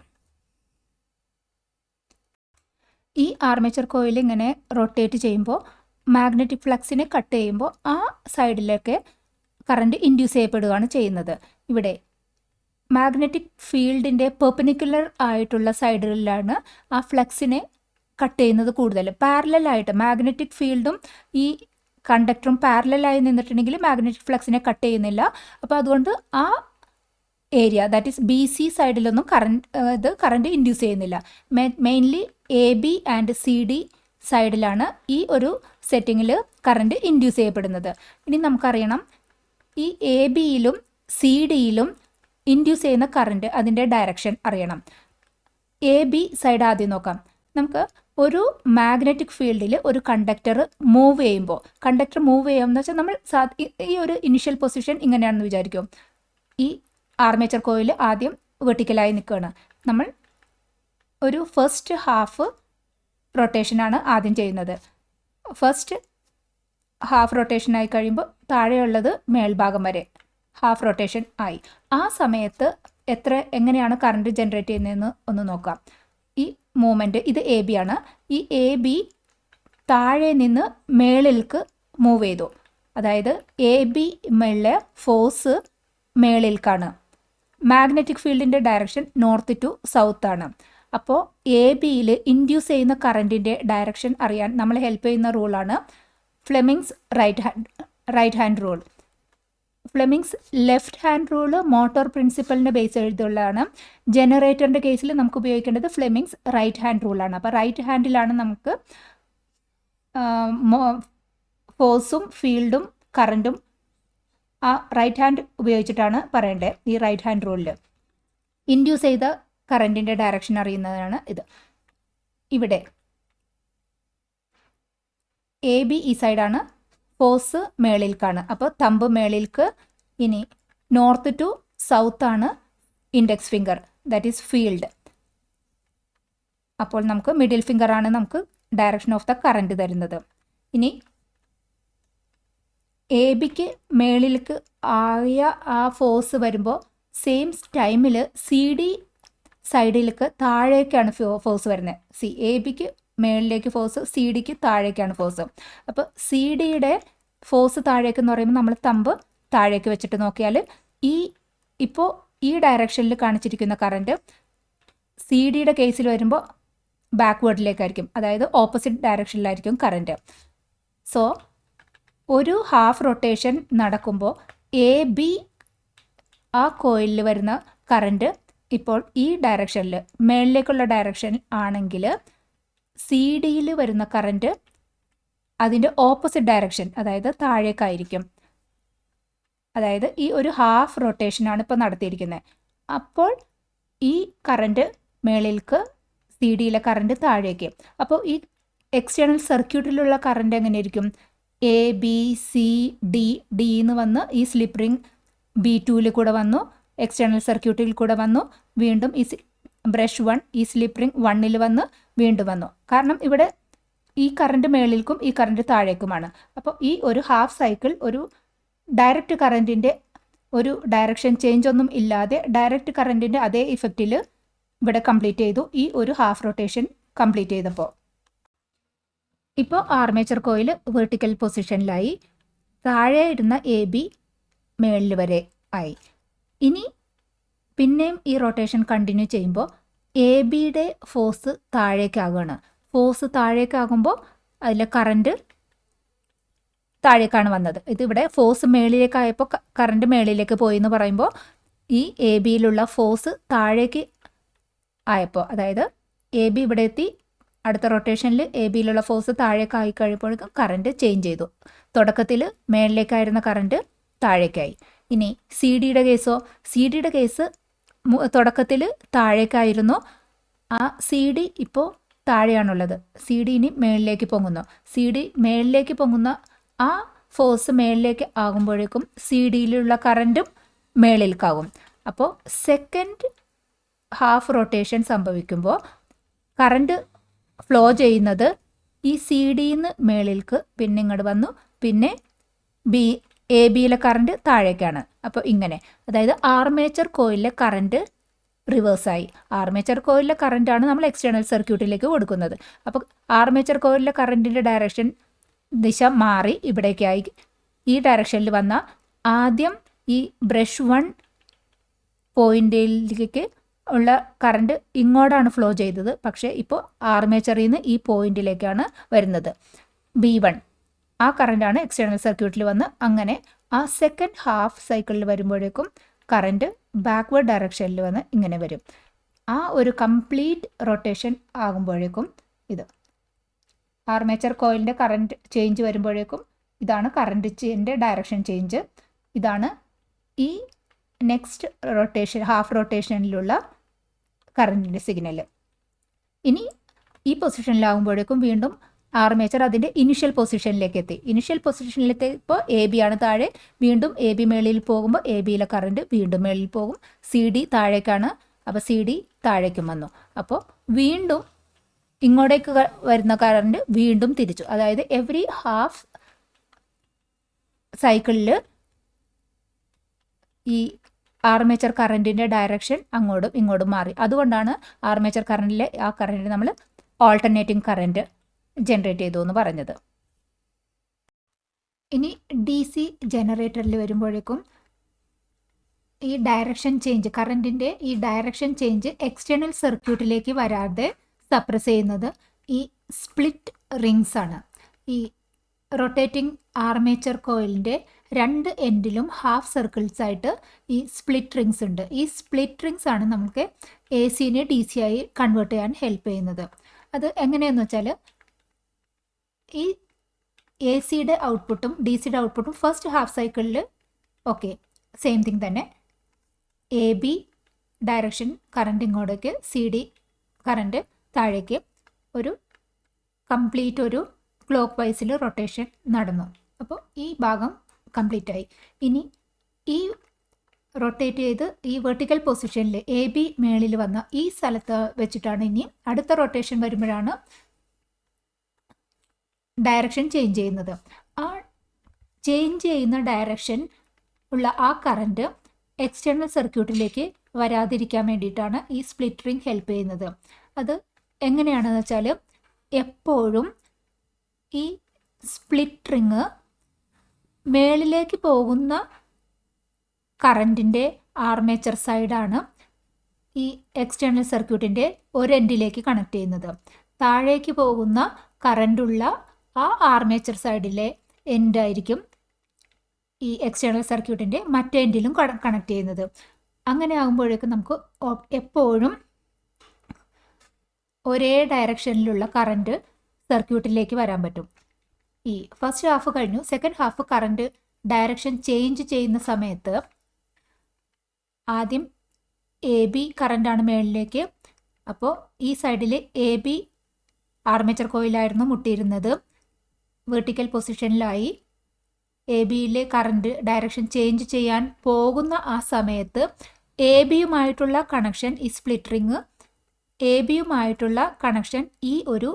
ഈ ആർമേച്ചർ കോയിൽ ഇങ്ങനെ റൊട്ടേറ്റ് ചെയ്യുമ്പോൾ മാഗ്നറ്റിക് ഫ്ലക്സിനെ കട്ട് ചെയ്യുമ്പോൾ ആ സൈഡിലൊക്കെ കറണ്ട് ഇൻഡ്യൂസ് ചെയ്യപ്പെടുകയാണ് ചെയ്യുന്നത്. ഇവിടെ മാഗ്നറ്റിക് ഫീൽഡിൻ്റെ പെർപെൻഡിക്കുലർ ആയിട്ടുള്ള സൈഡുകളിലാണ് ആ ഫ്ലക്സിനെ കട്ട് ചെയ്യുന്നത് കൂടുതൽ. പാരലലായിട്ട് മാഗ്നറ്റിക് ഫീൽഡും ഈ കണ്ടക്ടറും പാരലലായി നിന്നിട്ടുണ്ടെങ്കിൽ മാഗ്നറ്റിക് ഫ്ലക്സിനെ കട്ട് ചെയ്യുന്നില്ല. അപ്പോൾ അതുകൊണ്ട് ആ ഏരിയ ദാറ്റ് ഈസ് BC സൈഡിലൊന്നും കറണ്ട് ഇൻഡ്യൂസ് ചെയ്യുന്നില്ല. മെയിൻലി AB ആൻഡ് CD സൈഡിലാണ് ഈ ഒരു സെറ്റിങ്ങിൽ കറണ്ട് ഇൻഡ്യൂസ് ചെയ്യപ്പെടുന്നത്. ഇനി നമുക്കറിയണം ഈ ABയിലും CDയിലും ഇൻഡ്യൂസ് ചെയ്യുന്ന കറണ്ട് അതിൻ്റെ ഡയറക്ഷൻ അറിയണം. AB സൈഡ് ആദ്യം നോക്കാം. നമുക്ക് ഒരു മാഗ്നറ്റിക് ഫീൽഡിൽ ഒരു കണ്ടക്ടർ മൂവ് ചെയ്യുമ്പോൾ എന്ന് വെച്ചാൽ നമ്മൾ ഈ ഒരു ഇനിഷ്യൽ പൊസിഷൻ ഇങ്ങനെയാണെന്ന് വിചാരിക്കും. ഈ ആർമേച്ചർ കോയിൽ ആദ്യം വെർട്ടിക്കലായി നിൽക്കുകയാണ്. നമ്മൾ ഒരു ഫസ്റ്റ് ഹാഫ് റൊട്ടേഷനാണ് ആദ്യം ചെയ്യുന്നത്. ഫസ്റ്റ് ഹാഫ് റൊട്ടേഷൻ ആയി കഴിയുമ്പോൾ താഴെയുള്ളത് മേൽഭാഗം വരെ ഹാഫ് റൊട്ടേഷൻ ആയി. ആ സമയത്ത് എങ്ങനെയാണ് കറണ്ട് ജനറേറ്റ് ചെയ്യുന്നതെന്ന് ഒന്ന് നോക്കാം. ഈ മൂവ്മെൻറ്റ് ഇത് AB ആണ്. ഈ AB താഴെ നിന്ന് മേളിലേക്ക് മൂവ് ചെയ്തു. അതായത് AB മേളിലെ ഫോഴ്സ് മേളിലേക്കാണ്. മാഗ്നറ്റിക് ഫീൽഡിൻ്റെ ഡയറക്ഷൻ നോർത്ത് ടു സൗത്ത് ആണ്. അപ്പോൾ ABയിൽ ഇൻഡ്യൂസ് ചെയ്യുന്ന കറണ്ടിൻ്റെ ഡയറക്ഷൻ അറിയാൻ നമ്മളെ ഹെൽപ്പ് ചെയ്യുന്ന റൂളാണ് Fleming's right hand rule. Fleming's left hand rule motor പ്രിൻസിപ്പലിൻ്റെ ബേസ് എഴുതിയുള്ളതാണ്. ജനറേറ്ററിൻ്റെ കേസിൽ നമുക്ക് ഉപയോഗിക്കേണ്ടത് ഫ്ലെമിങ്സ് റൈറ്റ് ഹാൻഡ് റൂളാണ്. അപ്പോൾ റൈറ്റ് ഹാൻഡിലാണ് നമുക്ക് ഫോഴ്സും ഫീൽഡും കറണ്ടും ആ റൈറ്റ് ഹാൻഡ് ഉപയോഗിച്ചിട്ടാണ് പറയേണ്ടത്. ഈ റൈറ്റ് ഹാൻഡ് റൂളിൽ ഇൻഡ്യൂസ് ചെയ്ത കറണ്ടിൻ്റെ ഡയറക്ഷൻ അറിയുന്നതാണ് ഇത്. ഇവിടെ AB ഈ സൈഡാണ്, ഫോഴ്സ് മേളിലേക്കാണ്. അപ്പോൾ തമ്പ് മേളിലേക്ക്. ഇനി നോർത്ത് ടു സൗത്ത് ആണ് index finger, that is field. അപ്പോൾ നമുക്ക് മിഡിൽ ഫിംഗറാണ് നമുക്ക് ഡയറക്ഷൻ ഓഫ് ദ കറണ്ട് തരുന്നത്. ഇനി ABക്ക് മേളിലേക്ക് ആയ ആ ഫോഴ്സ് വരുമ്പോൾ സെയിം ടൈമിൽ CD സൈഡിലേക്ക് താഴേക്കാണ് ഫോഴ്സ് വരുന്നത്. ABക്ക് മേളിലേക്ക് ഫോഴ്സ്, CDക്ക് താഴേക്കാണ് ഫോഴ്സ്. അപ്പോൾ CDയുടെ ഫോഴ്സ് താഴേക്ക് എന്ന് പറയുമ്പോൾ നമ്മൾ തമ്പ് താഴേക്ക് വെച്ചിട്ട് നോക്കിയാൽ ഇപ്പോൾ ഈ ഡയറക്ഷനിൽ കാണിച്ചിരിക്കുന്ന കറണ്ട് CDയുടെ കേസിൽ വരുമ്പോൾ ബാക്ക്വേർഡിലേക്കായിരിക്കും, അതായത് ഓപ്പോസിറ്റ് ഡയറക്ഷനിലായിരിക്കും കറണ്ട്. സോ ഒരു ഹാഫ് റൊട്ടേഷൻ നടക്കുമ്പോൾ AB ആ കോയിലിൽ വരുന്ന കറണ്ട് ഇപ്പോൾ ഈ ഡയറക്ഷനിൽ മേളിലേക്കുള്ള ഡയറക്ഷൻ ആണെങ്കിൽ CDയിൽ വരുന്ന കറണ്ട് അതിൻ്റെ ഓപ്പോസിറ്റ് ഡയറക്ഷൻ, അതായത് താഴേക്കായിരിക്കും. അതായത് ഈ ഒരു ഹാഫ് റൊട്ടേഷനാണ് ഇപ്പോൾ നടത്തിയിരിക്കുന്നത്. അപ്പോൾ ഈ കറണ്ട് മേളിലേക്ക്, CDയിലെ കറണ്ട് താഴേക്ക്. അപ്പോൾ ഈ എക്സ്റ്റേണൽ സർക്യൂട്ടിലുള്ള കറണ്ട് എങ്ങനെയായിരിക്കും? ABCD എന്ന് വന്ന് ഈ സ്ലിപ്പ് റിംഗ് B2ൽ കൂടെ വന്നു, എക്സ്റ്റേണൽ സർക്യൂട്ടിൽ കൂടെ വന്നു, വീണ്ടും ഈ ബ്രഷ് 1 ഈ സ്ലിപ്പ് റിംഗ് 1ൽ വന്ന് വീണ്ടും വന്നു. കാരണം ഇവിടെ ഈ കറണ്ട് മേളിലേക്കും ഈ കറണ്ട് താഴേക്കുമാണ്. അപ്പോൾ ഈ ഒരു ഹാഫ് സൈക്കിൾ ഒരു ഡയറക്റ്റ് കറണ്ടിൻ്റെ ഒരു ഡയറക്ഷൻ ചേഞ്ച് ഒന്നും ഇല്ലാതെ ഡയറക്റ്റ് കറണ്ടിൻ്റെ അതേ ഇഫക്റ്റിൽ ഇവിടെ കംപ്ലീറ്റ് ചെയ്തു. ഈ ഒരു ഹാഫ് റൊട്ടേഷൻ കംപ്ലീറ്റ് ചെയ്തപ്പോൾ ഇപ്പോൾ ആർമേച്ചർ കോയിൽ വെർട്ടിക്കൽ പൊസിഷനിലായി. താഴെ ഇരുന്ന AB മേളിൽ വരെ ആയി. ഇനി പിന്നെയും ഈ റൊട്ടേഷൻ കണ്ടിന്യൂ ചെയ്യുമ്പോൾ ABയുടെ ഫോഴ്സ് താഴേക്കാവുകയാണ്. ഫോഴ്സ് താഴേക്കാകുമ്പോൾ അതിലെ കറണ്ട് താഴേക്കാണ് വന്നത്. ഇതിവിടെ ഫോഴ്സ് മേളിലേക്കായപ്പോൾ കറണ്ട് മേളിലേക്ക് പോയി എന്ന് പറയുമ്പോൾ ഈ ABയിലുള്ള ഫോഴ്സ് താഴേക്ക് ആയപ്പോൾ, അതായത് AB ഇവിടെ എത്തി, അടുത്ത റൊട്ടേഷനിൽ ABയിലുള്ള ഫോഴ്സ് താഴേക്ക് ആയി കഴിയുമ്പോഴേക്കും കറണ്ട് ചേഞ്ച് ചെയ്തു. തുടക്കത്തിൽ മേളിലേക്കായിരുന്ന കറണ്ട് താഴേക്കായി. ഇനി CDയുടെ കേസോ? CDയുടെ കേസ് തുടക്കത്തിൽ താഴേക്കായിരുന്നു. ആ CD ഇപ്പോൾ താഴെയാണുള്ളത്. CD ഇനി മേളിലേക്ക് പൊങ്ങുന്നു. CD മേളിലേക്ക് പൊങ്ങുന്ന ആ ഫോഴ്സ് മേളിലേക്ക് ആകുമ്പോഴേക്കും CDയിലുള്ള കറണ്ടും മേളിലേക്കാകും. അപ്പോൾ സെക്കൻഡ് ഹാഫ് റൊട്ടേഷൻ സംഭവിക്കുമ്പോൾ കറണ്ട് ഫ്ലോ ചെയ്യുന്നത് ഈ CDന്ന് മേളിലേക്ക് പിന്നെ ഇങ്ങോട്ട് വന്നു, പിന്നെ ABയിലെ കറണ്ട് താഴേക്കാണ്. അപ്പോൾ ഇങ്ങനെ, അതായത് ആർമേച്ചർ കോയിലിലെ കറണ്ട് റിവേഴ്സായി. ആർമേച്ചർ കോയിലിലെ കറണ്ടാണ് നമ്മൾ എക്സ്റ്റേണൽ സർക്യൂട്ടിലേക്ക് കൊടുക്കുന്നത്. അപ്പോൾ ആർമേച്ചർ കോയിലിലെ കറണ്ടിൻ്റെ ഡയറക്ഷൻ ദിശ മാറി ഇവിടേക്കായി. ഈ ഡയറക്ഷനിൽ വന്ന ആദ്യം ഈ ബ്രഷ് 1 പോയിന്റിലേക്ക് ഉള്ള കറണ്ട് ഇങ്ങോട്ടാണ് ഫ്ലോ ചെയ്തത്. പക്ഷേ ഇപ്പോൾ ആർമേച്ചറിൽ നിന്ന് ഈ പോയിന്റിലേക്കാണ് വരുന്നത്. B1 ആ കറണ്ടാണ് എക്സ്റ്റേണൽ സർക്യൂട്ടിൽ വന്ന് അങ്ങനെ ആ സെക്കൻഡ് ഹാഫ് സൈക്കിളിൽ വരുമ്പോഴേക്കും കറണ്ട് ബാക്ക്വേർഡ് ഡയറക്ഷനിൽ വന്ന് ഇങ്ങനെ വരും. ആ ഒരു കംപ്ലീറ്റ് റൊട്ടേഷൻ ആകുമ്പോഴേക്കും ഇത് ആർമേച്ചർ കോയിലിൻ്റെ കറണ്ട് ചേഞ്ച് വരുമ്പോഴേക്കും ഇതാണ് കറണ്ടിൻ്റെ ഡയറക്ഷൻ ചേഞ്ച്. ഇതാണ് ഈ നെക്സ്റ്റ് റൊട്ടേഷൻ ഹാഫ് റൊട്ടേഷനിലുള്ള കറണ്ടിൻ്റെ സിഗ്നൽ. ഇനി ഈ പൊസിഷനിലാകുമ്പോഴേക്കും വീണ്ടും ആർമേച്ചർ അതിൻ്റെ ഇനിഷ്യൽ പൊസിഷനിലേക്ക് എത്തി. ഇനിഷ്യൽ പൊസിഷനിലേക്ക് ഇപ്പോൾ AB ആണ് താഴെ, വീണ്ടും AB മേളിൽ പോകുമ്പോൾ ABയിലെ കറണ്ട് വീണ്ടും മേളിൽ പോകും. CD താഴേക്കാണ്, അപ്പോൾ CD താഴേക്കും വന്നു. അപ്പോൾ വീണ്ടും ഇങ്ങോട്ടേക്ക് വരുന്ന കറണ്ട് വീണ്ടും തിരിച്ചു. അതായത് എവറി ഹാഫ് സൈക്കിളിൽ ഈ ആർമേച്ചർ കറണ്ടിൻ്റെ ഡയറക്ഷൻ അങ്ങോട്ടും ഇങ്ങോട്ടും മാറി. അതുകൊണ്ടാണ് ആർമേച്ചർ കറണ്ടിലെ ആ കറണ്ട് നമ്മൾ ഓൾട്ടർനേറ്റിംഗ് കറണ്ട് ജനറേറ്റ് ചെയ്തു എന്ന് പറഞ്ഞത്. ഇനി DC ജനറേറ്ററിൽ വരുമ്പോഴേക്കും ഈ ഡയറക്ഷൻ ചേഞ്ച് കറണ്ടിൻ്റെ ഈ ഡയറക്ഷൻ ചേഞ്ച് എക്സ്റ്റേണൽ സർക്യൂട്ടിലേക്ക് വരാതെ സപ്രസ് ചെയ്യുന്നത് ഈ സ്പ്ലിറ്റ് റിങ്സ് ആണ്. ഈ റൊട്ടേറ്റിംഗ് ആർമേച്ചർ കോയിലിൻ്റെ 2 എൻഡിലും ഹാഫ് സർക്കിൾസ് ആയിട്ട് ഈ സ്പ്ലിറ്റ് റിങ്സ് ഉണ്ട്. ഈ സ്പ്ലിറ്റ് റിങ്സ് ആണ് നമുക്ക് AC-നെ DC ആയി കൺവേർട്ട് ചെയ്യാൻ ഹെൽപ്പ് ചെയ്യുന്നത്. അത് എങ്ങനെയെന്ന് വെച്ചാൽ ഈ AC-യുടെ ഔട്ട്പുട്ടും DC-യുടെ ഔട്ട്പുട്ടും ഫസ്റ്റ് ഹാഫ് സൈക്കിളിൽ ഓക്കെ സെയിം തിങ് തന്നെ. AB ഡയറക്ഷൻ കറണ്ട് ഇങ്ങോട്ടേക്ക്, CD കറണ്ട് താഴേക്ക്, ഒരു കംപ്ലീറ്റ് ഒരു ക്ലോക്ക് വൈസിൽ റൊട്ടേഷൻ നടന്നു. അപ്പോൾ ഈ ഭാഗം കംപ്ലീറ്റ് ആയി. ഇനി ഈ റൊട്ടേറ്റ് ചെയ്ത് ഈ വെർട്ടിക്കൽ പൊസിഷനിൽ AB മേളിൽ വന്ന ഈ സ്ഥലത്ത് വെച്ചിട്ടാണ് ഇനി അടുത്ത റൊട്ടേഷൻ വരുമ്പോഴാണ് ഡയറക്ഷൻ ചേഞ്ച് ചെയ്യുന്നത്. ആ ചേഞ്ച് ചെയ്യുന്ന ഡയറക്ഷൻ ഉള്ള ആ കറണ്ട് എക്സ്റ്റേണൽ സർക്യൂട്ടിലേക്ക് വരാതിരിക്കാൻ വേണ്ടിയിട്ടാണ് ഈ സ്പ്ലിറ്റ് റിംഗ് ഹെൽപ്പ് ചെയ്യുന്നത്. അത് എങ്ങനെയാണെന്ന് വെച്ചാൽ എപ്പോഴും ഈ സ്പ്ലിറ്റ് റിങ് മേളിലേക്ക് പോകുന്ന കറണ്ടിൻ്റെ ആർമേച്ചർ സൈഡാണ് ഈ എക്സ്റ്റേണൽ സർക്യൂട്ടിൻ്റെ ഒരെൻഡിലേക്ക് കണക്ട് ചെയ്യുന്നത്. താഴേക്ക് പോകുന്ന കറണ്ടുള്ള ആ ആർമേച്ചർ സൈഡിലെ എൻഡായിരിക്കും ഈ എക്സ്റ്റേണൽ സർക്യൂട്ടിൻ്റെ മറ്റേ എൻഡിലും കണക്ട് ചെയ്യുന്നത്. അങ്ങനെ ആകുമ്പോഴേക്കും നമുക്ക് എപ്പോഴും ഒരേ ഡയറക്ഷനിലുള്ള കറണ്ട് സർക്യൂട്ടിലേക്ക് വരാൻ പറ്റും. ഈ ഫസ്റ്റ് ഹാഫ് കഴിഞ്ഞു, second half current direction change ചെയ്യുന്ന സമയത്ത് ആദ്യം AB കറണ്ടാണ് മേളിലേക്ക്. അപ്പോൾ ഈ സൈഡിൽ AB ആർമേച്ചർ കോയിലായിരുന്നു മുട്ടിയിരുന്നത്, വെർട്ടിക്കൽ പൊസിഷനിലായി. ABയിലെ കറണ്ട് ഡയറക്ഷൻ ചേഞ്ച് ചെയ്യാൻ പോകുന്ന ആ സമയത്ത് ABയുമായിട്ടുള്ള കണക്ഷൻ ഈ സ്പ്ലിറ്റ് റിങ് ABയുമായിട്ടുള്ള കണക്ഷൻ ഈ ഒരു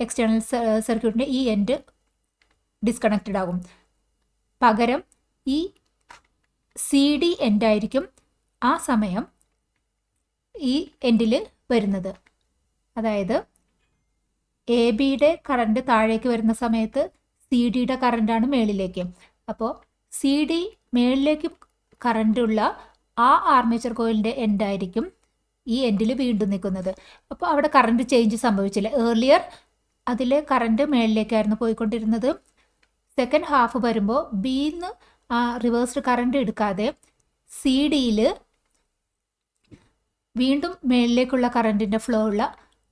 എക്സ്റ്റേണൽ സർക്യൂട്ടിൻ്റെ ഈ എൻഡ് ഡിസ്കണക്റ്റഡ് ആകും. പകരം ഈ CD എൻഡായിരിക്കും ആ സമയം ഈ എൻഡിൽ വരുന്നത്. അതായത് ABയുടെ കറണ്ട് താഴേക്ക് വരുന്ന സമയത്ത് CDയുടെ കറണ്ടാണ് മേളിലേക്ക്. അപ്പോൾ CD മേളിലേക്ക് കറണ്ടുള്ള ആ ആർമേച്ചർ കോയിലിൻ്റെ എൻഡായിരിക്കും ഈ എൻഡിൽ വീണ്ടും നിൽക്കുന്നത്. അപ്പോൾ അവിടെ കറണ്ട് ചേഞ്ച് സംഭവിച്ചില്ല. ഏർലിയർ അതിലെ കറണ്ട് മേളിലേക്കായിരുന്നു പോയിക്കൊണ്ടിരുന്നത്. സെക്കൻഡ് ഹാഫ് വരുമ്പോൾ ബിന്ന് ആ റിവേഴ്സ്ഡ് കറണ്ട് എടുക്കാതെ CDയിൽ വീണ്ടും മേളിലേക്കുള്ള കറണ്ടിൻ്റെ ഫ്ലോ ഉള്ള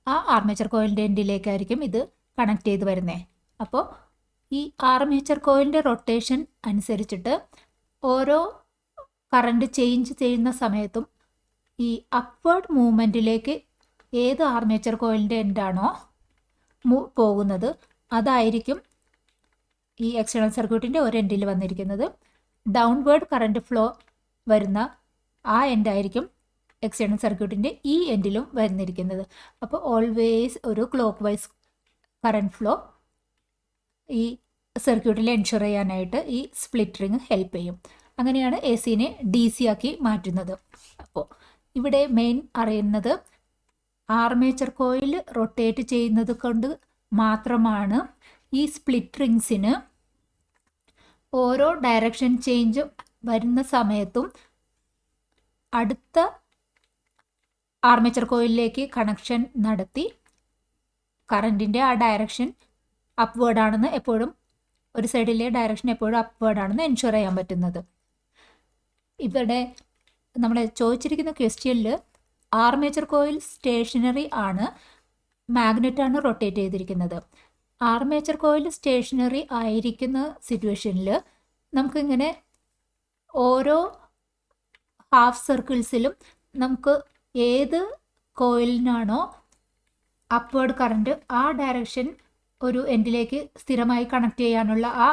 ആ ആർമേച്ചർ കോയിലിൻ്റെ എൻഡിലേക്കായിരിക്കും ഇത് കണക്ട് ചെയ്ത് വരുന്നത്. അപ്പോൾ ഈ ആർമേച്ചർ കോയിലിൻ്റെ റൊട്ടേഷൻ അനുസരിച്ചിട്ട് ഓരോ കറണ്ട് ചേഞ്ച് ചെയ്യുന്ന സമയത്തും ഈ അപ്വേർഡ് മൂവ്മെൻറ്റിലേക്ക് ഏത് ആർമേച്ചർ കോയിലിൻ്റെ എൻഡാണോ പോകുന്നത് അതായിരിക്കും ഈ എക്സ്റ്റേണൽ സർക്യൂട്ടിൻ്റെ ഒരു എൻഡിൽ വന്നിരിക്കുന്നത്. ഡൗൺവേർഡ് കറണ്ട് ഫ്ലോ വരുന്ന ആ എൻഡായിരിക്കും എക്സ്റ്റേണൽ സർക്യൂട്ടിൻ്റെ ഈ എൻഡിലും വന്നിരിക്കുന്നത്. അപ്പോൾ ഓൾവേസ് ഒരു ക്ലോക്ക് വൈസ് കറണ്ട് ഫ്ലോ ഈ സർക്യൂട്ടിൽ എൻഷുർ ചെയ്യാനായിട്ട് ഈ സ്പ്ലിറ്റ് റിങ് ഹെൽപ്പ് ചെയ്യും. അങ്ങനെയാണ് AC-നെ DC ആക്കി മാറ്റുന്നത്. അപ്പോൾ ഇവിടെ മെയിൻ അറിയുന്നത് ആർമേച്ചർ കോയിൽ റൊട്ടേറ്റ് ചെയ്യുന്നത് കൊണ്ട് മാത്രമാണ് ഈ സ്പ്ലിറ്റ് റിങ്സിന് ഓരോ ഡയറക്ഷൻ ചേഞ്ചും വരുന്ന സമയത്തും അടുത്ത ആർമേച്ചർ കോയിലിലേക്ക് കണക്ഷൻ നടത്തി കറണ്ടിൻ്റെ ആ ഡയറക്ഷൻ അപ്വേർഡ് ആണെന്ന് എപ്പോഴും, ഒരു സൈഡിലെ ഡയറക്ഷൻ എപ്പോഴും അപ്വേർഡ് ആണെന്ന് എൻഷുർ ചെയ്യാൻ പറ്റുന്നത്. ഇവിടെ നമ്മൾ ചോദിച്ചിരിക്കുന്ന ക്വസ്റ്റ്യനിൽ ആർമേച്ചർ കോയിൽ സ്റ്റേഷനറി ആണ്, മാഗ്നറ്റാണ് റൊട്ടേറ്റ് ചെയ്തിരിക്കുന്നത്. ആർമേച്ചർ കോയിൽ സ്റ്റേഷനറി ആയിരിക്കുന്ന സിറ്റുവേഷനിൽ നമുക്കിങ്ങനെ ഓരോ ഹാഫ് സർക്കിൾസിലും നമുക്ക് ഏത് കോയിലിനാണോ അപ്വേർഡ് കറണ്ട് ആ ഡയറക്ഷൻ ഒരു എൻഡിലേക്ക് സ്ഥിരമായി കണക്ട് ചെയ്യാനുള്ള ആ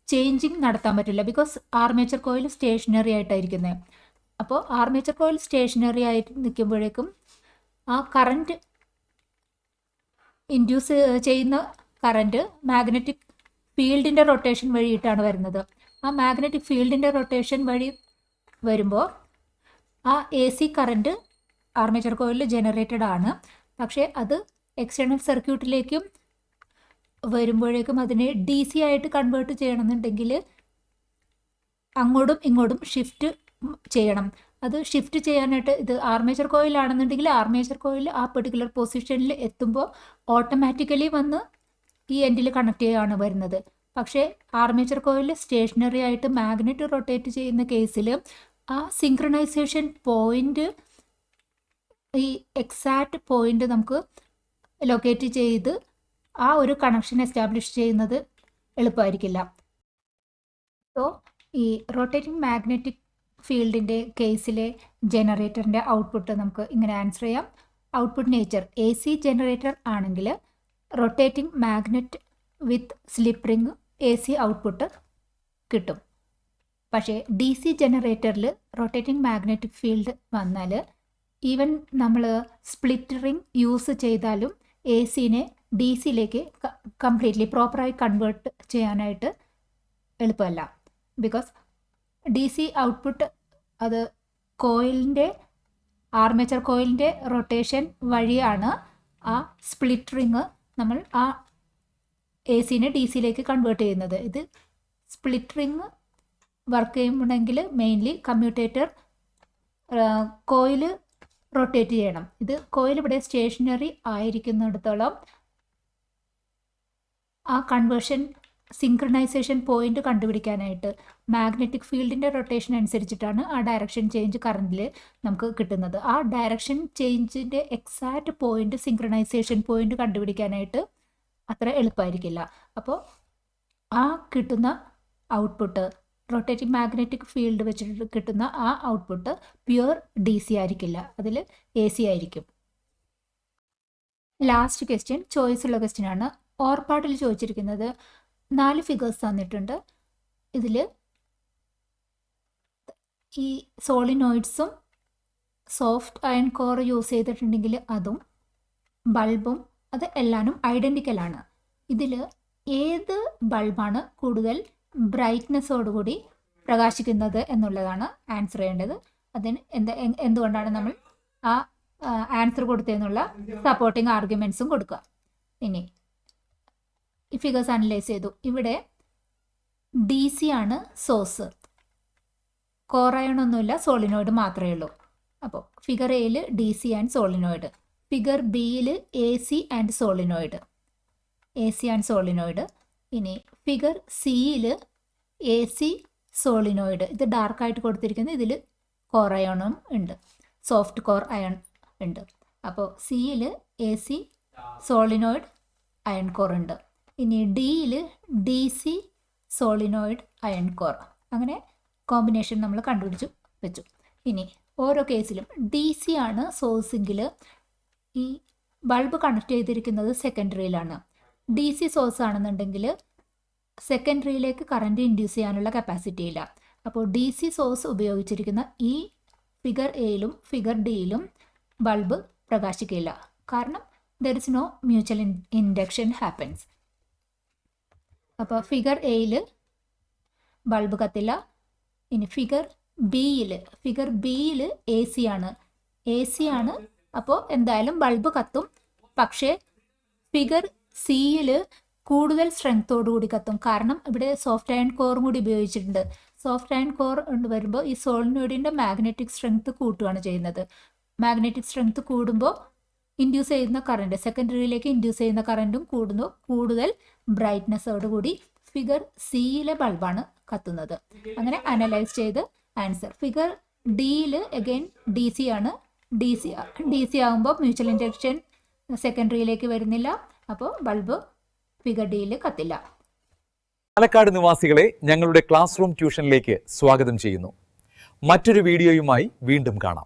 ചേഞ്ചിങ് നടത്താൻ പറ്റില്ല. ബിക്കോസ് ആർമേച്ചർ കോയിൽ സ്റ്റേഷനറി ആയിട്ടായിരിക്കുന്നത്. അപ്പോൾ ആർമേച്ചർ കോയിൽ സ്റ്റേഷനറി ആയിട്ട് നിൽക്കുമ്പോഴേക്കും ആ കറണ്ട് ഇൻഡ്യൂസ് ചെയ്യുന്ന കറണ്ട് മാഗ്നറ്റിക് ഫീൽഡിൻ്റെ റൊട്ടേഷൻ വഴിയിട്ടാണ് വരുന്നത്. ആ മാഗ്നറ്റിക് ഫീൽഡിൻ്റെ റൊട്ടേഷൻ വഴി വരുമ്പോൾ ആ എ സി കറണ്ട് ആർമേച്ചർ കോയിലിൽ ജനറേറ്റഡ് ആണ്. പക്ഷേ അത് എക്സ്റ്റേണൽ സർക്യൂട്ടിലേക്കും വരുമ്പോഴേക്കും അതിനെ ഡി സി ആയിട്ട് കൺവേർട്ട് ചെയ്യണമെന്നുണ്ടെങ്കിൽ അങ്ങോട്ടും ഇങ്ങോട്ടും ഷിഫ്റ്റ് ചെയ്യണം. അത് ഷിഫ്റ്റ് ചെയ്യാനായിട്ട് ഇത് ആർമേച്ചർ കോയിലാണെന്നുണ്ടെങ്കിൽ ആർമേച്ചർ കോയിൽ ആ പെർട്ടിക്കുലർ പൊസിഷനിൽ എത്തുമ്പോൾ ഓട്ടോമാറ്റിക്കലി വന്ന് ഈ എൻഡിൽ കണക്ട് ചെയ്യുകയാണ് വരുന്നത്. പക്ഷേ ആർമേച്ചർ കോയിൽ സ്റ്റേഷനറി ആയിട്ട് മാഗ്നറ്റ് റൊട്ടേറ്റ് ചെയ്യുന്ന കേസിൽ ആ സിങ്ക്രണൈസേഷൻ പോയിൻ്റ്, ഈ എക്സാക്റ്റ് പോയിൻ്റ് നമുക്ക് ലൊക്കേറ്റ് ചെയ്ത് ആ ഒരു കണക്ഷൻ എസ്റ്റാബ്ലിഷ് ചെയ്യുന്നത് എളുപ്പമായിരിക്കില്ല. സോ ഈ റൊട്ടേറ്റിംഗ് മാഗ്നറ്റിക് ഫീൽഡിൻ്റെ കേസിലെ ജനറേറ്ററിൻ്റെ ഔട്ട്പുട്ട് നമുക്ക് ഇങ്ങനെ ആൻസർ ചെയ്യാം. Output nature A C generator ആണെങ്കിൽ rotating magnet with slip ring A C output കിട്ടും. പക്ഷേ ഡി സി ജനറേറ്ററിൽ റൊട്ടേറ്റിംഗ് മാഗ്നറ്റിക് ഫീൽഡ് വന്നാൽ ഈവൻ നമ്മൾ സ്പ്ലിറ്റ് റിംഗ് യൂസ് ചെയ്താലും എ സിനെ ഡി സിയിലേക്ക് കംപ്ലീറ്റ്ലി പ്രോപ്പറായി കൺവേർട്ട് ചെയ്യാനായിട്ട് എളുപ്പമല്ല. ബിക്കോസ് ഡി സി ഔട്ട്പുട്ട് അത് കോയിലിൻ്റെ ആർമേച്ചർ കോയിലിൻ്റെ റൊട്ടേഷൻ വഴിയാണ് ആ സ്പ്ലിറ്റ് റിങ് നമ്മൾ ആ എ സിനെ ഡി സിയിലേക്ക് കൺവേർട്ട് ചെയ്യുന്നത്. ഇത് സ്പ്ലിറ്റ് റിങ് വർക്ക് ചെയ്യുമ്പോഴെങ്കിൽ മെയിൻലി കമ്മ്യൂട്ടേറ്റർ കോയിൽ റൊട്ടേറ്റ് ചെയ്യണം. ഇത് കോയിൽ ഇവിടെ സ്റ്റേഷനറി ആയിരിക്കുന്നിടത്തോളം ആ കൺവേർഷൻ സിങ്ക്രണൈസേഷൻ പോയിന്റ് കണ്ടുപിടിക്കാനായിട്ട് മാഗ്നറ്റിക് ഫീൽഡിൻ്റെ റൊട്ടേഷൻ അനുസരിച്ചിട്ടാണ് ആ ഡയറക്ഷൻ ചേഞ്ച് കറണ്ടിൽ നമുക്ക് കിട്ടുന്നത്. ആ ഡയറക്ഷൻ ചേഞ്ചിൻ്റെ എക്സാക്റ്റ് പോയിന്റ് സിങ്ക്രണൈസേഷൻ പോയിന്റ് കണ്ടുപിടിക്കാനായിട്ട് അത്ര എളുപ്പമായിരിക്കില്ല. അപ്പോൾ ആ കിട്ടുന്ന ഔട്ട്പുട്ട് റൊട്ടേറ്റിംഗ് മാഗ്നറ്റിക് ഫീൽഡ് വെച്ചിട്ട് കിട്ടുന്ന ആ ഔട്ട്പുട്ട് പ്യുവർ ഡി സി ആയിരിക്കില്ല, അതിൽ എ സി ആയിരിക്കും. ലാസ്റ്റ് ക്വസ്റ്റ്യൻ ചോയ്സ് ഉള്ള ക്വസ്റ്റ്യൻ ആണ്. ഓർപ്പാട്ടിൽ ചോദിച്ചിരിക്കുന്നത് 4 ഫിഗേഴ്സ് തന്നിട്ടുണ്ട്. ഇതിൽ ഈ സോളിനോയിഡ്സും സോഫ്റ്റ് അയൺ കോർ യൂസ് ചെയ്തിട്ടുണ്ടെങ്കിൽ അതും ബൾബും അത് എല്ലാനും ഐഡൻറ്റിക്കലാണ്. ഇതിൽ ഏത് ബൾബാണ് കൂടുതൽ ബ്രൈറ്റ്നെസ്സോടുകൂടി പ്രകാശിക്കുന്നത് എന്നുള്ളതാണ് ആൻസർ ചെയ്യേണ്ടത്. അതിന് എന്തുകൊണ്ടാണ് നമ്മൾ ആ ആൻസർ കൊടുത്തതെന്നുള്ള സപ്പോർട്ടിങ് ആർഗ്യുമെൻസും കൊടുക്കുക. ഇനി ഈ ഫിഗേഴ്സ് അനലൈസ് ചെയ്തു. ഇവിടെ ഡി സി ആണ് സോഴ്സ്, കോറയണൊന്നുമില്ല, സോളിനോയിഡ് മാത്രമേ ഉള്ളൂ. അപ്പോൾ ഫിഗർ എയിൽ D C and solenoid, figure ബിയിൽ A C and solenoid, A C and solenoid. ഇനി ഫിഗർ സിയിൽ എ സി സോളിനോയിഡ്, ഇത് ഡാർക്കായിട്ട് കൊടുത്തിരിക്കുന്നത്, ഇതിൽ കോർ അയോണും ഉണ്ട്, സോഫ്റ്റ് കോർ അയൺ ഉണ്ട്. അപ്പോൾ സിയിൽ A C solenoid iron core ഉണ്ട്. ഇനി ഡിയിൽ D C solenoid iron core. അങ്ങനെ കോമ്പിനേഷൻ നമ്മൾ കണ്ടുപിടിച്ചു വെച്ചു. ഇനി ഓരോ കേസിലും ഡി സി ആണ് സോഴ്സെങ്കിൽ ഈ ബൾബ് കണക്ട് ചെയ്തിരിക്കുന്നത് സെക്കൻഡറിയിലാണ്. ഡി സി സോഴ്സ് ആണെന്നുണ്ടെങ്കിൽ സെക്കൻഡറിയിലേക്ക് കറണ്ട് ഇൻഡ്യൂസ് ചെയ്യാനുള്ള കപ്പാസിറ്റി ഇല്ല. അപ്പോൾ ഡി സി സോഴ്സ് ഉപയോഗിച്ചിരിക്കുന്ന ഈ ഫിഗർ എയിലും ഫിഗർ ഡിയിലും ബൾബ് പ്രകാശിക്കില്ല. കാരണം there is no mutual induction happens. അപ്പോൾ ഫിഗർ എയിൽ ബൾബ് കത്തില്ല. ഇനി ഫിഗർ ബിയിൽ എ സി ആണ്, അപ്പോൾ എന്തായാലും ബൾബ് കത്തും. പക്ഷേ ഫിഗർ സിയിൽ കൂടുതൽ സ്ട്രെങ്തോടു കൂടി കത്തും. കാരണം ഇവിടെ സോഫ്റ്റ് അയൺ കോറും കൂടി ഉപയോഗിച്ചിട്ടുണ്ട്. സോഫ്റ്റ് അയൺ കോർ വരുമ്പോൾ ഈ സോളിനോയിഡിൻ്റെ മാഗ്നറ്റിക് സ്ട്രെങ്ത് കൂട്ടുകയാണ് ചെയ്യുന്നത്. മാഗ്നറ്റിക് സ്ട്രെങ്ത് കൂടുമ്പോൾ ഇൻഡ്യൂസ് ചെയ്യുന്ന കറണ്ട്, സെക്കൻഡറിയിലേക്ക് ഇൻഡ്യൂസ് ചെയ്യുന്ന കറണ്ടും കൂടുന്നു. കൂടുതൽ ബ്രൈറ്റ്നെസ്സോടുകൂടി ഫിഗർ സിയിലെ ബൾബാണ് കത്തുന്നത്. അങ്ങനെ അനലൈസ് ചെയ്ത് ആൻസർ. ഫിഗർ ഡിയിൽ അഗൈൻ ഡി സി ആണ്. ഡി സി ആകുമ്പോൾ മ്യൂച്വൽ ഇൻഡക്ഷൻ സെക്കൻഡറിയിലേക്ക് വരുന്നില്ല, അപ്പോൾ ബൾബ് ഫിഗർ ഡിയിൽ കത്തില്ല. പാലക്കാട് നിവാസികളെ ഞങ്ങളുടെ ക്ലാസ് റൂം ട്യൂഷനിലേക്ക് സ്വാഗതം ചെയ്യുന്നു. മറ്റൊരു വീഡിയോയുമായി വീണ്ടും കാണാം.